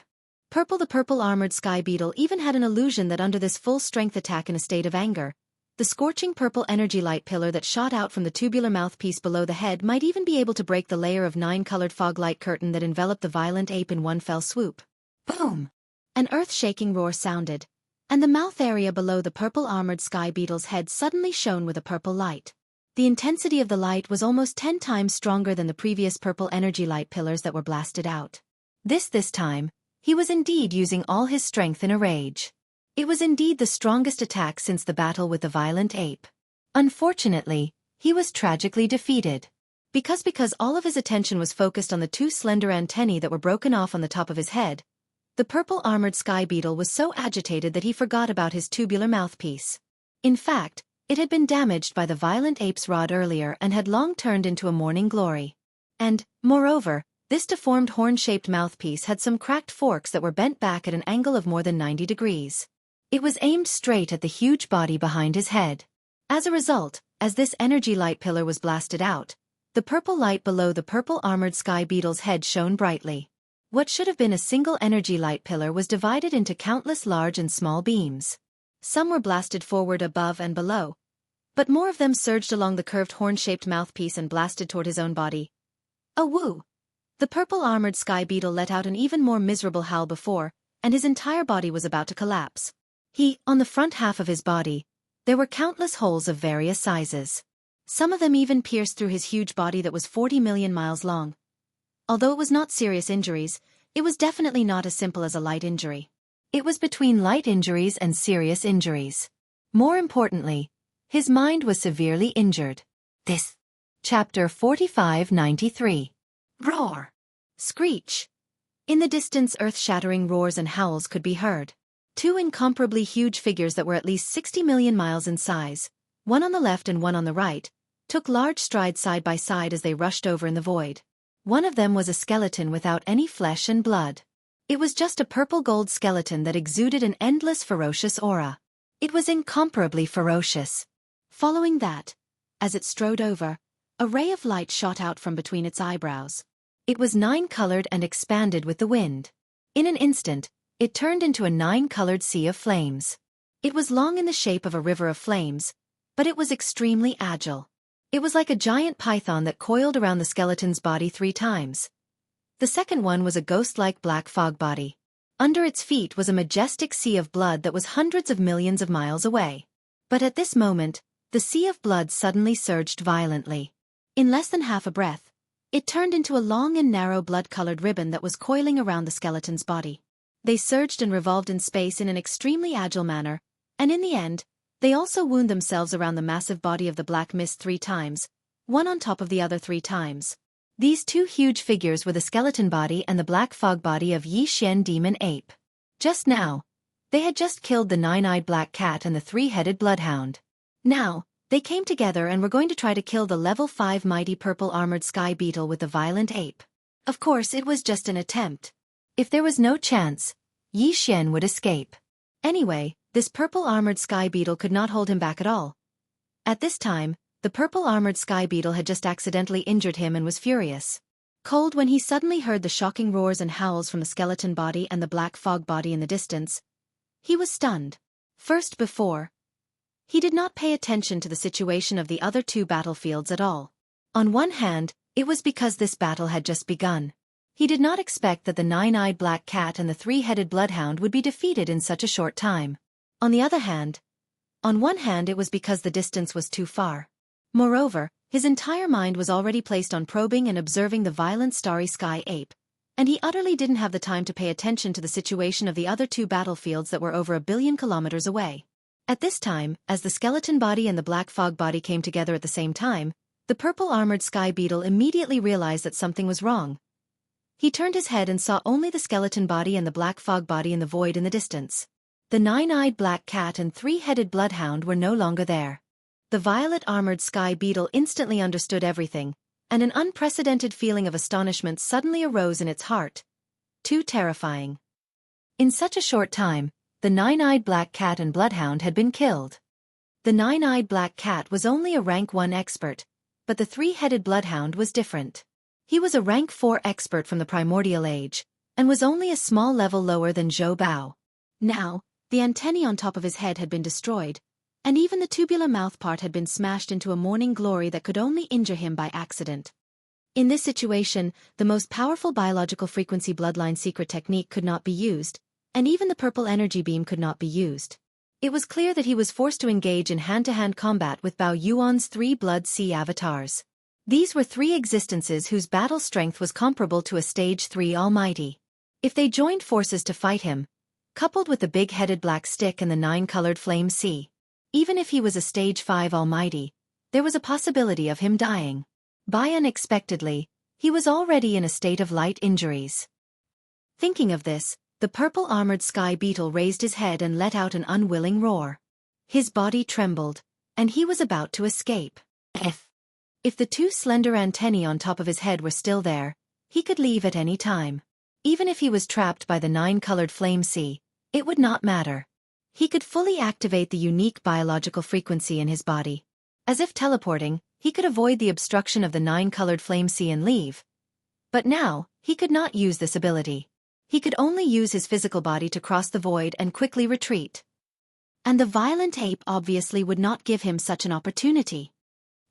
The purple armored sky beetle even had an illusion that under this full-strength attack in a state of anger, the scorching purple energy light pillar that shot out from the tubular mouthpiece below the head might even be able to break the layer of 9-colored fog light curtain that enveloped the violent ape in one fell swoop. Boom! An earth-shaking roar sounded, and the mouth area below the purple armored sky beetle's head suddenly shone with a purple light. The intensity of the light was almost 10 times stronger than the previous purple energy light pillars that were blasted out. This time, he was indeed using all his strength in a rage. It was indeed the strongest attack since the battle with the violent ape. Unfortunately, he was tragically defeated. Because all of his attention was focused on the two slender antennae that were broken off on the top of his head, the purple armored sky beetle was so agitated that he forgot about his tubular mouthpiece. In fact, it had been damaged by the violent ape's rod earlier and had long turned into a morning glory. And, moreover, this deformed horn-shaped mouthpiece had some cracked forks that were bent back at an angle of more than 90 degrees. It was aimed straight at the huge body behind his head. As a result, as this energy light pillar was blasted out, the purple light below the purple armored sky beetle's head shone brightly. What should have been a single energy light pillar was divided into countless large and small beams. Some were blasted forward above and below, but more of them surged along the curved horn-shaped mouthpiece and blasted toward his own body. Oh woo! The purple armored sky beetle let out an even more miserable howl before, and his entire body was about to collapse. On the front half of his body, there were countless holes of various sizes. Some of them even pierced through his huge body that was 40 million miles long. Although it was not serious injuries, it was definitely not as simple as a light injury. It was between light injuries and serious injuries. More importantly, his mind was severely injured. This. Chapter 4593. Roar! Screech! In the distance, earth-shattering roars and howls could be heard. Two incomparably huge figures that were at least 60 million miles in size, one on the left and one on the right, took large strides side by side as they rushed over in the void. One of them was a skeleton without any flesh and blood. It was just a purple-gold skeleton that exuded an endless ferocious aura. It was incomparably ferocious. Following that, as it strode over, a ray of light shot out from between its eyebrows. It was 9-colored and expanded with the wind. In an instant, it turned into a 9-colored sea of flames. It was long in the shape of a river of flames, but it was extremely agile. It was like a giant python that coiled around the skeleton's body 3 times. The second one was a ghost-like black fog body. Under its feet was a majestic sea of blood that was hundreds of millions of miles away. But at this moment, the sea of blood suddenly surged violently. In less than half a breath, it turned into a long and narrow blood-colored ribbon that was coiling around the skeleton's body. They surged and revolved in space in an extremely agile manner, and in the end, they also wound themselves around the massive body of the black mist 3 times, one on top of the other 3 times. These 2 huge figures were the skeleton body and the black fog body of Yi Xian demon ape. Just now, they had just killed the 9-eyed black cat and the 3-headed bloodhound. Now, they came together and were going to try to kill the level 5 mighty purple armored sky beetle with the violent ape. Of course, it was just an attempt. If there was no chance, Yi Xian would escape. Anyway, this purple armored sky beetle could not hold him back at all. At this time, the purple armored sky beetle had just accidentally injured him and was furious. Cold when he suddenly heard the shocking roars and howls from the skeleton body and the black fog body in the distance. He was stunned. He did not pay attention to the situation of the other 2 battlefields at all. On one hand, it was because this battle had just begun. He did not expect that the 9-eyed black cat and the 3-headed bloodhound would be defeated in such a short time. On one hand it was because the distance was too far. Moreover, his entire mind was already placed on probing and observing the violent starry sky ape, and he utterly didn't have the time to pay attention to the situation of the other 2 battlefields that were over 1 billion kilometers away. At this time, as the skeleton body and the black fog body came together at the same time, the purple armored sky beetle immediately realized that something was wrong. He turned his head and saw only the skeleton body and the black fog body in the void in the distance. The 9-eyed black cat and 3-headed bloodhound were no longer there. The violet armored sky beetle instantly understood everything, and an unprecedented feeling of astonishment suddenly arose in its heart. Too terrifying. In such a short time, the 9-eyed black cat and bloodhound had been killed. The 9-eyed black cat was only a rank 1 expert, but the 3-headed bloodhound was different. He was a rank 4 expert from the primordial age, and was only a small level lower than Zhou Bao. Now, the antennae on top of his head had been destroyed, and even the tubular mouthpart had been smashed into a morning glory that could only injure him by accident. In this situation, the most powerful biological frequency bloodline secret technique could not be used, and even the purple energy beam could not be used. It was clear that he was forced to engage in hand-to-hand combat with Bao Yuan's 3 Blood Sea avatars. These were 3 existences whose battle strength was comparable to a Stage 3 Almighty. If they joined forces to fight him, coupled with the big-headed black stick and the 9-colored flame sea, even if he was a Stage 5 Almighty, there was a possibility of him dying. By unexpectedly, he was already in a state of light injuries. Thinking of this, the purple armored sky beetle raised his head and let out an unwilling roar. His body trembled, and he was about to escape. If the 2 slender antennae on top of his head were still there, he could leave at any time. Even if he was trapped by the 9-colored flame sea, it would not matter. He could fully activate the unique biological frequency in his body. As if teleporting, he could avoid the obstruction of the 9-colored flame sea and leave. But now, he could not use this ability. He could only use his physical body to cross the void and quickly retreat. And the violent ape obviously would not give him such an opportunity.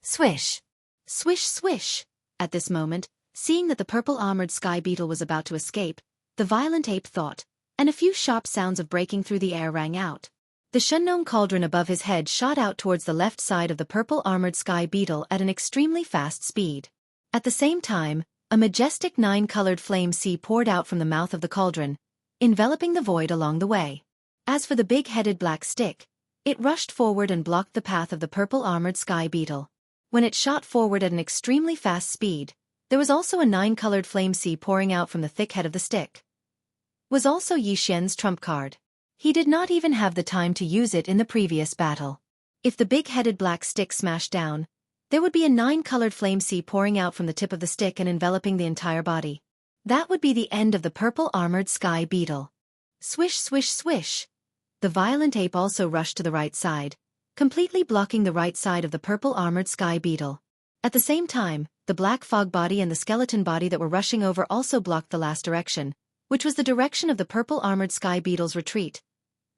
Swish! Swish swish! At this moment, seeing that the purple armored sky beetle was about to escape, the violent ape thought, and a few sharp sounds of breaking through the air rang out. The Shengnong cauldron above his head shot out towards the left side of the purple armored sky beetle at an extremely fast speed. At the same time, a majestic 9-colored flame sea poured out from the mouth of the cauldron, enveloping the void along the way. As for the big-headed black stick, it rushed forward and blocked the path of the purple armored sky beetle. When it shot forward at an extremely fast speed, there was also a 9-colored flame sea pouring out from the thick head of the stick. Was also Yi Xian's trump card. He did not even have the time to use it in the previous battle. If the big-headed black stick smashed down, there would be a 9-colored flame sea pouring out from the tip of the stick and enveloping the entire body. That would be the end of the purple armored sky beetle. Swish swish swish! The violent ape also rushed to the right side, completely blocking the right side of the purple armored sky beetle. At the same time, the black fog body and the skeleton body that were rushing over also blocked the last direction, which was the direction of the purple armored sky beetle's retreat.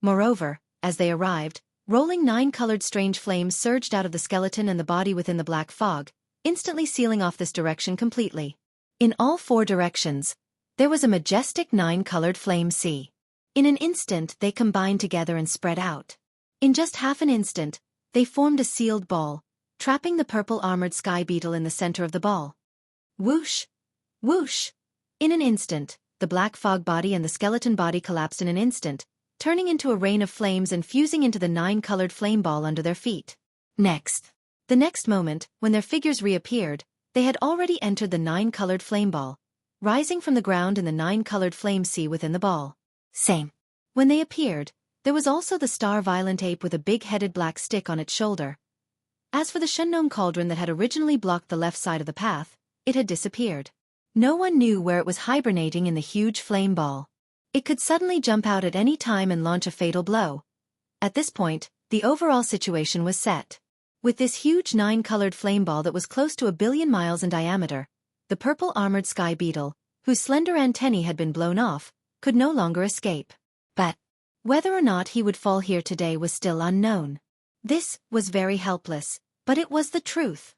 Moreover, as they arrived, rolling 9-colored strange flames surged out of the skeleton and the body within the black fog, instantly sealing off this direction completely. In all 4 directions, there was a majestic 9-colored flame sea. In an instant they combined together and spread out. In just half an instant, they formed a sealed ball, trapping the purple armored sky beetle in the center of the ball. Whoosh! Whoosh! In an instant, the black fog body and the skeleton body collapsed in an instant, turning into a rain of flames and fusing into the 9-colored flame ball under their feet. The next moment, when their figures reappeared, they had already entered the 9-colored flame ball, rising from the ground in the 9-colored flame sea within the ball. Same. When they appeared, there was also the star violent ape with a big-headed black stick on its shoulder. As for the Shengnong cauldron that had originally blocked the left side of the path, it had disappeared. No one knew where it was hibernating in the huge flame ball. It could suddenly jump out at any time and launch a fatal blow. At this point, the overall situation was set. With this huge 9-colored flame ball that was close to 1 billion miles in diameter, the purple armored sky beetle, whose slender antennae had been blown off, could no longer escape. But whether or not he would fall here today was still unknown. This was very helpless, but it was the truth.